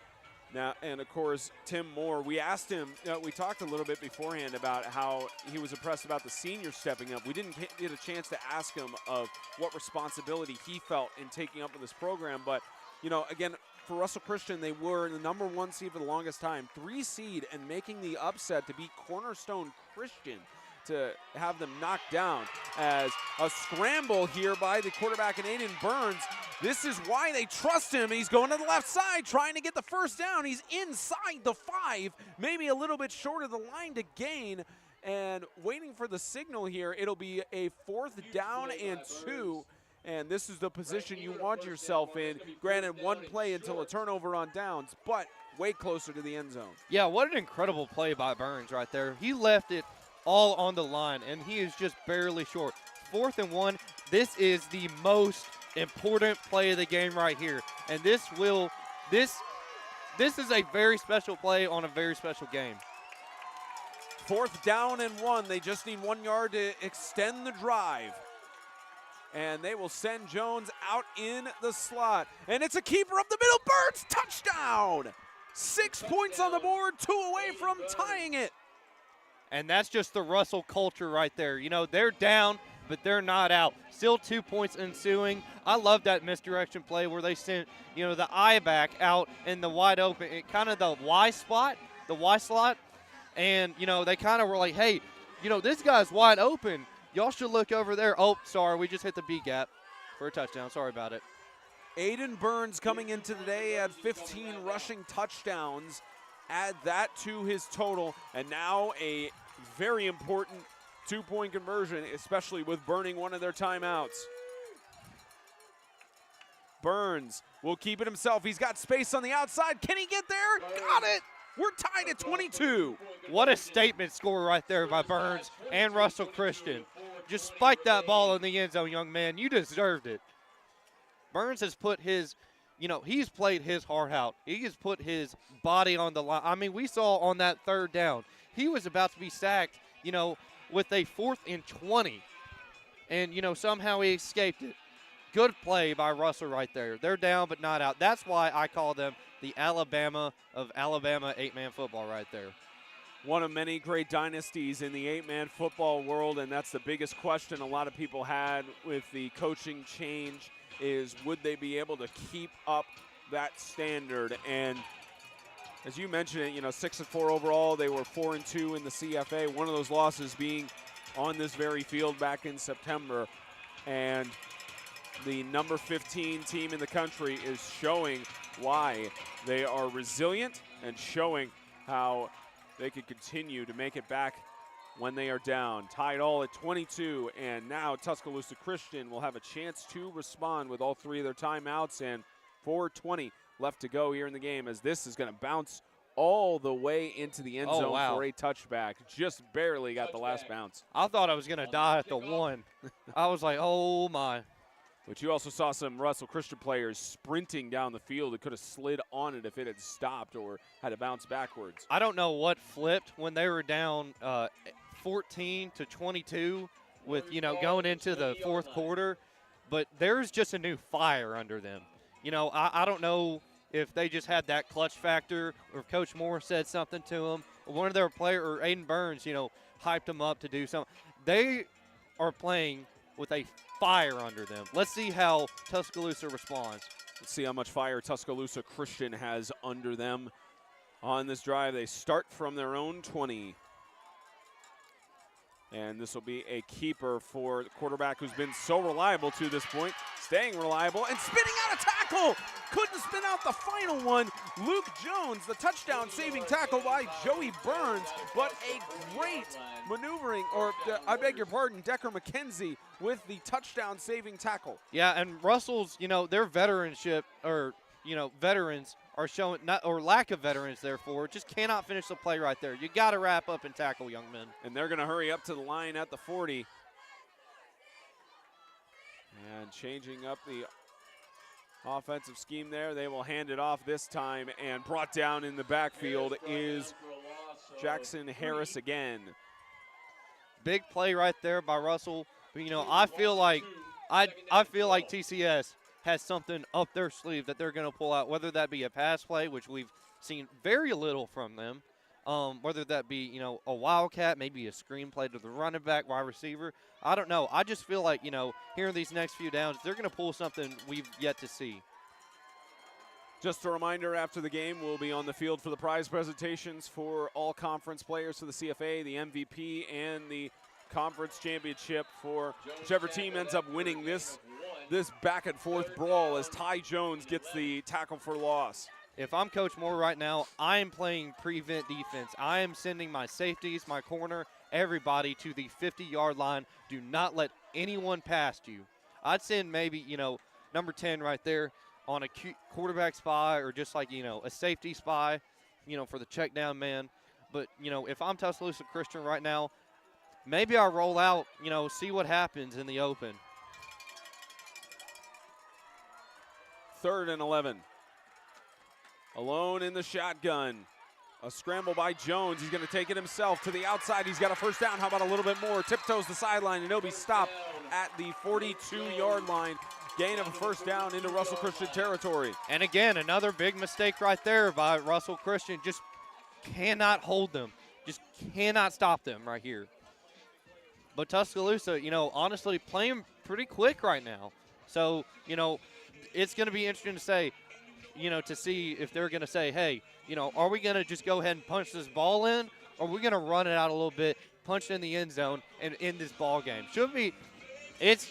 Speaker 2: of course, Tim Moore, we asked him, we talked a little bit beforehand about how he was impressed about the seniors stepping up. We didn't get a chance to ask him of what responsibility he felt in taking up with this program. But, again, for Russell Christian, they were the #1 seed for the longest time, 3 seed, and making the upset to beat Cornerstone Christian, to have them knocked down. As a scramble here by the quarterback in Aiden Burns. This is why they trust him. He's going to the left side, trying to get the first down. He's inside the 5, maybe a little bit short of the line to gain, and waiting for the signal here. It'll be a 4th down and 2. And this is the position you want yourself in. Granted, 1 play until a turnover on downs, but way closer to the end zone.
Speaker 4: Yeah, what an incredible play by Burns right there. He left it all on the line, and he is just barely short. 4th and 1, this is the most important play of the game right here. And this is a very special play on a very special game.
Speaker 2: 4th down and 1. They just need 1 yard to extend the drive. And they will send Jones out in the slot. And it's a keeper up the middle. Burns, touchdown! 6 points on the board, 2 away from tying it.
Speaker 4: And that's just the Russell culture right there. They're down, but they're not out. Still 2 points ensuing. I love that misdirection play where they sent, the I back out in the wide open, kind of the Y spot, the Y slot. And, they kind of were like, hey, this guy's wide open. Y'all should look over there. Oh, sorry, we just hit the B gap for a touchdown. Sorry about it.
Speaker 2: Aiden Burns coming into today had 15 rushing touchdowns. Add that to his total, and now a very important 2-point conversion, especially with burning one of their timeouts. Burns will keep it himself. He's got space on the outside. Can he get there? Got it. We're tied at 22.
Speaker 4: What a statement score right there by Burns and Russell Christian. Just spike that ball in the end zone, young man. You deserved it. Burns has put his, he's played his heart out. He has put his body on the line. I mean, we saw on that 3rd down, he was about to be sacked, with a 4th and 20. And, somehow he escaped it. Good play by Russell right there. They're down but not out. That's why I call them the Alabama of Alabama 8-man football right there.
Speaker 2: One of many great dynasties in the 8-man football world, and that's the biggest question a lot of people had with the coaching change is would they be able to keep up that standard? And as you mentioned it, 6-4 overall. They were 4-2 in the CFA. One of those losses being on this very field back in September. And the number 15 team in the country is showing why they are resilient and showing how they can continue to make it back when they are down. Tied all at 22, and now Tuscaloosa Christian will have a chance to respond with all 3 of their timeouts, and 4:20 left to go here in the game as this is going to bounce all the way into the end zone for a touchback. Just barely got the last bounce.
Speaker 4: I thought I was going to die at the 1. I was like, oh, my.
Speaker 2: But you also saw some Russell Christian players sprinting down the field. It could have slid on it if it had stopped or had to bounce backwards.
Speaker 4: I don't know what flipped when they were down 14-22 with, going into the 4th quarter. but there's just a new fire under them. You know, I don't know if they just had that clutch factor or if Coach Moore said something to them or one of their players or Aiden Burns, you know, hyped them up to do something. They are playing with a fire under them. Let's see how Tuscaloosa responds.
Speaker 2: Let's see how much fire Tuscaloosa Christian has under them on this drive. They start from their own 20. And this will be a keeper for the quarterback who's been so reliable to this point. Staying reliable and spinning out a tackle. Couldn't spin out the final one. Luke Jones, the touchdown saving tackle by Joey Burns. But a great maneuvering, or I beg your pardon, Decker McKenzie with the touchdown saving tackle.
Speaker 4: Yeah, and Russell's, you know, their veteranship, or, you know, veterans are showing, not, or lack of veterans, therefore, just cannot finish the play right there. You got to wrap up and tackle, young men.
Speaker 2: And they're going to hurry up to the line at the 40. And changing up the offensive scheme there. They will hand it off this time, and brought down in the backfield is Jackson Harris again.
Speaker 4: Big play right there by Russell. But, you know, I feel like TCS has something up their sleeve that they're going to pull out, whether that be a pass play, which we've seen very little from them, whether that be, you know, a wildcat, maybe a screen play to the running back, wide receiver. I don't know. I just feel like, you know, here in these next few downs, they're going to pull something we've yet to see.
Speaker 2: Just a reminder, after the game, we'll be on the field for the prize presentations for all conference players for the CFA, the MVP, and the conference championship for whichever team ends up winning this back and forth brawl as Ty Jones gets the tackle for loss.
Speaker 4: If I'm Coach Moore right now, I am playing prevent defense. I am sending my safeties, my corner, everybody to the 50-yard line. Do not let anyone past you. I'd send maybe, you know, number 10 right there on a quarterback spy, or just like, you know, a safety spy, you know, for the check down man. But, you know, if I'm Tuscaloosa Christian right now, maybe I'll roll out, you know, see what happens in the open.
Speaker 2: 3rd and 11. Alone in the shotgun. A scramble by Jones. He's going to take it himself to the outside. He's got a first down. How about a little bit more? Tiptoes the sideline, and he'll be stopped at the 42-yard line. Gain of a first down into Russell Christian territory.
Speaker 4: And again, another big mistake right there by Russell Christian. Just cannot hold them. Just cannot stop them right here. But Tuscaloosa, you know, honestly playing pretty quick right now. So, you know, it's going to be interesting to say, you know, to see if they're going to say, hey, you know, are we going to just go ahead and punch this ball in, or are we going to run it out a little bit, punch it in the end zone, and end this ball game? Should be, it's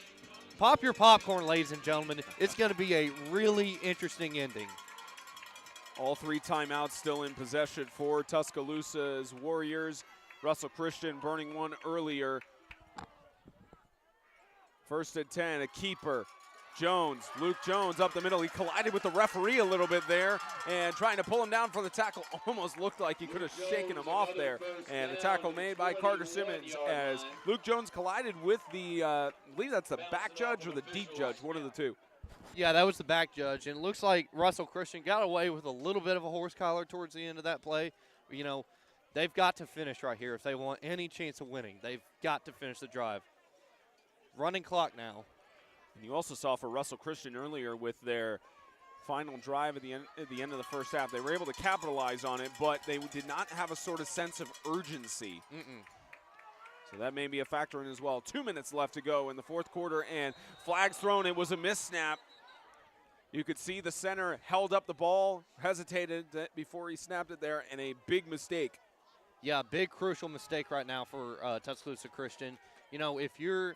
Speaker 4: pop your popcorn, ladies and gentlemen. It's going to be a really interesting ending.
Speaker 2: All 3 timeouts still in possession for Tuscaloosa's Warriors. Russell Christian burning one earlier. 1st and 10, a keeper. Jones, Luke Jones up the middle. He collided with the referee a little bit there and trying to pull him down for the tackle. Almost looked like he could have shaken him off there. And the tackle made by Carter Simmons as Luke Jones collided with the, I believe that's the back judge or the deep judge, one of the two.
Speaker 4: Yeah, that was the back judge. And it looks like Russell Christian got away with a little bit of a horse collar towards the end of that play. You know, they've got to finish right here if they want any chance of winning. They've got to finish the drive. Running clock now.
Speaker 2: And you also saw for Russell Christian earlier with their final drive at the end of the first half, they were able to capitalize on it, but they did not have a sort of sense of urgency. So that may be a factor in as well. 2 minutes left to go in the 4th quarter, and flags thrown. It was a miss snap. You could see the center held up the ball, hesitated before he snapped it there, and a big mistake.
Speaker 4: Yeah, big crucial mistake right now for Tuscaloosa Christian. You know, if you're,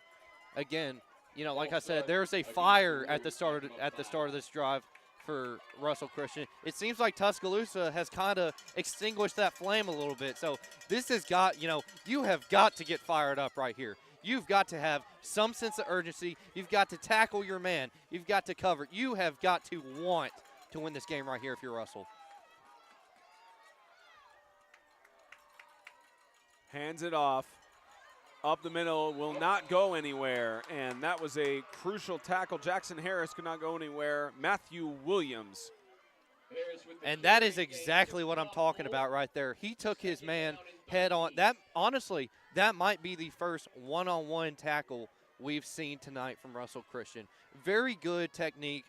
Speaker 4: again, you know, like I said, there's a fire at the start of this drive for Russell Christian. It seems like Tuscaloosa has kind of extinguished that flame a little bit. So this has got, you know, you have got to get fired up right here. You've got to have some sense of urgency. You've got to tackle your man. You've got to cover. You have got to want to win this game right here if you're Russell.
Speaker 2: Hands it off. Up the middle, will not go anywhere. And that was a crucial tackle. Jackson Harris could not go anywhere. Matthew Williams.
Speaker 4: And that is exactly what I'm talking about right there. He took his man head on. That, honestly, that might be the first one-on-one tackle we've seen tonight from Russell Christian. Very good technique.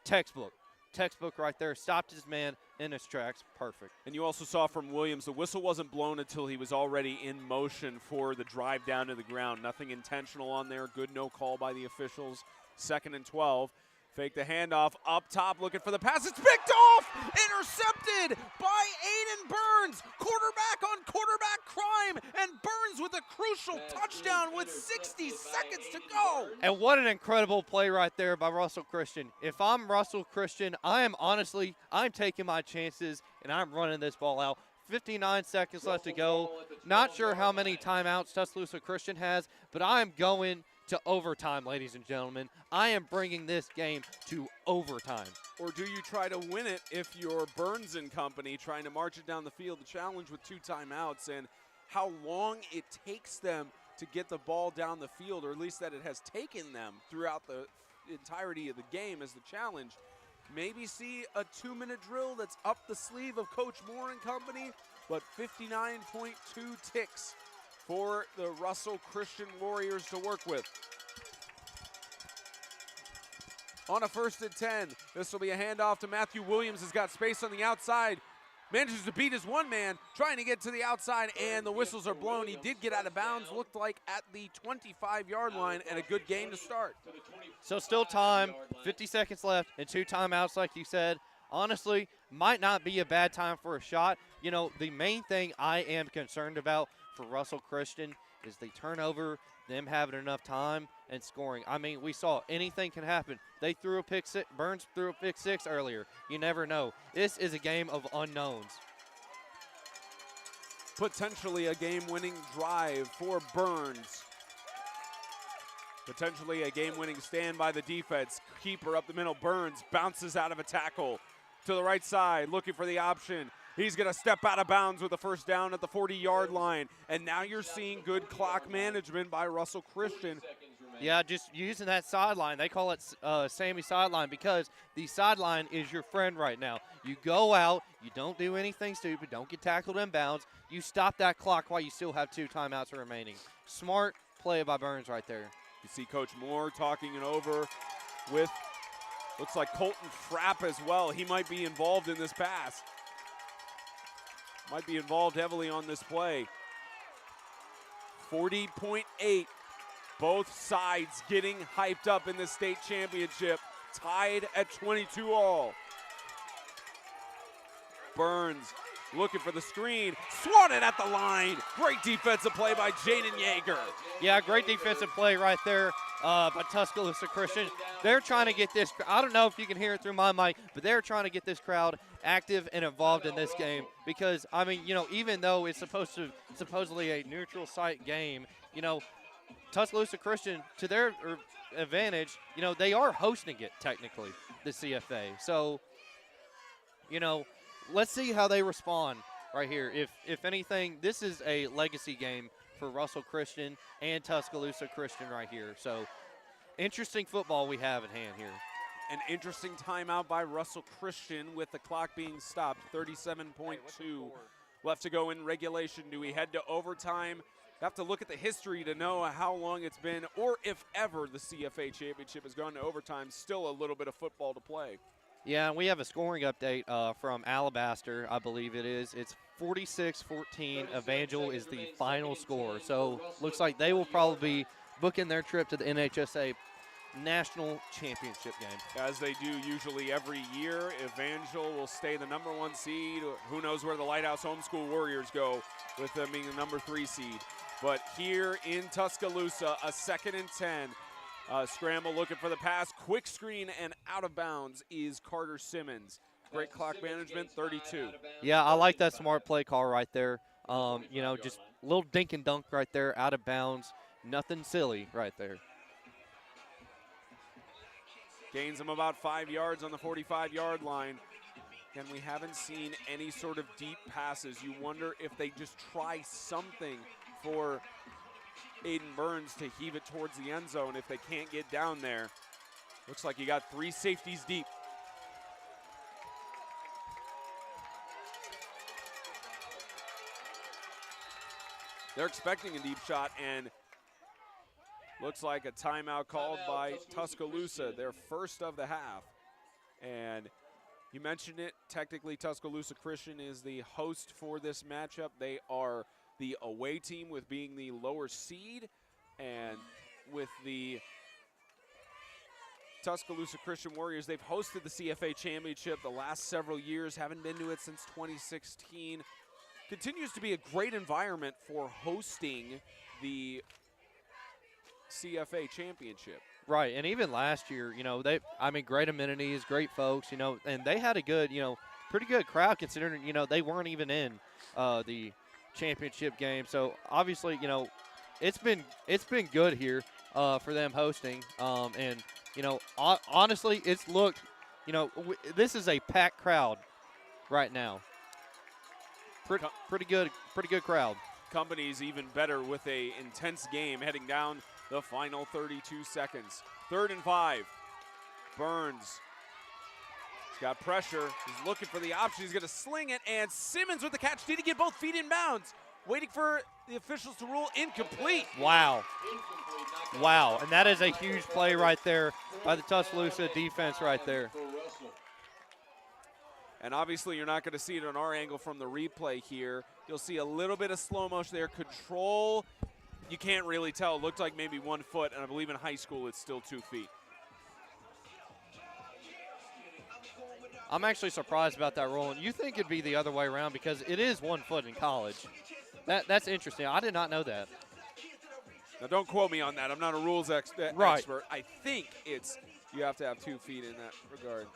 Speaker 4: Textbook right there. Stopped his man in his tracks. Perfect.
Speaker 2: And you also saw from Williams, the whistle wasn't blown until he was already in motion for the drive down to the ground. Nothing intentional on there. Good no call by the officials. 2nd and 12. Fake the handoff up top, looking for the pass. It's picked off! Intercepted by Aiden Burns. Quarterback on quarterback crime. And Burns with a crucial touchdown with 60 seconds to go.
Speaker 4: And what an incredible play right there by Russell Christian. If I'm Russell Christian, I'm taking my chances, and I'm running this ball out. 59 seconds left to go. Not sure how many timeouts Tuscaloosa Christian has, but I'm going to overtime, ladies and gentlemen. I am bringing this game to overtime.
Speaker 2: Or do you try to win it if you're Burns and company trying to march it down the field? The challenge with 2 timeouts and how long it takes them to get the ball down the field, or at least that it has taken them throughout the entirety of the game, is the challenge. Maybe see a 2-minute drill that's up the sleeve of Coach Moore and company, but 59.2 ticks for the Russell Christian Warriors to work with. On a 1st and 10, this will be a handoff to Matthew Williams, has got space on the outside. Manages to beat his one man, trying to get to the outside, and the whistles are blown. He did get out of bounds, looked like at the 25-yard line, and a good game to start.
Speaker 4: So still time, 50 seconds left, and 2 timeouts, like you said. Honestly, might not be a bad time for a shot. You know, the main thing I am concerned about for Russell Christian is the turnover, them having enough time, and scoring. I mean, we saw anything can happen. They threw a pick six. Burns threw a pick 6 earlier. You never know. This is a game of unknowns.
Speaker 2: Potentially a game-winning drive for Burns. Potentially a game-winning stand by the defense. Keeper up the middle. Burns bounces out of a tackle to the right side, looking for the option. He's going to step out of bounds with a 1st down at the 40-yard line. And now you're seeing good clock management by Russell Christian.
Speaker 4: Yeah, just using that sideline. They call it Sammy sideline because the sideline is your friend right now. You go out, you don't do anything stupid, don't get tackled in bounds. You stop that clock while you still have 2 timeouts remaining. Smart play by Burns right there.
Speaker 2: You see Coach Moore talking it over with, looks like Colton Frapp as well. He might be involved in this pass. Might be involved heavily on this play. 40.8. Both sides getting hyped up in the state championship. Tied at 22 all. Burns looking for the screen. Swatted at the line. Great defensive play by Jaden Yeager.
Speaker 4: Yeah, great defensive play right there by Tuscaloosa Christian. They're trying to get this, I don't know if you can hear it through my mic, but they're trying to get this crowd active and involved in this game because, I mean, you know, even though it's supposedly a neutral site game, you know, Tuscaloosa Christian, to their advantage, you know, they are hosting it technically, the CFA. So, you know, let's see how they respond right here. If anything, this is a legacy game for Russell Christian and Tuscaloosa Christian right here. So, interesting football we have at hand here.
Speaker 2: An interesting timeout by Russell Christian with the clock being stopped. 37.2 left to go in regulation. Do we head to overtime? Have to look at the history to know how long it's been, or if ever the CFA championship has gone to overtime. Still a little bit of football to play.
Speaker 4: Yeah, and we have a scoring update from Alabaster, I believe it is. It's 46-14. Evangel is the final score. So looks like they will probably be booking their trip to the NHSA National Championship game.
Speaker 2: As they do usually every year, Evangel will stay the #1 seed. Who knows where the Lighthouse Homeschool Warriors go with them being the #3 seed. But here in Tuscaloosa, a 2nd and 10. Scramble looking for the pass. Quick screen and out of bounds is Carter Simmons. Great clock management, 32.
Speaker 4: Yeah, I like that smart play call right there. You know, just a little dink and dunk right there, out of bounds. Nothing silly right there.
Speaker 2: Gains him about 5 yards on the 45-yard line. Again, we haven't seen any sort of deep passes. You wonder if they just try something for Aiden Burns to heave it towards the end zone if they can't get down there. Looks like you got 3 safeties deep. They're expecting a deep shot, and Looks like a timeout called by Tuscaloosa, their first of the half. And you mentioned it, technically Tuscaloosa Christian is the host for this matchup. They are the away team with being the lower seed, and with the Tuscaloosa Christian Warriors, they've hosted the CFA Championship the last several years, haven't been to it since 2016. Continues to be a great environment for hosting the CFA Championship.
Speaker 4: Right, and even last year, great amenities, great folks, and they had a good, pretty good crowd considering, they weren't even in the championship game. So obviously, it's been good here for them hosting, and honestly, it's looked, this is a packed crowd right now. Pretty good crowd.
Speaker 2: Company's even better with a intense game heading down the final 32 seconds. 3rd and 5. Burns. He's got pressure. He's looking for the option. He's going to sling it, and Simmons with the catch. Did he get both feet in bounds? Waiting for the officials to rule incomplete.
Speaker 4: Wow. Wow, and that is a huge play right there by the Tuscaloosa defense right there.
Speaker 2: And obviously you're not going to see it on our angle from the replay here. You'll see a little bit of slow motion there. Control, you can't really tell. It looked like maybe 1 foot, and I believe in high school it's still 2 feet.
Speaker 4: I'm actually surprised about that ruling. You think it'd be the other way around because it is 1 foot in college. That's interesting. I did not know that.
Speaker 2: Now don't quote me on that. I'm not a rules expert. I think you have to have 2 feet in that regard.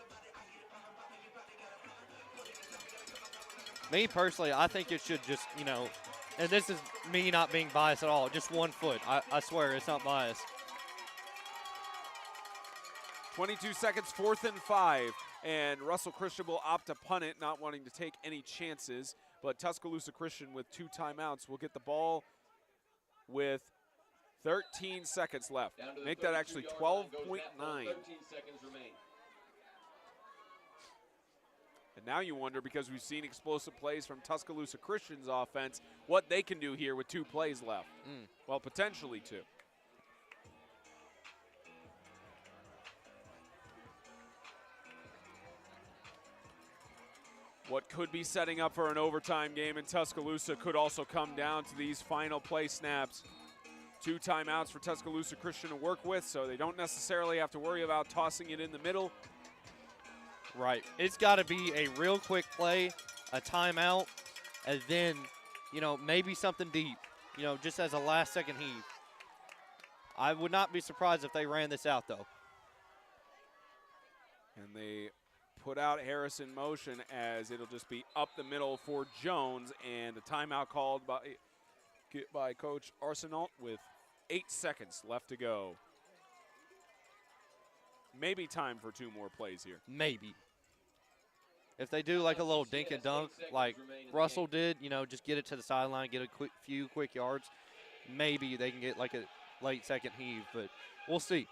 Speaker 4: Me personally, I think it should just, and this is me not being biased at all, just 1 foot. I swear it's not biased.
Speaker 2: 22 seconds, 4th and 5. And Russell Christian will opt to punt it, not wanting to take any chances. But Tuscaloosa Christian with 2 timeouts will get the ball with 13 seconds left. Make that actually 12.9.
Speaker 3: 13 seconds remain.
Speaker 2: And now you wonder, because we've seen explosive plays from Tuscaloosa Christian's offense, what they can do here with 2 plays left. Well, potentially 2. What could be setting up for an overtime game in Tuscaloosa could also come down to these final play snaps. 2 timeouts for Tuscaloosa Christian to work with, so they don't necessarily have to worry about tossing it in the middle.
Speaker 4: Right. It's got to be a real quick play, a timeout, and then, maybe something deep, just as a last-second heave. I would not be surprised if they ran this out, though.
Speaker 2: And they put out Harris in motion as it'll just be up the middle for Jones, and a timeout called by Coach Arsenault with 8 seconds left to go. Maybe time for 2 more plays here.
Speaker 4: Maybe. If they do like a little dink and dunk like Russell did, just get it to the sideline, get a few quick yards, maybe they can get like a late second heave, but we'll see.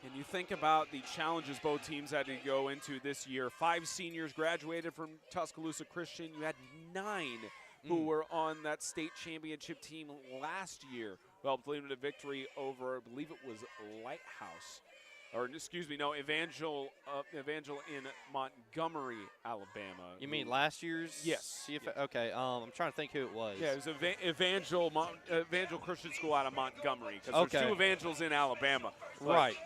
Speaker 2: And you think about the challenges both teams had to go into this year. 5 seniors graduated from Tuscaloosa Christian. You had 9 who were on that state championship team last year. Well, believe it a victory over, I believe it was Lighthouse. Or, excuse me, no, Evangel in Montgomery, Alabama.
Speaker 4: You mean last year's?
Speaker 2: Yes.
Speaker 4: CFA?
Speaker 2: Yes.
Speaker 4: Okay, I'm trying to think who it was.
Speaker 2: Yeah, it was Evangel Christian School out of Montgomery. Because there's 2 Evangels in Alabama.
Speaker 4: Right.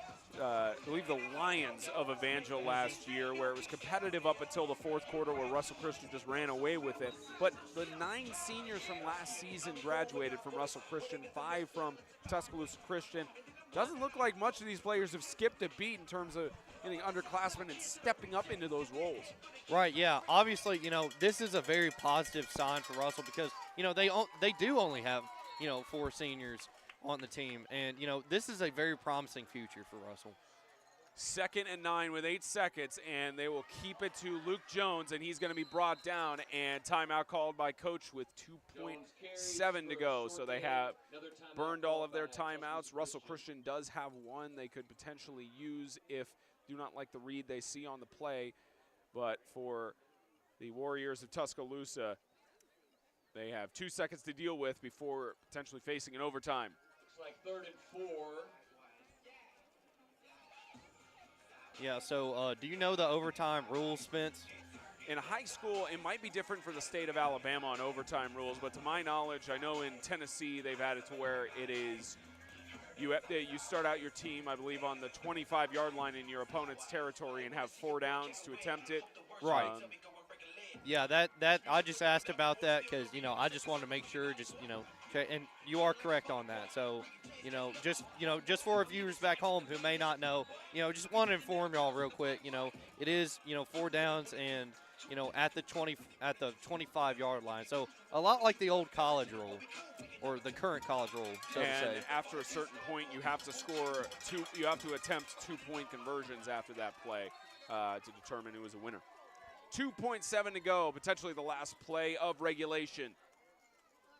Speaker 2: I believe the Lions of Evangel last year, where it was competitive up until the 4th quarter where Russell Christian just ran away with it. But the 9 seniors from last season graduated from Russell Christian, 5 from Tuscaloosa Christian. Doesn't look like much of these players have skipped a beat in terms of getting underclassmen and stepping up into those roles.
Speaker 4: Right, yeah. Obviously, this is a very positive sign for Russell because, they do only have, 4 seniors on the team. And, this is a very promising future for Russell.
Speaker 2: 2nd and 9 with 8 seconds, and they will keep it to Luke Jones, and he's going to be brought down, and timeout called by Coach with 2.7 to go. So they have burned all of their timeouts. Russell Christian does have 1 they could potentially use if do not like the read they see on the play. But for the Warriors of Tuscaloosa, they have 2 seconds to deal with before potentially facing an overtime.
Speaker 3: Looks like 3rd and 4.
Speaker 4: Yeah, so do you know the overtime rules, Spence?
Speaker 2: In high school, it might be different for the state of Alabama on overtime rules, but to my knowledge, I know in Tennessee they've had it to where it is you start out your team, I believe, on the 25-yard line in your opponent's territory and have 4 downs to attempt it.
Speaker 4: Right. Yeah, that I just asked about that because, I just wanted to make sure, and you are correct on that. So, just for our viewers back home who may not know, just want to inform y'all real quick, it is, 4 downs and, at the 25-yard line. So a lot like the old college rule or the current college rule, so to say.
Speaker 2: And after a certain point, you have to score you have to attempt 2-point conversions after that play to determine who is a winner. 2.7 to go, potentially the last play of regulation.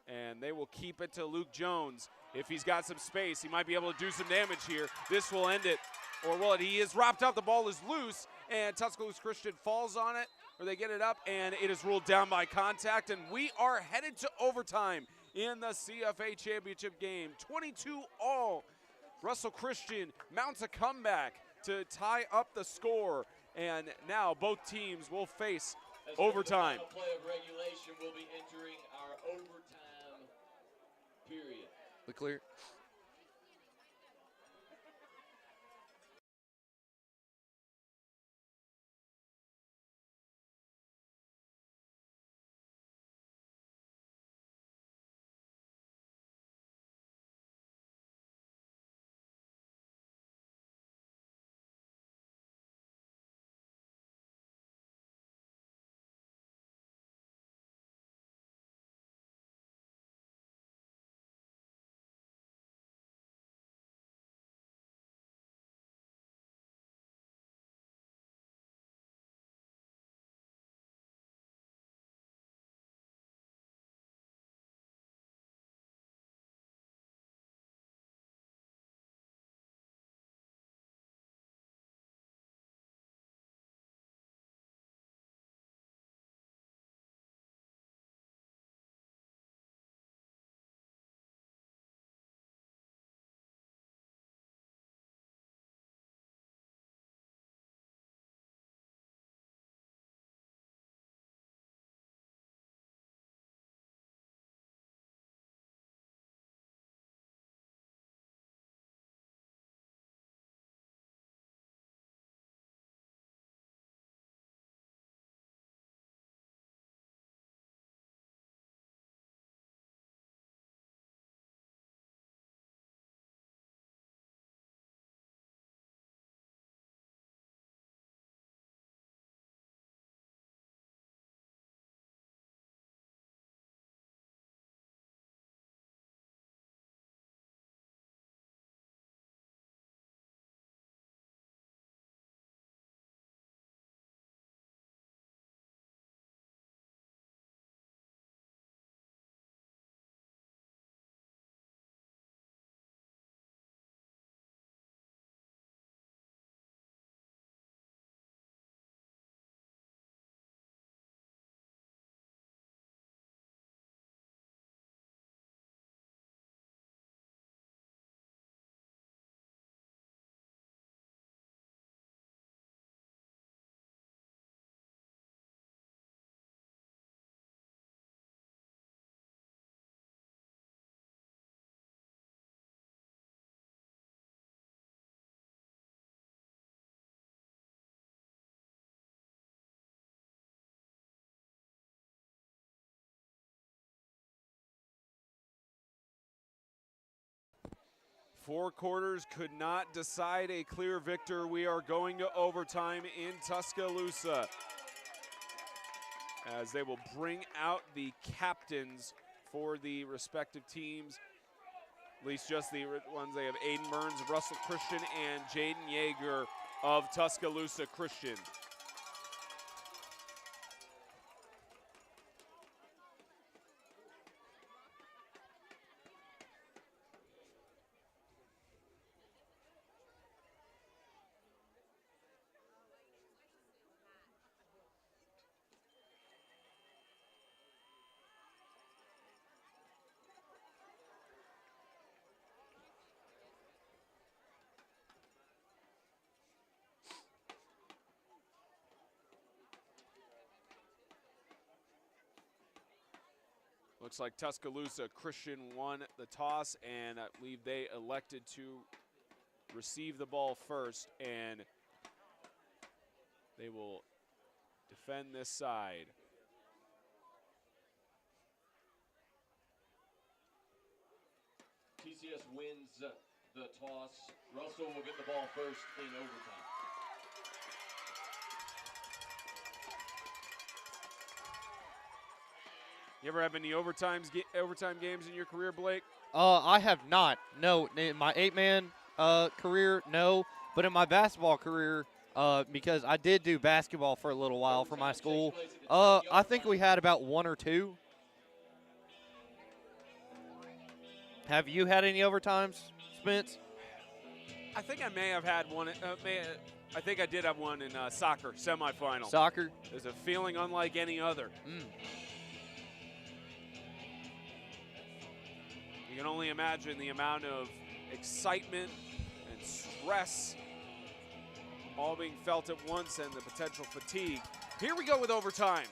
Speaker 2: And they will keep it to Luke Jones. If he's got some space, he might be able to do some damage here. This will end it. Or will it? He is wrapped up. The ball is loose, and Tuscaloosa Christian falls on it, or they get it up, and it is ruled down by contact. And we are headed to overtime in the CFA championship game. 22-all. Russell Christian mounts a comeback to tie up the score. And now both teams will face overtime.
Speaker 3: The final play of regulation will be entering our overtime period.
Speaker 4: We clear.
Speaker 2: Four quarters could not decide a clear victor. We are going to overtime in Tuscaloosa as they will bring out the captains for the respective teams, at least just the ones they have: Aiden Burns, Russell Christian, and Jaden Yeager of Tuscaloosa Christian. Looks like Tuscaloosa Christian won the toss, and I believe they elected to receive the ball first, and they will defend this side.
Speaker 3: TCS wins the toss. Russell will get the ball first in overtime.
Speaker 2: You ever have any overtime games in your career, Blake?
Speaker 4: I have not. No, in my 8-man career, no. But in my basketball career, because I did do basketball for a little while for my school, I think we had about 1 or 2. Have you had any overtimes, Spence?
Speaker 2: I think I may have had one. I think I did have one in soccer semifinal.
Speaker 4: Soccer?
Speaker 2: There's a feeling unlike any other. You can only imagine the amount of excitement and stress all being felt at once and the potential fatigue. Here we go with overtime.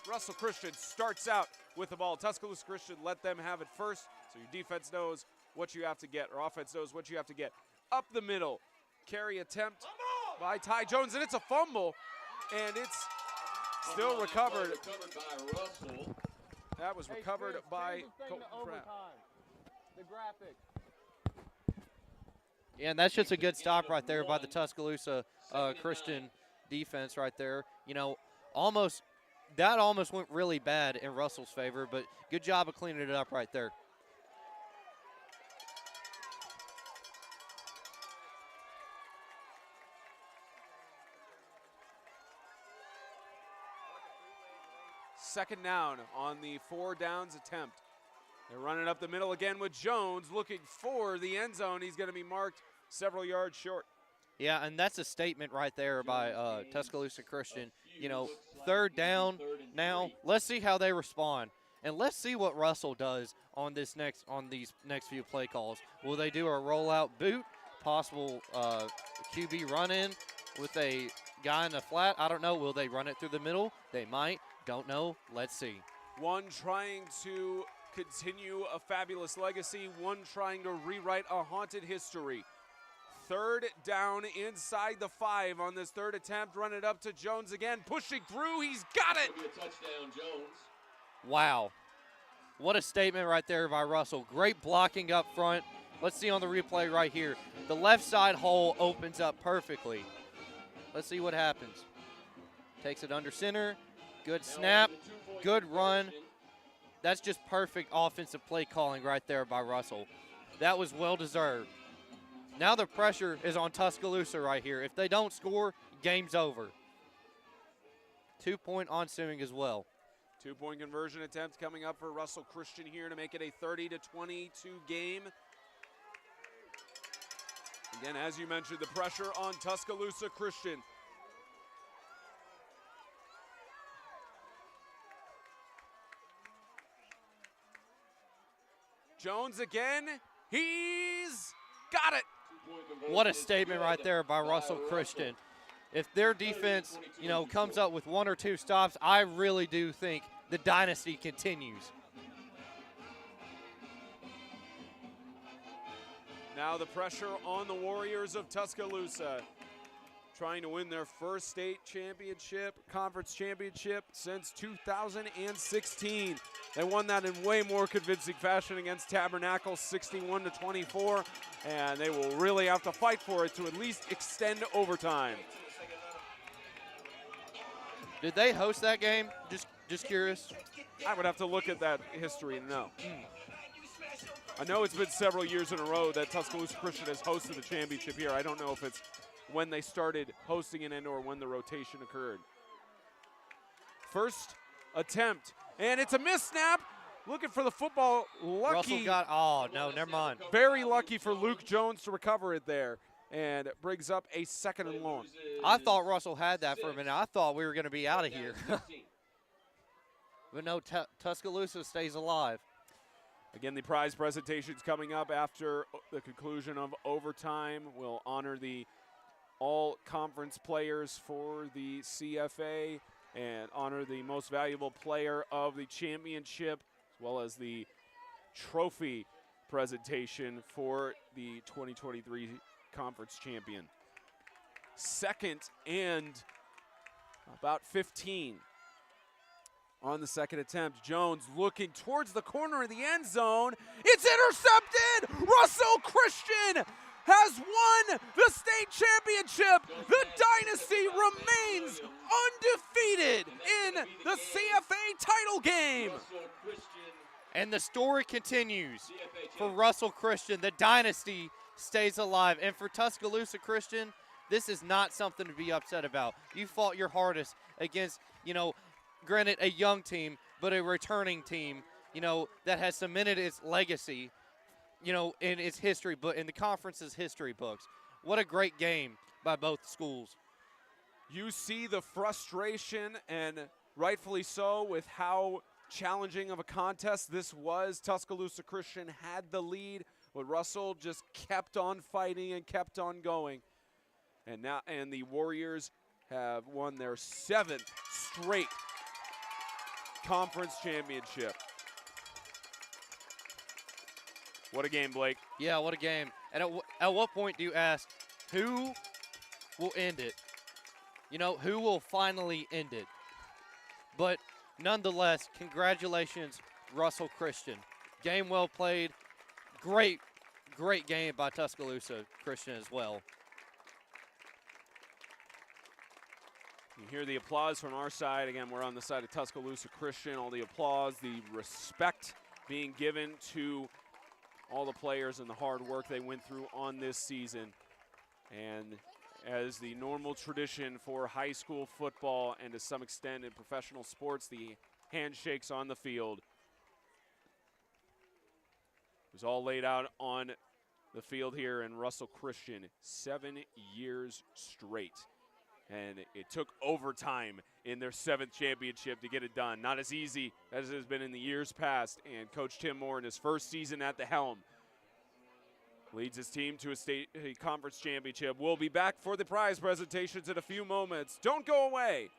Speaker 2: Russell Christian starts out with the ball. Tuscaloosa Christian let them have it first, so your defense knows what you have to get, or offense knows what you have to get. Up the middle, carry attempt by Ty Jones, and it's a fumble, and it's still recovered.
Speaker 3: By Russell.
Speaker 2: That was recovered by Colton Pratt.
Speaker 5: The graphic.
Speaker 4: Yeah, and that's just a good stop right there by the Tuscaloosa Christian defense right there. You know, that almost went really bad in Russell's favor, but good job of cleaning it up right there.
Speaker 2: Second down on the 4 downs attempt. They're running up the middle again with Jones looking for the end zone. He's going to be marked several yards short.
Speaker 4: Yeah, and that's a statement right there by Tuscaloosa Christian. You know, 3rd down now. Let's see how they respond, and let's see what Russell does on these next few play calls. Will they do a rollout boot, possible QB run-in with a guy in the flat? I don't know. Will they run it through the middle? They might. Don't know. Let's see.
Speaker 2: One trying to continue a fabulous legacy, one trying to rewrite a haunted history. 3rd down inside the 5 on this 3rd attempt. Run it up to Jones again, pushing through. He's got it.
Speaker 3: It'll be a touchdown, Jones.
Speaker 4: Wow. What a statement right there by Russell. Great blocking up front. Let's see on the replay right here. The left side hole opens up perfectly. Let's see what happens. Takes it under center. Good snap. Good run. That's just perfect offensive play calling right there by Russell. That was well deserved. Now the pressure is on Tuscaloosa right here. If they don't score, game's over. 2-point ensuing as well.
Speaker 2: 2-point conversion attempt coming up for Russell Christian here to make it a 30-22 game. Again, as you mentioned, the pressure on Tuscaloosa Christian. Jones again. He's got it.
Speaker 4: What a statement right there by Russell Christian. If their defense, you know, comes up with 1 or 2 stops, I really do think the dynasty continues.
Speaker 2: Now the pressure on the Warriors of Tuscaloosa, trying to win their first state championship, conference championship since 2016. They won that in way more convincing fashion against Tabernacle, 61-24, and they will really have to fight for it to at least extend overtime.
Speaker 4: Did they host that game? Just curious.
Speaker 2: I would have to look at that history and know. I know it's been several years in a row that Tuscaloosa Christian has hosted the championship here. I don't know if it's when they started hosting it and or when the rotation occurred. First attempt, and it's a missed snap. Looking for the football. Lucky.
Speaker 4: Russell got, oh, no, never mind.
Speaker 2: Very lucky for Luke Jones to recover it there, and brings up a 2nd and long.
Speaker 4: I thought Russell had that for a minute. I thought we were going to be out of here. But no, Tuscaloosa stays alive.
Speaker 2: Again, the prize presentation's coming up after the conclusion of overtime. We'll honor the all-conference players for the CFA and honor the most valuable player of the championship, as well as the trophy presentation for the 2023 conference champion. 2nd and about 15 on the second attempt. Jones looking towards the corner of the end zone. It's intercepted! Russell Christian has won the state championship. The dynasty remains undefeated in the CFA title game.
Speaker 4: And the story continues for Russell Christian. The dynasty stays alive. And for Tuscaloosa Christian, this is not something to be upset about. You fought your hardest against, granted a young team, but a returning team, that has cemented its legacy, in its history, but in the conference's history books. What a great game by both schools.
Speaker 2: You see the frustration, and rightfully so, with how challenging of a contest this was. Tuscaloosa Christian had the lead, but Russell just kept on fighting and kept on going. And the Warriors have won their 7th straight conference championship. What a game, Blake.
Speaker 4: Yeah, what a game. And at what point do you ask, who will end it? Who will finally end it? But nonetheless, congratulations, Russell Christian. Game well played. Great game by Tuscaloosa Christian as well.
Speaker 2: You hear the applause from our side. Again, we're on the side of Tuscaloosa Christian. All the applause, the respect being given to all the players and the hard work they went through on this season. And as the normal tradition for high school football and to some extent in professional sports, the handshakes on the field. It was all laid out on the field here in Russell Christian, 7 years straight. And it took overtime in their 7th championship to get it done. Not as easy as it has been in the years past. And Coach Tim Moore, in his first season at the helm, leads his team to a conference championship. We'll be back for the prize presentations in a few moments. Don't go away.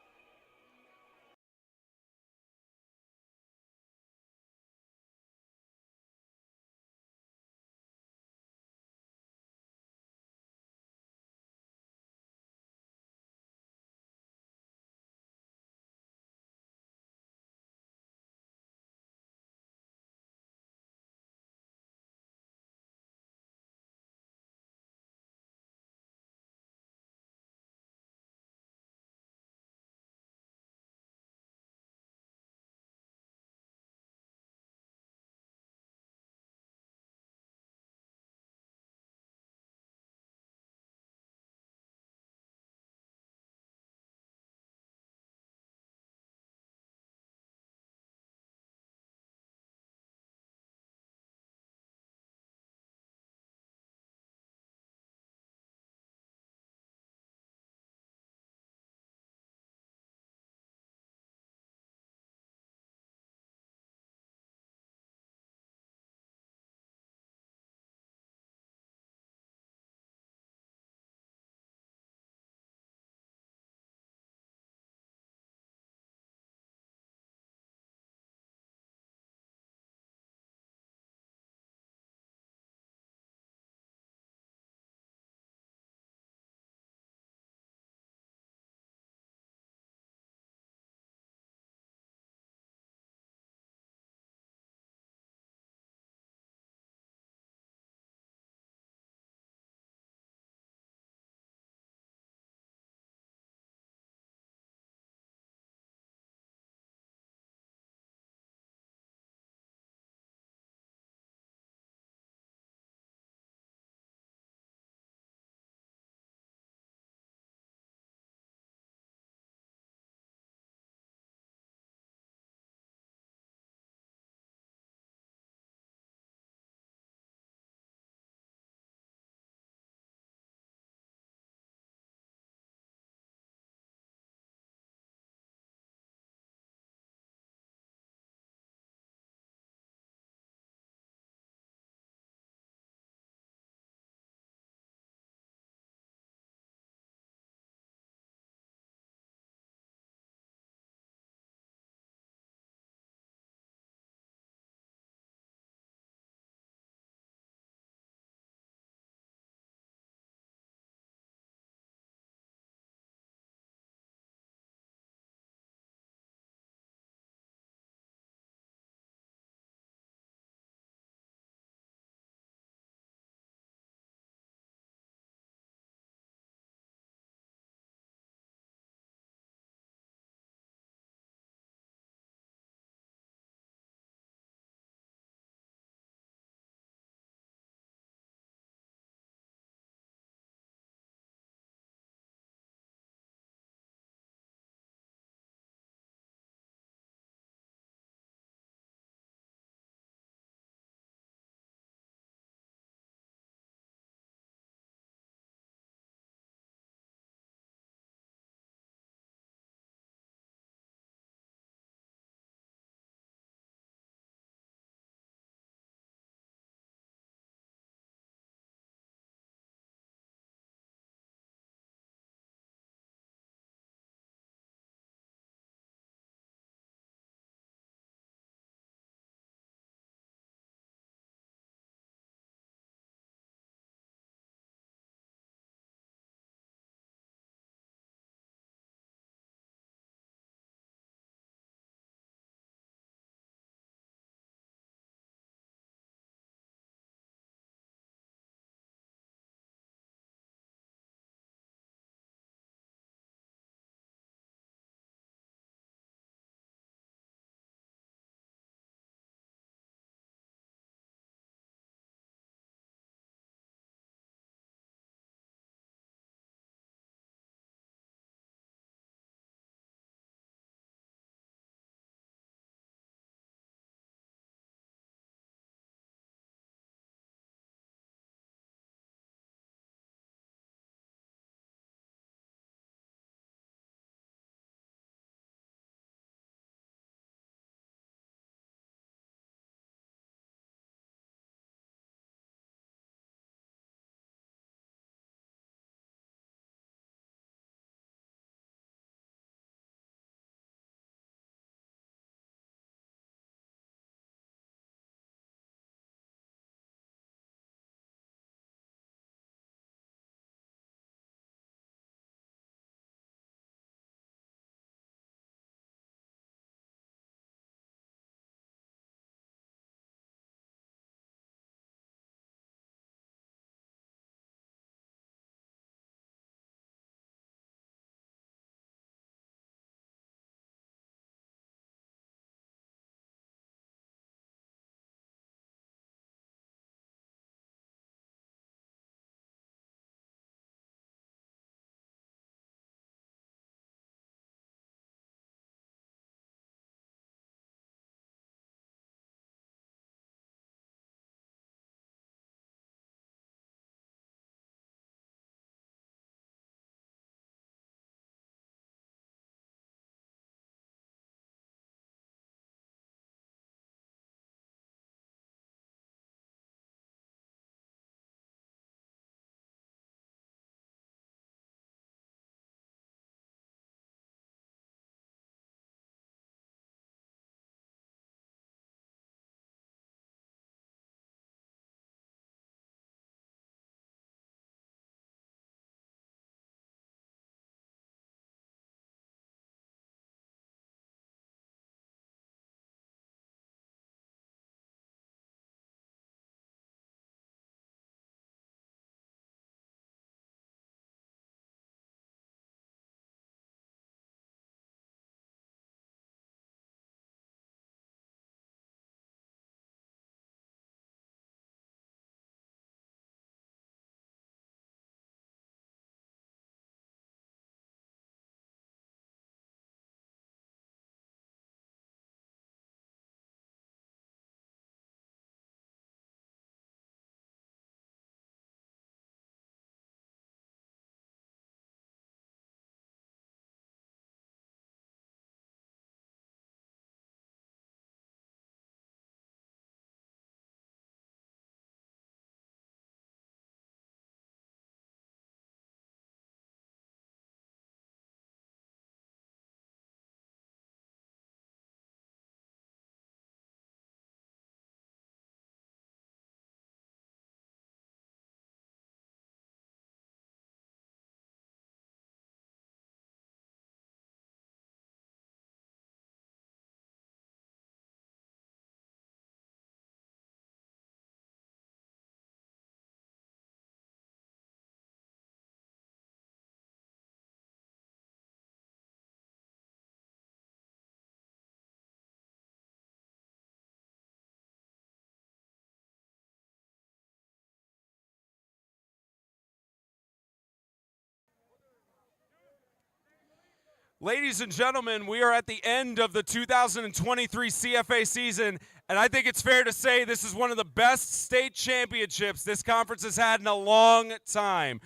Speaker 2: Ladies and gentlemen, we are at the end of the 2023 CFA season, and I think it's fair to say this is one of the best state championships this conference has had in a long time.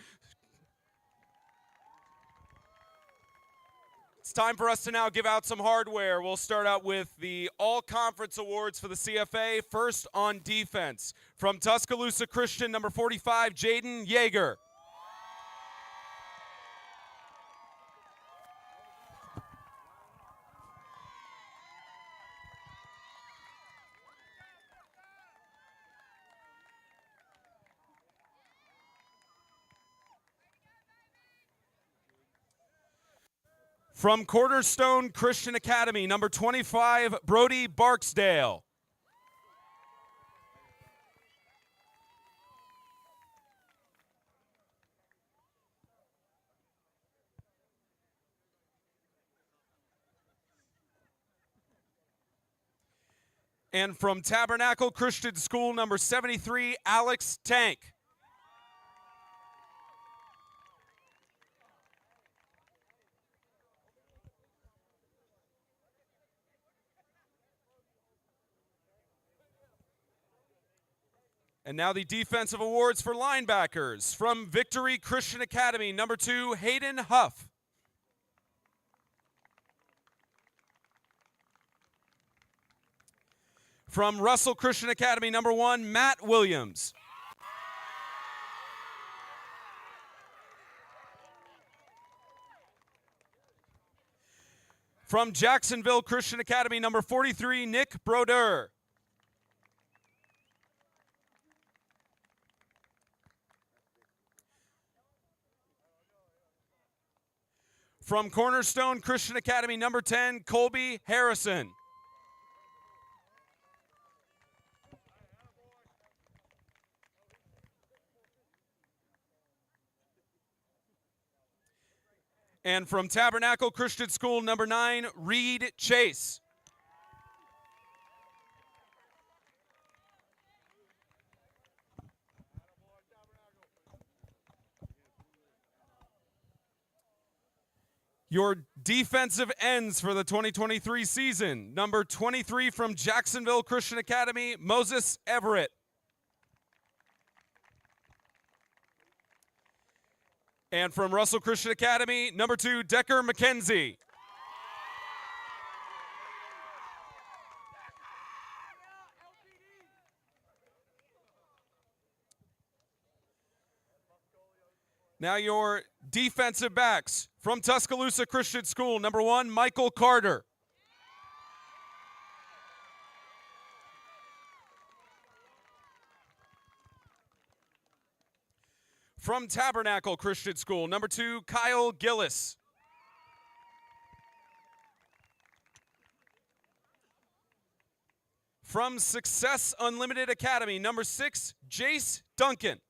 Speaker 2: It's time for us to now give out some hardware. We'll start out with the all-conference awards for the CFA. First on defense, from Tuscaloosa Christian, number 45, Jaden Yeager. From Cornerstone Christian Academy, number 25, Brody Barksdale. And from Tabernacle Christian School, number 73, Alex Tank. And now the defensive awards for linebackers. From Victory Christian Academy, number 2, Hayden Huff. From Russell Christian Academy, number 1, Matt Williams. From Jacksonville Christian Academy, number 43, Nick Broder. From Cornerstone Christian Academy, number 10, Colby Harrison. And from Tabernacle Christian School, number 9, Reed Chase. Your defensive ends for the 2023 season, number 23 from Jacksonville Christian Academy, Moses Everett. And from Russell Christian Academy, number 2, Decker McKenzie. Now your defensive backs. From Tuscaloosa Christian School, number 1, Michael Carter. From Tabernacle Christian School, number 2, Kyle Gillis. From Success Unlimited Academy, number 6, Jace Duncan.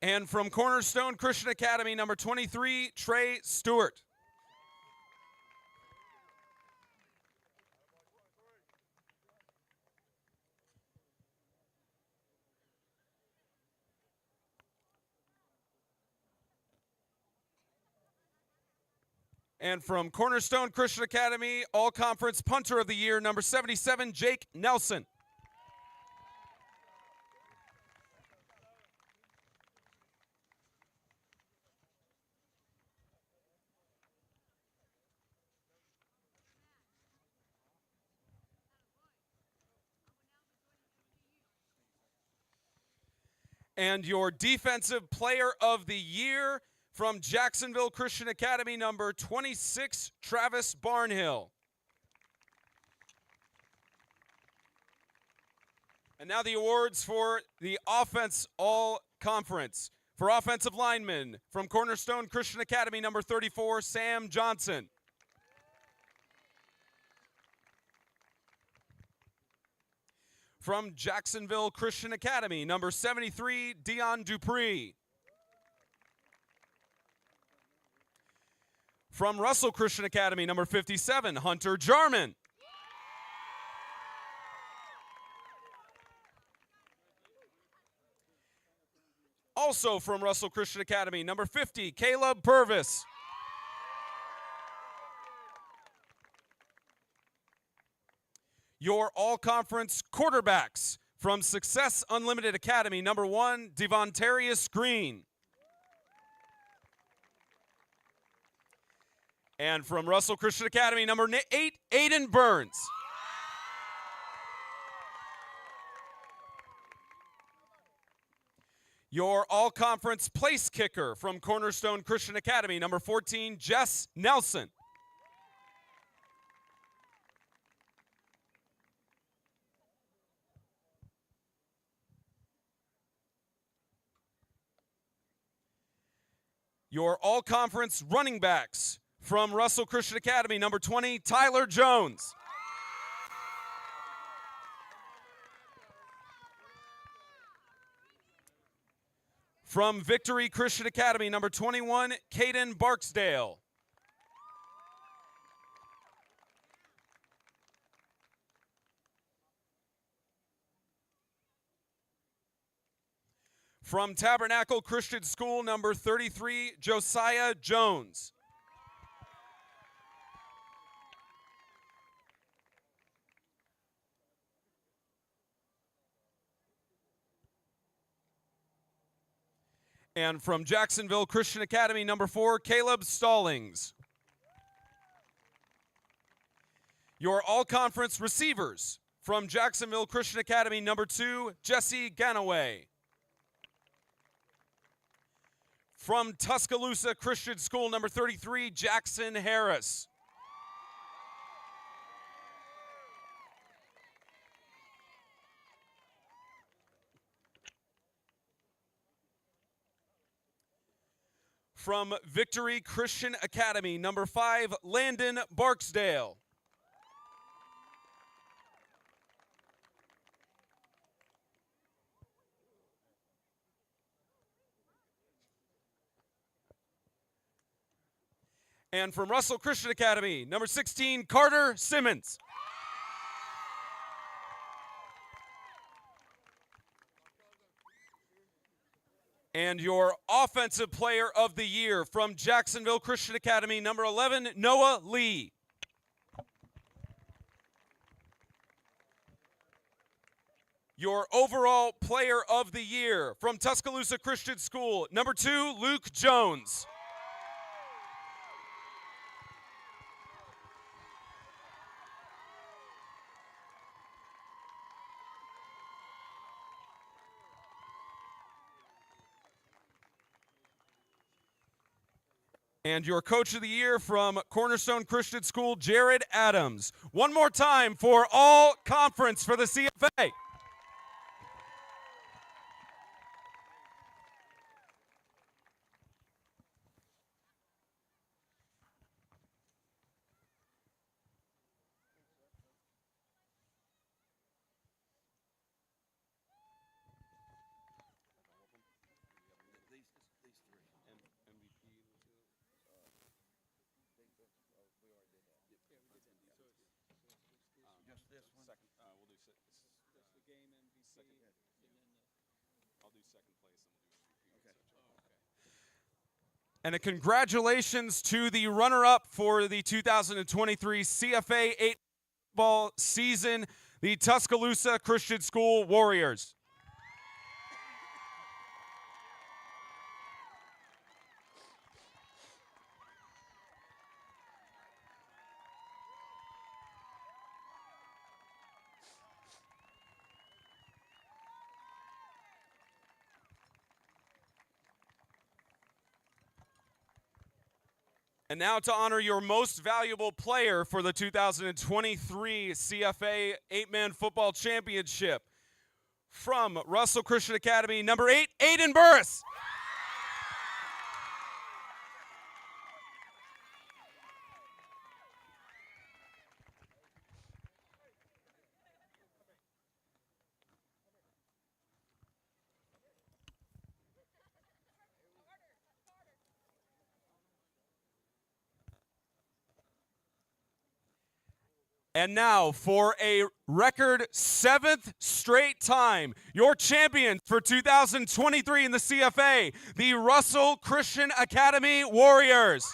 Speaker 2: And from Cornerstone Christian Academy, number 23, Trey Stewart. And from Cornerstone Christian Academy, All-Conference Punter of the Year, number 77, Jake Nelson. And your Defensive Player of the Year, from Jacksonville Christian Academy, number 26, Travis Barnhill. And now the awards for the Offense All-Conference. For offensive linemen, from Cornerstone Christian Academy, number 34, Sam Johnson. From Jacksonville Christian Academy, number 73, Dion Dupree. From Russell Christian Academy, number 57, Hunter Jarman. Also from Russell Christian Academy, number 50, Caleb Purvis. Your all-conference quarterbacks from Success Unlimited Academy, number 1, Devontarius Green. And from Russell Christian Academy, number 8, Aiden Burns. Your all-conference place kicker from Cornerstone Christian Academy, number 14, Jess Nelson. Your all-conference running backs from Russell Christian Academy, number 20, Tyler Jones. From Victory Christian Academy, number 21, Caden Barksdale. From Tabernacle Christian School, number 33, Josiah Jones. And from Jacksonville Christian Academy, number 4, Caleb Stallings. Your all-conference receivers from Jacksonville Christian Academy, number 2, Jesse Ganaway. From Tuscaloosa Christian School, number 33, Jackson Harris. From Victory Christian Academy, number 5, Landon Barksdale. And from Russell Christian Academy, number 16, Carter Simmons. And your Offensive Player of the Year from Jacksonville Christian Academy, number 11, Noah Lee. Your Overall Player of the Year from Tuscaloosa Christian School, number 2, Luke Jones. And your Coach of the Year from Cornerstone Christian School, Jared Adams. One more time for all conference for the CFA. And a congratulations to the runner-up for the 2023 CFA 8 football season, the Tuscaloosa Christian School Warriors. And now to honor your most valuable player for the 2023 CFA 8-Man Football Championship. From Russell Christian Academy, number 8, Aiden Burris. And now, for a record 7th straight time, your champions for 2023 in the CFA, the Russell Christian Academy Warriors.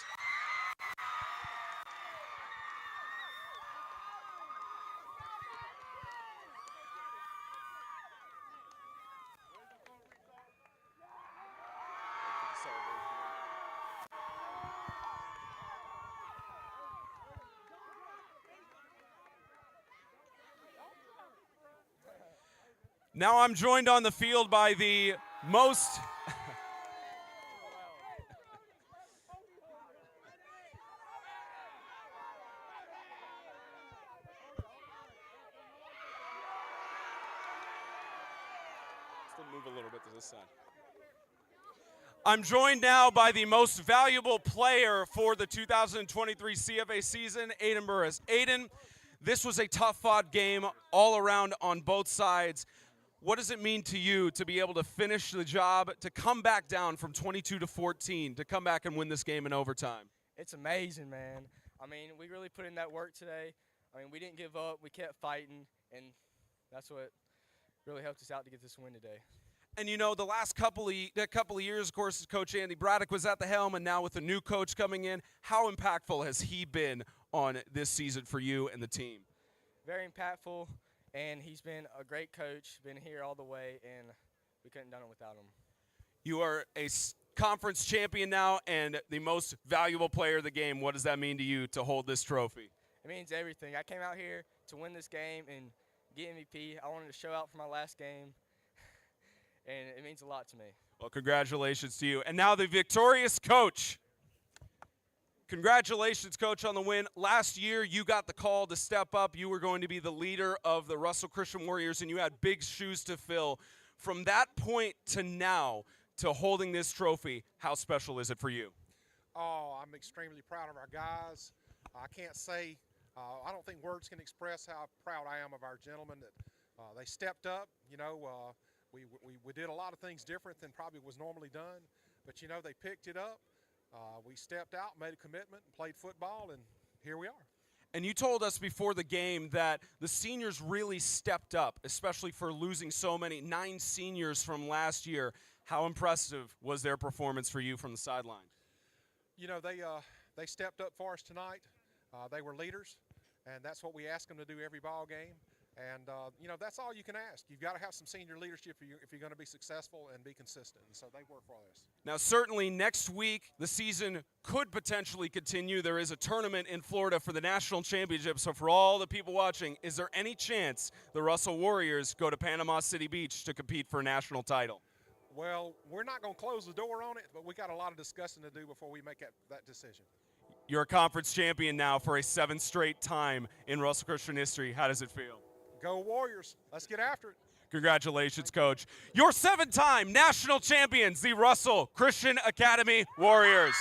Speaker 2: Now I'm joined on the field by the most move a little bit to this side. I'm joined now by the most valuable player for the 2023 CFA season, Aiden Burris. Aiden, this was a tough-fought game all around on both sides. What does it mean to you to be able to finish the job, to come back down from 22 to 14, to come back and win this game in overtime?
Speaker 6: It's amazing, man. I mean, we really put in that work today. I mean, we didn't give up. We kept fighting, and that's what really helped us out to get this win today.
Speaker 2: And, you know, the last couple of years, of course, Coach Andy Braddock was at the helm, and now with a new coach coming in, how impactful has he been on this season for you and the team?
Speaker 6: Very impactful, and he's been a great coach, been here all the way, and we couldn't have done it without him.
Speaker 2: You are a conference champion now and the most valuable player of the game. What does that mean to you to hold this trophy?
Speaker 6: It means everything. I came out here to win this game and get MVP. I wanted to show out for my last game, and it means a lot to me.
Speaker 2: Well, congratulations to you. And now the victorious coach. Congratulations, Coach, on the win. Last year, you got the call to step up. You were going to be the leader of the Russell Christian Warriors, and you had big shoes to fill. From that point to now, to holding this trophy, how special is it for you?
Speaker 7: Oh, I'm extremely proud of our guys. I can't say, I don't think words can express how proud I am of our gentlemen that they stepped up. You know, we did a lot of things different than probably was normally done, but, you know, they picked it up. We stepped out, made a commitment, and played football, and here we are.
Speaker 2: And you told us before the game that the seniors really stepped up, especially for losing so many, 9 seniors from last year. How impressive was their performance for you from the sidelines?
Speaker 7: You know, they stepped up for us tonight. They were leaders, and that's what we ask them to do every ball game. And, you know, that's all you can ask. You've got to have some senior leadership if you're going to be successful and be consistent. And so they work for us.
Speaker 2: Now, certainly next week, the season could potentially continue. There is a tournament in Florida for the national championship. So for all the people watching, is there any chance the Russell Warriors go to Panama City Beach to compete for a national title?
Speaker 7: Well, we're not going to close the door on it, but we got a lot of discussing to do before we make that decision.
Speaker 2: You're a conference champion now for a 7th straight time in Russell Christian history. How does it feel?
Speaker 7: Go Warriors. Let's get after it.
Speaker 2: Congratulations, Coach. Your 7-time national champions, the Russell Christian Academy Warriors.